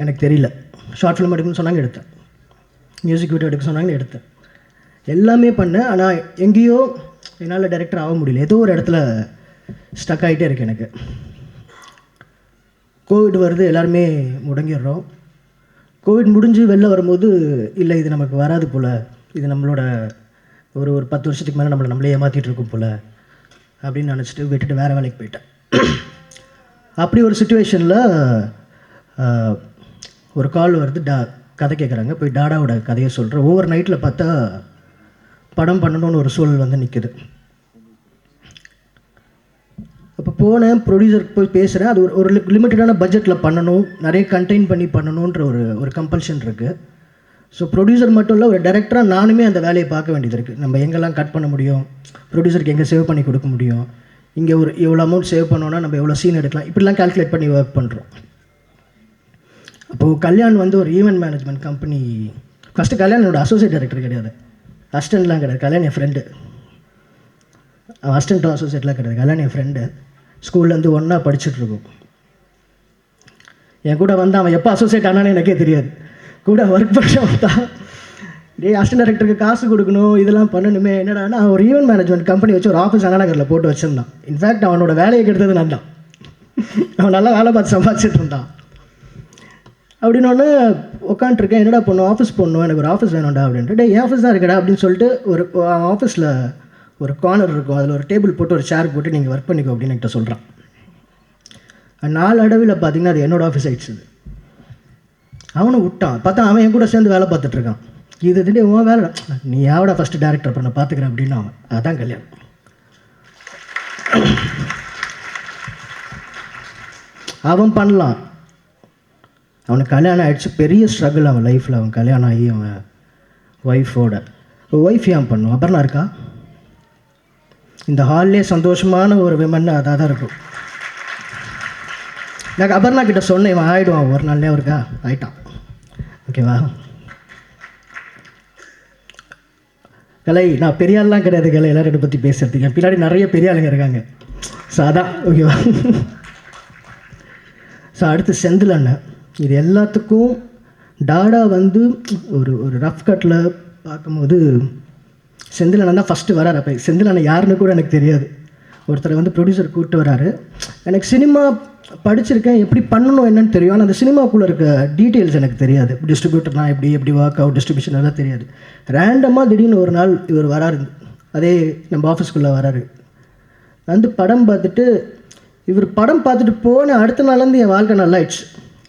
Speaker 2: எனக்கு தெரியல. ஷார்ட் ஃபிலிம் எடுக்கணும்னு சொன்னாங்க, எடுத்தேன். மியூசிக் வீடியோ எடுக்க சொன்னாங்க, எடுத்தேன். எல்லாமே பண்ணேன். ஆனால் எங்கேயோ என்னால் டைரக்டர் ஆக முடியல. ஏதோ ஒரு இடத்துல ஸ்டக் ஆகிட்டே இருக்கு எனக்கு. கோவிட் வருது, எல்லாருமே முடங்கிடுறோம். கோவிட் முடிஞ்சு வெளில வரும்போது இல்லை இது நமக்கு வராது போல், இது நம்மளோட ஒரு 10 வருஷத்துக்கு மேலே நம்மளே ஏமாற்றிட்டு இருக்கும் போல் அப்படின்னு நினச்சிட்டு விட்டுட்டு வேறு வேலைக்கு போயிட்டேன். அப்படி ஒரு சுச்சுவேஷனில் ஒரு கால் வருது, கதை கேட்குறாங்க. போய் டாடாவோட கதையை சொல்கிறேன். ஒவ்வொரு நைட்டில் பார்த்தா படம் பண்ணணும்னு ஒரு சூழல் வந்து நிற்குது. அப்போ போனேன், ப்ரொடியூசர் போய் பேசுகிறேன். அது ஒரு லிமிட்டடான பட்ஜெட்டில் பண்ணணும், நிறைய கண்டெயின் பண்ணி பண்ணணுன்ற ஒரு கம்பல்ஷன் இருக்குது. ஸோ ப்ரொடியூசர் மட்டும் இல்லை, ஒரு டைரக்டராக நானுமே அந்த வேலையை பார்க்க வேண்டியது இருக்குது. நம்ம எங்கெல்லாம் கட் பண்ண முடியும், ப்ரொடியூசருக்கு எங்கே சேவ் பண்ணி கொடுக்க முடியும், இங்கே ஒரு எவ்வளோ அமௌண்ட் சேவ் பண்ணோன்னா நம்ம எவ்வளோ சீன் எடுக்கலாம், இப்படிலாம் கால்குலேட் பண்ணி ஒர்க் பண்ணுறோம். அப்போது கல்யாண் வந்து ஒரு event management company. First Kalyan என்னோட அசோசியேட் டைரக்டர் கிடையாது, அசிஸ்டன்ட்லாம் கிடையாது. கல்யாண் என் ஃப்ரெண்டு, அசிஸ்டன்ட் அசோசியேட்லாம் கிடையாது. கல்யாண் என் ஃப்ரெண்டு, ஸ்கூல்லேருந்து ஒன்றா படிச்சுட்ருக்கோம். என் கூட வந்து அவன் எப்போ அசோசியேட் ஆனான்னு எனக்கே தெரியாது. கூட ஒர்க் பண்ணவன் தான். அசிஸ்டன்ட் டைரக்டருக்கு காசு கொடுக்கணும், இதெல்லாம் பண்ணணுமே. என்னடானா ஒரு ஈவெண்ட் மேனேஜ்மெண்ட் கம்பெனி வச்சு ஒரு ஆஃபீஸ் அண்ணாநகரில் போட்டு வச்சுருந்தான். இன்ஃபேக்ட் அவனோட வேலையை கெடுத்தது நான் தான். அவன் நல்லா வேலை பார்த்து சம்பாதிச்சிட்டு இருந்தான். அப்படின்னோடனே உட்காந்துருக்கேன், என்னடா பண்ணும், ஆஃபீஸ் போடணும், எனக்கு ஒரு ஆஃபீஸ் வேணும்டா அப்படின்ட்டு. என் ஆஃபீஸ் தான் இருக்கடா அப்படின்னு சொல்லிட்டு ஒரு ஆஃபீஸில் ஒரு கார்னர் இருக்கும், அதில் ஒரு டேபிள் போட்டு ஒரு சேர் போட்டு நீங்கள் ஒர்க் பண்ணிக்கோ அப்படின்னு என்கிட்ட சொல்கிறான். நாளடைவில் பார்த்தீங்கன்னா அது என்னோடய ஆஃபீஸ் ஆகிடுச்சு. அவனை விட்டான், பார்த்தா அவன் என் கூட சேர்ந்து வேலை பார்த்துட்ருக்கான். இது திடீர் உன் வேலை, நீ யாவடா ஃபஸ்ட்டு டேரக்டர் பண்ண பார்த்துக்கிறேன் அப்படின்னு அவன். அதான் கல்யாணம். அவன் பண்ணலாம், அவனுக்கு கல்யாணம் ஆகிடுச்சு. பெரிய ஸ்ட்ரகிள் அவன் லைஃப்பில். அவன் கல்யாணம் ஆகி அவன் ஒய்ஃப் ஏன் பண்ணும். அபர்ணா இருக்கா இந்த ஹால்லே? சந்தோஷமான ஒரு விமன் அதாக தான் இருக்கும். நான் அபர்ணா கிட்ட சொன்னேன், இவன் ஆகிடுவான் ஒரு நாள்லேயே. இருக்கா ஆயிட்டான். ஓகேவா? கலை, நான் பெரிய ஆள்லாம் கிடையாது கலை, எல்லாரும் என்னை பற்றி பேசுகிறதுக்கு. என் பின்னாடி நிறைய பெரிய ஆளுங்க இருக்காங்க. ஸோ அதான் ஓகேவா? ஸோ அடுத்து செந்தில் அண்ணன். இது எல்லாத்துக்கும் டாடா வந்து ஒரு ரஃப் கட்டில் பார்க்கும்போது செந்தில் அண்ணன் தான் ஃபஸ்ட்டு வராரு. அப்போ செந்தில் அண்ணன் யாருன்னு கூட எனக்கு தெரியாது. ஒருத்தரை வந்து ப்ரொடியூசர் கூப்பிட்டு வராரு. எனக்கு சினிமா படிச்சிருக்கேன், எப்படி பண்ணணும் என்னன்னு தெரியும். ஆனால் அந்த சினிமாக்குள்ளே இருக்க டீட்டெயில்ஸ் எனக்கு தெரியாது. டிஸ்ட்ரிபியூட்டர்னா எப்படி ஒர்க் அவுட், டிஸ்ட்ரிபியூஷன் எல்லாம் தெரியாது. ரேண்டமாக திடீர்னு ஒரு நாள் இவர் வராரு, அதே நம்ம ஆஃபீஸ்க்குள்ளே வராரு. வந்து படம் பார்த்துட்டு, இவர் படம் பார்த்துட்டு போன அடுத்த நாள்லேருந்து என் வாழ்க்கை நல்லாயிடுச்சு.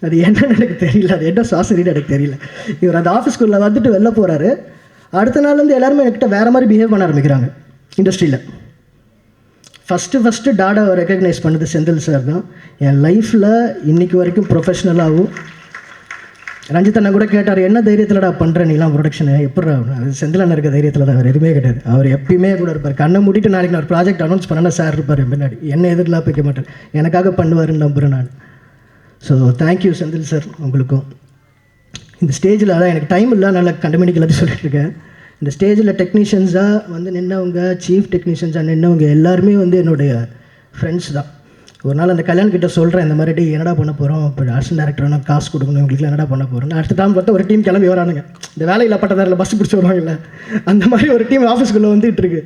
Speaker 2: அது என்னன்னு எனக்கு தெரியல, அது என்ன சாசரின்னு எனக்கு தெரியல. இவர் அந்த ஆஃபீஸ்க்குள்ளே வந்துட்டு வெளில போகிறாரு. அடுத்த நாள்லேருந்து எல்லாருமே என்கிட்ட வேறு மாதிரி பிஹேவ் பண்ண ஆரம்பிக்கிறாங்க இண்டஸ்ட்ரியில். ஃபஸ்ட்டு டாடாவை ரெக்கக்னைஸ் பண்ணது செந்தில் சார் தான். என் லைஃப்பில் இன்றைக்கி வரைக்கும் ப்ரொஃபஷ்னலாகவும். ரஞ்சித் அண்ணன் கூட கேட்டார், என்ன தைரியத்தில்டா பண்ணுற நீலாம் ப்ரொடக்ஷனு, எப்படி? செந்தில் அண்ணன் இருக்க தைரியத்தில் தான், அவர் எதுவுமே கிடையாது. அவர் எப்பயுமே கூட இருப்பார். கண்ணை மூடிட்டு நாளைக்கு நான் ஒரு ப்ராஜெக்ட் அனௌன்ஸ் பண்ணேன்னா சார் இருப்பார் என் பின்னாடி. என்ன எதிரில் வைக்க மாட்டேன், எனக்காக பண்ணுவாருன்னு நம்புகிறேன் நான். ஸோ தேங்க்யூ செந்தில் சார் உங்களுக்கும். இந்த ஸ்டேஜில் அதான் எனக்கு டைம் இல்லை, நல்லா கண்டமெடிக்கு எல்லாத்தையும் சொல்லிட்டுருக்கேன். இந்த ஸ்டேஜில் டெக்னீஷியன்ஸாக வந்து நின்னவங்க, சீஃப் டெக்னீஷியன்ஸாக நின்னவங்க எல்லாருமே வந்து என்னுடைய ஃப்ரெண்ட்ஸ் தான். ஒரு நாள் அந்த கல்யாண்கிட்ட சொல்கிறேன், இந்த மாதிரி என்னடா பண்ண போகிறோம், இப்போ அசிஸ்டன்ட் டேரக்டர் காசு கொடுக்கணும், இவங்களுக்குலாம் என்னடா பண்ண போகிறோம். அடுத்த டைம் பார்த்தா ஒரு டீம் கிளம்பி வரானுங்க. இந்த வேலையில் பட்டதாரில் பஸ் பிடிச்சி வருவாங்கல்ல, அந்த மாதிரி ஒரு டீம் ஆஃபீஸ்க்குள்ளே வந்துட்டு இருக்கு.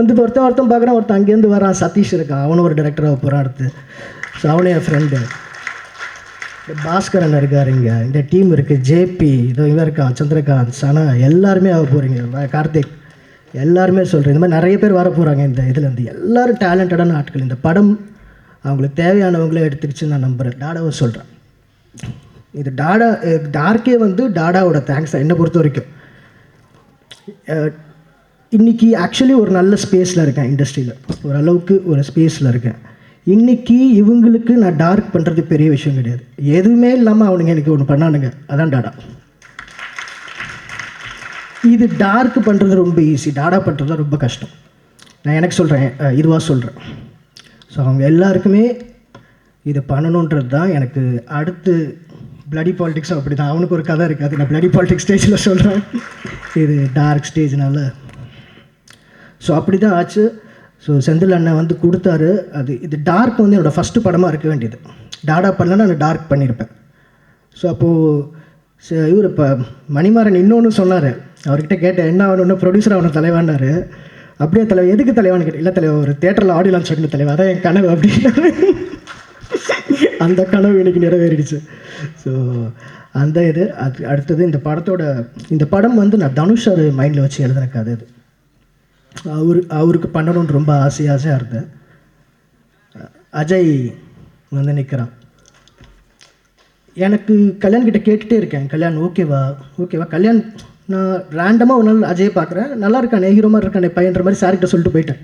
Speaker 2: வந்து ஒருத்தன் பார்க்குறான், ஒருத்தன் அங்கேருந்து வரான், சதீஷ் இருக்கான், அவனும் ஒரு டேரக்டராக போகிறான் அடுத்து. ஸோ அவனே என் ஃப்ரெண்டு. பாஸ்கரன் இருக்கார், இங்கே இந்த டீம் இருக்குது, ஜேபி இதோ இவன் இருக்கான், சந்திரகாந்த், சனா, எல்லாருமே ஆக போகிறீங்க, கார்த்திக், எல்லாருமே சொல்கிறேன். இந்த மாதிரி நிறைய பேர் வர போகிறாங்க இந்த இதுலேருந்து. எல்லோரும் டேலண்டடான ஆட்கள். இந்த படம் அவங்களுக்கு தேவையானவங்களே எடுத்துக்கிச்சு நான் நம்புகிறேன். டாடாவை சொல்கிறேன். இது டார்க்கே வந்து டாடாவோட தேங்க்ஸ் தான் என்னை பொறுத்த வரைக்கும். இன்றைக்கி ஆக்சுவலி ஒரு நல்ல ஸ்பேஸில் இருக்கேன், இண்டஸ்ட்ரியில் ஓரளவுக்கு ஒரு ஸ்பேஸில் இருக்கேன். இன்றைக்கி இவங்களுக்கு நான் டார்க் பண்ணுறது பெரிய விஷயம் கிடையாது. எதுவுமே இல்லாமல் அவனுங்க எனக்கு ஒன்று பண்ணானுங்க, அதான் டாடா. இது டார்க் பண்ணுறது ரொம்ப ஈஸி, டாடா பண்ணுறது ரொம்ப கஷ்டம். நான் எனக்கு சொல்கிறேன், இதுவாக சொல்கிறேன். ஸோ அவங்க எல்லாருக்குமே இதை பண்ணணுன்றது தான் எனக்கு. அடுத்து பிளடி பாலிடிக்ஸும் அப்படி தான், அவனுக்கு ஒரு கதை இருக்குது, அது நான் பிளடி பாலிடிக்ஸ் ஸ்டேஜில் சொல்கிறேன். இது டார்க் ஸ்டேஜ்னால ஸோ அப்படி தான் ஆச்சு. ஸோ செந்தில் அண்ணன் வந்து கொடுத்தாரு. இது டார்க் வந்து என்னோடய ஃபஸ்ட்டு படமாக இருக்க வேண்டியது. டாடா பண்ணலன்னா நான் டார்க் பண்ணியிருப்பேன். ஸோ அப்போது இவர் இப்போ மணிமாறன் இன்னொன்று சொன்னார். அவர்கிட்ட கேட்டேன் என்ன ஆகணும்னு, ப்ரொடியூசர் ஆகணும் தலைவான்னாரு. அப்படியே தலைவர் எதுக்கு தலைவான்னு கேட்டேன். இல்லை தலைவர், ஒரு தேட்டரில் ஆடியோ லான்ச் வைக்கணும் தலைவர், அதான் என் கனவு அப்படின்னாரு. அந்த கனவு எனக்கு நிறைவேறிடுச்சு. ஸோ அந்த இது அடுத்தது இந்த படம் வந்து நான் தனுஷ் சார் மைண்டில் வச்சு எழுதின கதை. இது அவருக்கு பண்ணணும்னு ரொம்ப ஆசையாக இருந்தேன். அஜய் வந்து நிற்கிறான். எனக்கு கல்யாண் கிட்டே கேட்டுகிட்டே இருக்கேன், கல்யாண் ஓகேவா கல்யாண். நான் ரேண்டமாக ஒரு நாள் அஜய் பார்க்குறேன், நல்லா இருக்கானே, ஹீரோ மாதிரி இருக்கானே பையன்ற மாதிரி சார்கிட்ட சொல்லிட்டு போயிட்டேன்.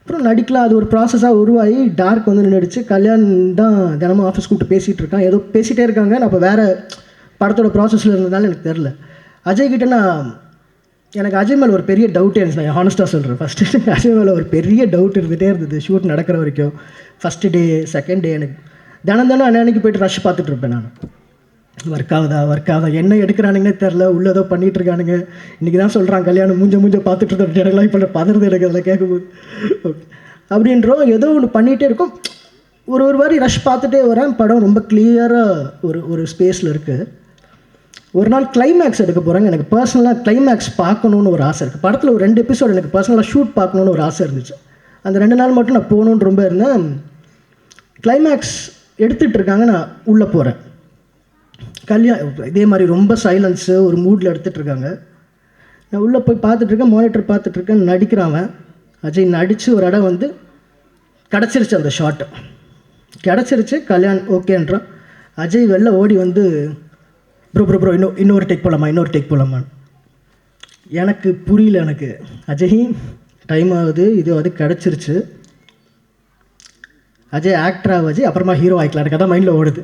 Speaker 2: அப்புறம் நடிக்கலாம், அது ஒரு ப்ராசஸாக உருவாகி டார்க் வந்து நின்றுடுச்சு. கல்யாண் தான் தினமும் ஆஃபீஸ் கூப்பிட்டு பேசிகிட்டு இருக்கான், ஏதோ பேசிகிட்டே இருக்காங்க. நான் இப்போ வேறு படத்தோட ப்ராசஸில் இருந்ததால எனக்கு தெரில. அஜய் கிட்டே எனக்கு அஜய் மேலே ஒரு பெரிய டவுட்டே இருந்துச்சு. நான் ஹானஸ்ட்டாக சொல்கிறேன், ஃபஸ்ட்டு எனக்கு அஜய் மேலே ஒரு பெரிய டவுட் இருந்துகிட்டே இருந்தது. ஷூட் நடக்கிற வரைக்கும் ஃபஸ்ட்டு டே செகண்ட் டே எனக்கு தினம் அன்னைக்கு போய்ட்டு ரஷ் பார்த்துட்டு இருப்பேன். நான் ஒர்க் ஆகுதா என்ன எடுக்கிறானுங்கன்னே தெரில, உள்ளே ஏதோ பண்ணிகிட்டு இருக்கானுங்க. இன்றைக்கி தான் சொல்கிறான் கல்யாணம் மூஞ்ச பார்த்துட்டு இருந்தோம். எனக்குலாம் இப்போ பதறது எனக்கு அதில் கேட்கும்போது ஓகே அப்படின்றோம். ஏதோ ஒன்று பண்ணிகிட்டே இருக்கும். ஒரு வாரி ரஷ் பார்த்துட்டே வரேன். படம் ரொம்ப கிளியராக ஒரு ஸ்பேஸில் இருக்குது. ஒரு நாள் கிளைமேக்ஸ் எடுக்க போகிறாங்க. எனக்கு பர்சனலாக கிளைமேக்ஸ் பார்க்கணுன்னு ஒரு ஆசை இருக்குது. படத்தில் ஒரு 2 எபிசோடு எனக்கு பர்சனலாக ஷூட் பார்க்கணுன்னு ஒரு ஆசை இருந்துச்சு. அந்த 2 நாள் மட்டும் நான் போகணுன்னு ரொம்ப இருந்தேன். கிளைமேக்ஸ் எடுத்துகிட்டு இருக்காங்க, நான் உள்ளே போகிறேன். இதே மாதிரி ரொம்ப சைலன்ஸு ஒரு மூடில் எடுத்துகிட்டு இருக்காங்க. நான் உள்ளே போய் பார்த்துட்ருக்கேன், மானிட்டர் பார்த்துட்ருக்கேன். நடிக்கிறான் அஜய். நடித்து ஒரு இடம் வந்து கிடச்சிருச்சு, அந்த ஷாட்டு கிடச்சிருச்சு. கல்யாண் ஓகேன்றான். அஜய் வெளில ஓடி வந்து ப்ரோ இன்னொரு டேக் போகலாமா. எனக்கு புரியல. எனக்கு அஜய் டைம் ஆகுது, இது அது கிடச்சிருச்சு. அஜய் ஆக்டர் அஜய் அப்புறமா ஹீரோ ஆகிக்கலாம். எனக்கு அதான் மைண்டில் ஓடுது.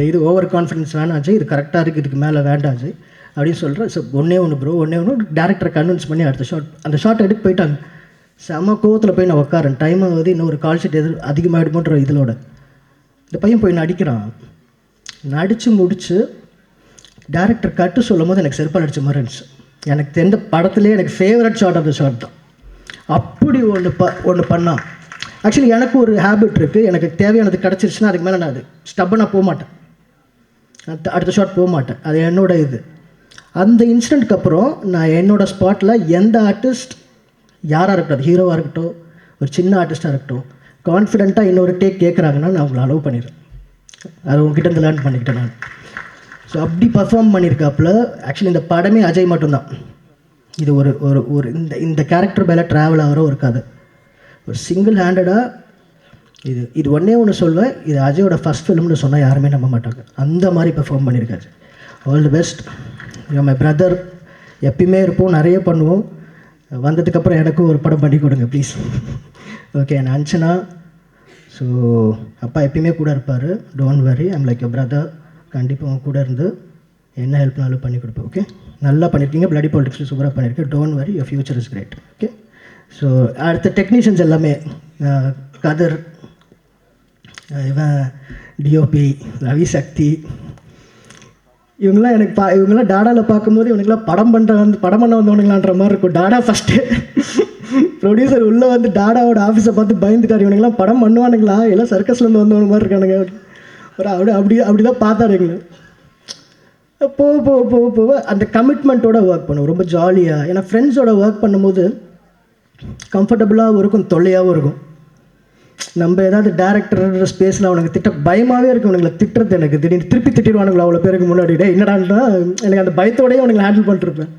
Speaker 2: இது ஓவர் கான்ஃபிடன்ஸ் வேணாம் அஜய், இது கரெக்டாக இருக்குது, இதுக்கு மேலே வேண்டாம் அஜய் அப்படின்னு சொல்கிறேன். ஸோ ஒன்றே ஒன்று டேரக்டரை கன்வின்ஸ் பண்ணி அந்த ஷார்ட் எடுத்து போயிட்டாங்க. செம கோவத்தில் போய் நான் உட்காரேன். டைம் ஆகுது, இன்னொரு கால் ஷீட் அதிகமாகிடுமோன்ற இதோட இந்த பையன் போய் நடிக்கிறான். நடித்து முடித்து டேரக்டர் கட்டு சொல்லும் போது எனக்கு செருப்பால் அடித்த மாதிரி இருந்துச்சு. எனக்கு தெரிந்த படத்துலேயே எனக்கு ஃபேவரட் ஷாட் அந்த ஷாட் தான். அப்படி ஒன்று பண்ணான். ஆக்சுவலி எனக்கு ஒரு ஹேபிட் இருக்குது, எனக்கு தேவையானது கிடச்சிருச்சுன்னா அதுக்கு மேலே நான் அது ஸ்டப்பனாக போக மாட்டேன், அடுத்த ஷாட் போக மாட்டேன். அது என்னோட இது. அந்த இன்சிடெண்ட்க்கு அப்புறம் நான் என்னோடய ஸ்பாட்டில் எந்த ஆர்டிஸ்ட் யாராக இருக்கட்டும், ஹீரோவாக இருக்கட்டும், ஒரு சின்ன ஆர்டிஸ்ட்டாக இருக்கட்டும், கான்ஃபிடென்ட்டாக இன்னொரு டேக் கேட்குறாங்கன்னா நான் அவங்களை அலோவ் பண்ணிடுறேன். அது உங்ககிட்ட இருந்து லேர்ன் பண்ணிக்கிட்டேன் நான். ஸோ அப்படி பர்ஃபார்ம் பண்ணியிருக்காப்புல. ஆக்சுவலி இந்த படமே அஜய் மட்டும்தான். இது ஒரு இந்த கேரக்டர் மேலே ட்ராவல் ஆகிற ஒரு கதை. ஒரு சிங்கிள் ஹேண்டடாக இது ஒன்று சொல்வேன், இது அஜயோட ஃபஸ்ட் ஃபிலிம்னு சொன்னால் யாருமே நம்ப மாட்டாங்க. அந்த மாதிரி பெர்ஃபார்ம் பண்ணியிருக்காரு. All the best. My brother. எப்பயுமே இருப்போம், நிறைய பண்ணுவோம். வந்ததுக்கப்புறம் எனக்கும் ஒரு படம் பண்ணி கொடுங்க ப்ளீஸ். ஓகே. நான் அஞ்சனா. ஸோ அப்பா எப்பயுமே கூட இருப்பார். Don't worry, I'm like a brother. கண்டிப்பாக அவங்க கூட இருந்து என்ன ஹெல்ப்னாலும் பண்ணி கொடுப்பேன். ஓகே. நல்லா பண்ணியிருக்கீங்க. பிளடி பாலிடிக்ஸில் சூப்பராக பண்ணியிருக்கேன். Don't worry, your future is great. Okay. So அடுத்த டெக்னீஷியன்ஸ் எல்லாமே கதர், இவன் டிஓபி, ரவி சக்தி, இவங்களாம் இவங்களாம் டாடாவில் பார்க்கும்போது இவனுங்களாம் படம் பண்ண வந்தவனுங்களான்ற மாதிரி இருக்கும். டாடா ஃபஸ்ட்டு ப்ரொடியூசர் உள்ளே வந்து டாடாவோட ஆஃபீஸை பார்த்து பயந்துட்டார். இவனுங்களாம் படம் பண்ணுவானுங்களா, எல்லாம் சர்க்கஸ்லேருந்து வந்தவன மாதிரி இருக்கானுங்க. அப்படி தான் பார்த்தாரு எங்களை. போக அந்த கமிட்மெண்ட்டோட ஒர்க் பண்ணுவோம், ரொம்ப ஜாலியாக. ஏன்னா ஃப்ரெண்ட்ஸோட ஒர்க் பண்ணும்போது கம்ஃபர்டபுளாகவும் இருக்கும், தொல்லையாகவும் இருக்கும். நம்ம ஏதாவது டேரக்டர் ஸ்பேஸில் அவனுக்கு பயமாகவே இருக்கும். அவனுங்களை திட்டுறது எனக்கு திடீர்னு திருப்பி திட்டிடுவானுங்களா அவ்வளோ பேருக்கு முன்னாடி. என்னடான்னா எனக்கு அந்த பயத்தோடையே அவனுங்களை ஹேண்டில் பண்ணிட்டுருப்பேன்.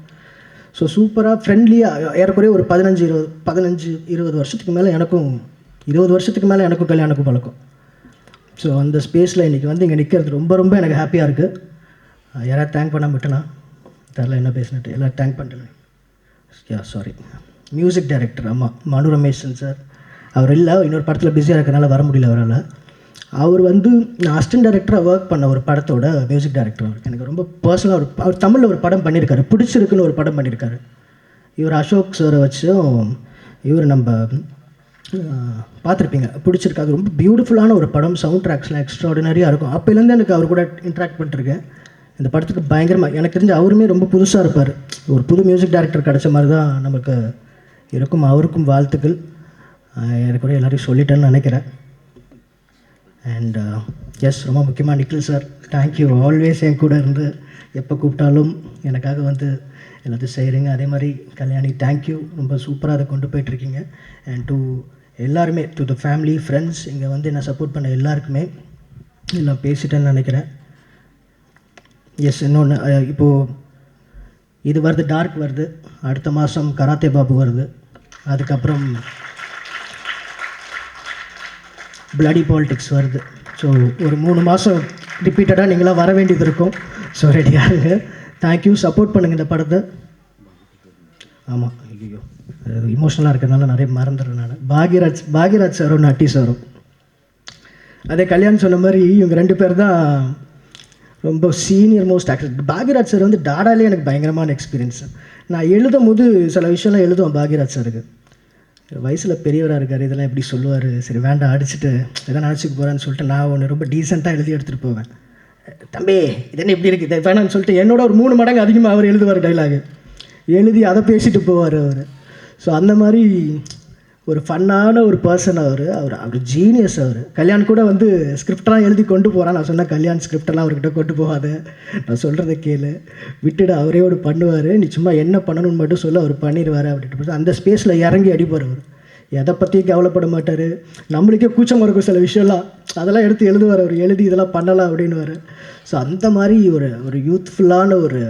Speaker 2: ஸோ சூப்பராக ஃப்ரெண்ட்லியாக ஏறக்குறைய ஒரு 15-20 வருஷத்துக்கு மேலே எனக்கும் 20 வருஷத்துக்கு மேலே எனக்கும் கல்யாணுக்கும் பழக்கம். ஸோ அந்த ஸ்பேஸில் இன்றைக்கி வந்து இங்கே நிற்கிறது ரொம்ப ரொம்ப எனக்கு ஹாப்பியாக இருக்குது. யாராவது தேங்க் பண்ணாமல் விட்டனா தெரில என்ன பேசினட்டு எல்லோரும் தேங்க் பண்ணிட்டேன். சாரி. மியூசிக் டைரக்டர் ஆமாம் மனு ரமேஷன் சார், அவர் இல்லை, இன்னொரு படத்தில் பிஸியாக இருக்கிறனால வர முடியல அவரால். அவர் வந்து நான் அசிஸ்டன்ட் டைரக்டராக ஒர்க் பண்ண ஒரு படத்தோட மியூசிக் டைரக்டர். அவருக்கு எனக்கு ரொம்ப பர்சனலாக அவர் தமிழில் ஒரு படம் பண்ணியிருக்காரு, பிடிச்சிருக்குன்னு ஒரு படம் பண்ணியிருக்காரு. இவர் அசோக் சாரை வச்சும் இவர் நம்ம பார்த்துருப்பீங்க, பிடிச்சிருக்காது. ரொம்ப பியூட்டிஃபுல்லான ஒரு படம், சவுண்ட் ட்ராக்ஸ்லாம் எக்ஸ்ட்ராடினரியாக இருக்கும். அப்போலேருந்து எனக்கு அவர் கூட இன்ட்ராக்ட் பண்ணிட்டுருக்கேன். இந்த படத்துக்கு பயங்கரமாக எனக்கு தெரிஞ்சு அவருமே ரொம்ப புதுசாக இருப்பார். ஒரு புது மியூசிக் டைரக்டர் கிடச்ச மாதிரி தான் நமக்கு இருக்கும். அவருக்கும் வாழ்த்துக்கள். எனக்கு கூட எல்லாரையும் சொல்லிட்டேன்னு நினைக்கிறேன். அண்ட் எஸ், ரொம்ப முக்கியமாக நிக்கில் சார், தேங்க்யூ. ஆல்வேஸ் என் கூட இருந்து எப்போ கூப்பிட்டாலும் எனக்காக வந்து எல்லாத்தையும் செய்கிறீங்க. அதே மாதிரி கல்யாணி, தேங்க்யூ, ரொம்ப சூப்பராக அதை கொண்டு போயிட்டுருக்கீங்க. அண்ட் டு எல்லாருமே, டு த ஃபேமிலி, ஃப்ரெண்ட்ஸ், இங்கே வந்து என்னை சப்போர்ட் பண்ண எல்லாருக்குமே எல்லாம் பேசிட்டேன்னு நினைக்கிறேன். எஸ், இன்னொன்று இப்போது இது வருது, டார்க் வருது, அடுத்த மாதம் கராத்தே பாபு வருது, அதுக்கப்புறம் பிளடி பாலிடிக்ஸ் வருது. ஸோ ஒரு 3 மாதம் ரிப்பீட்டடாக நீங்களாம் வர வேண்டியது இருக்கும். ஸோ ரெடியாக இருங்க. தேங்க்யூ, சப்போர்ட் பண்ணுங்கள் இந்த படத்தை. ஆமாம், ஐயோ இமோஷனலாக இருக்கிறதுனால நிறைய மறந்துடுறேன் நான். பாக்யராஜ் சாரும் நட்டி சாரும், அதே கல்யாணம் சொன்ன மாதிரி இவங்க 2 பேர் தான் ரொம்ப senior most actor. Bhagyaraj sir வந்து டாடாலே எனக்கு பயங்கரமான எக்ஸ்பீரியன்ஸ். நான் எழுதும் போது சில விஷயம்லாம் எழுதுவேன் பாக்யராஜ் சாருக்கு. வயசில் பெரியவராக இருக்கார், இதெல்லாம் எப்படி சொல்லுவார், சரி வேண்டாம் அடிச்சுட்டு எதாவது நினச்சிக்க போகிறான்னு சொல்லிட்டு நான் ஒன்று ரொம்ப டீசெண்டாக எழுதி எடுத்துகிட்டு போவேன். தம்பி இது என்ன இப்படி இருக்குது, இதை வேணான்னு சொல்லிட்டு என்னோட ஒரு 3 மடங்கு அதிகமாக அவர் எழுதுவார், டைலாகு எழுதி அதை பேசிட்டு போவார் அவர். ஸோ அந்த மாதிரி ஒரு ஃபன்னான ஒரு பர்சன் அவர் ஜீனியஸ். அவர் கல்யாண் கூட வந்து ஸ்கிரிப்டெலாம் எழுதி கொண்டு போகிறான். நான் சொன்னேன் கல்யாண் ஸ்கிரிப்டெல்லாம் அவர்கிட்ட கொண்டு போகாத, நான் சொல்கிறத கேளு, விட்டுடு, அவரே ஒரு பண்ணுவார், நீ சும்மா என்ன பண்ணணும்னு மட்டும் சொல்ல அவர் பண்ணிடுவார் அப்படின்ட்டு. அந்த ஸ்பேஸில் இறங்கி அடிப்பார் அவர். எதை பற்றியும் கவலைப்பட மாட்டார். நம்மளுக்கே கூச்சமாக இருக்கும் சில விஷயம்லாம், அதெல்லாம் எடுத்து எழுதுவார் அவர், எழுதி இதெல்லாம் பண்ணலாம் அப்படின்னுவார். ஸோ அந்த மாதிரி ஒரு யூத்ஃபுல்லான ஒரு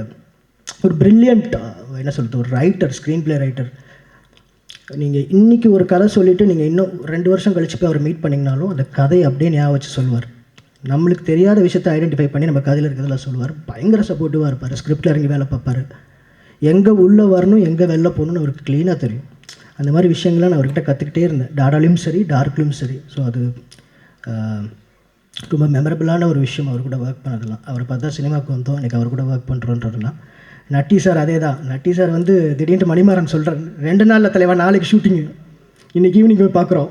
Speaker 2: ப்ரில்லியண்ட் என்ன சொல்கிறது ஒரு ரைட்டர், ஸ்க்ரீன் ப்ளே ரைட்டர். நீங்கள் இன்றைக்கி ஒரு கதை சொல்லிவிட்டு நீங்கள் இன்னும் 2 வருஷம் கழிச்சு போய் அவர் மீட் பண்ணிங்கனாலும் அந்த கதையை அப்படியே ஞாபகம் வச்சு சொல்லுவார். நம்மளுக்கு தெரியாத விஷயத்தை ஐடென்டிஃபை பண்ணி நம்ம கதையில் இருக்கிறதெல்லாம் சொல்லுவார். பயங்கர சப்போர்ட்டிவாக இருப்பார். ஸ்கிரிப்டில் இறங்கி வேலை பார்ப்பார். எங்கே உள்ளே வரணும் எங்கே வெளில போகணுன்னு அவருக்கு க்ளீனாக தெரியும். அந்த மாதிரி விஷயங்கள்லாம் நான் அவர்கிட்ட கற்றுக்கிட்டே இருந்தேன், டாடாலையும் சரி டார்க்லையும் சரி. ஸோ அது ரொம்ப மெமரபிளான ஒரு விஷயம் அவர் கூட ஒர்க் பண்ணதெல்லாம். அவரை பார்த்தா சினிமாவுக்கு வந்தோம், இன்றைக்கி அவர் கூட ஒர்க் பண்ணுறோன்றதெல்லாம். நட்டி சார் அதே தான். நட்டி சார் வந்து திடீர்னு மணிமாறன் சொல்கிறார், 2 நாளில் தலைவா நாளைக்கு ஷூட்டிங்கு, இன்றைக்கி ஈவினிங் போய் பார்க்குறோம்.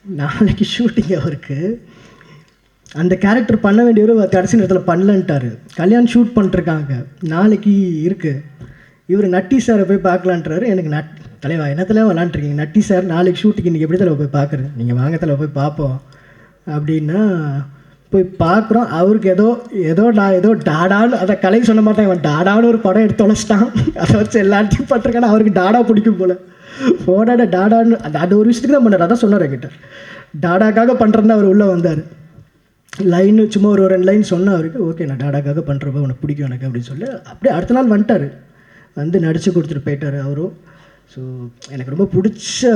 Speaker 2: நாளைக்கு ஷூட்டிங் அவருக்கு. அந்த கேரக்டர் பண்ண வேண்டியவர் கடைசி நேரத்தில் பண்ணலன்ட்டார். கல்யாண் ஷூட் பண்ணிட்டுருக்காங்க, நாளைக்கு இருக்குது. இவர் நட்டி சாரை போய் பார்க்கலான்றாரு. எனக்கு தலைவா என்ன தலைவா விளாண்டுருக்கீங்க, நட்டி சார் நாளைக்கு ஷூட்டிங், இன்றைக்கி எப்படி தலைவா போய் பார்க்குறேன், நீங்கள் வாங்க தலைவா போய் பார்ப்போம் அப்படின்னா போய் பார்க்குறோம். அவருக்கு ஏதோ டாடான்னு, அதை கலை சொன்ன மாதிரி தான், இவன் டாடான்னு ஒரு படம் எடுத்து தொலைச்சிட்டான், அதை வச்சு எல்லாத்தையும் பட்டிருக்கானா. அவருக்கு டாடா பிடிக்கும் போல், போடாட டாடான்னு அது ஒரு விஷயத்துக்கு தான் பண்ணார். அதான் சொன்னார் என்கிட்ட, டாடாக்காக பண்ணுறேன்னு அவர் உள்ளே வந்தார். லைன்னு சும்மா ஒரு 2 லைன் சொன்னால் அவருக்கு ஓகே, நான் டாடாக்காக பண்ணுறப்ப உனக்கு பிடிக்கும் எனக்கு அப்படின்னு சொல்லி அப்படியே அடுத்த நாள் வந்துட்டார், வந்து நடித்து கொடுத்துட்டு போயிட்டார் அவரும். ஸோ எனக்கு ரொம்ப பிடிச்ச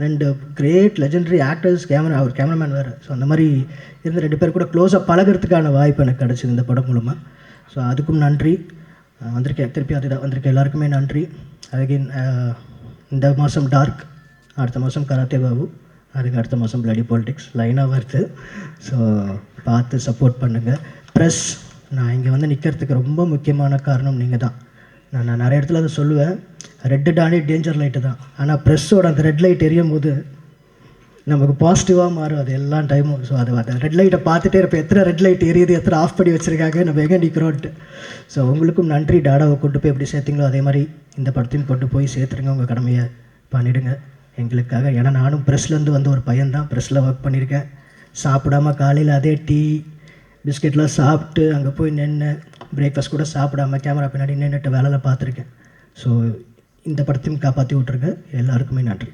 Speaker 2: 2 கிரேட் லெஜெண்டரி ஆக்டர்ஸ், அவர் கேமராமேன் வேறு. ஸோ அந்த மாதிரி இருந்த 2 பேர் கூட க்ளோஸாக பழகிறதுக்கான வாய்ப்பு எனக்கு கிடச்சிது இந்த படம் மூலமாக. ஸோ அதுக்கும் நன்றி. திருப்பி அதுதான் வந்திருக்க எல்லாருக்குமே நன்றி. அகெயின் இந்த மாதம் டார்க், அடுத்த மாதம் கராத்தே பாபு, அதுக்கு அடுத்த மாதம் பிளடி பாலிடிக்ஸ் லைனாக வருது. ஸோ பார்த்து சப்போர்ட் பண்ணுங்கள். ப்ரெஸ், நான் இங்கே வந்து நிற்கிறதுக்கு ரொம்ப முக்கியமான காரணம் நீங்கள் தான். நான் நிறைய இடத்துல அதை சொல்லுவேன், ரெட்டு டானி டேஞ்சர் லைட்டு தான். ஆனால் ப்ரெஸ்ஸோட அந்த ரெட் லைட் எரியும் போது நமக்கு பாசிட்டிவாக மாறும் அது எல்லா டைமும். ஸோ அதை ரெட் லைட்டை பார்த்துட்டே இருப்பேன், எத்தனை ரெட் லைட் எரியுது, எத்தனை ஆஃப் பண்ணி வச்சுருக்காங்க, நம்ம எங்கே நிற்கிறோன்ட்டு. ஸோ உங்களுக்கும் நன்றி. டாடாவை கொண்டு போய் எப்படி சேர்த்திங்களோ அதே மாதிரி இந்த படத்தையும் கொண்டு போய் சேர்த்துருங்க, உங்கள் கடமையை பண்ணிவிடுங்க எங்களுக்காக. ஏன்னா நானும் ப்ரெஸ்லேருந்து வந்த ஒரு பையன்தான், ப்ரெஸ்ஸில் ஒர்க் பண்ணியிருக்கேன். சாப்பிடாம காலையில் அதே டீ பிஸ்கெட்லாம் சாப்பிட்டு அங்கே போய் நின்று பிரேக்ஃபாஸ்ட் கூட சாப்பிடாம கேமரா பின்னாடி நின்றுட்டு வேலையில் பார்த்துருக்கேன். ஸோ இந்த படத்தையும் காப்பாற்றி விட்ருங்க. எல்லாருக்குமே நன்றி.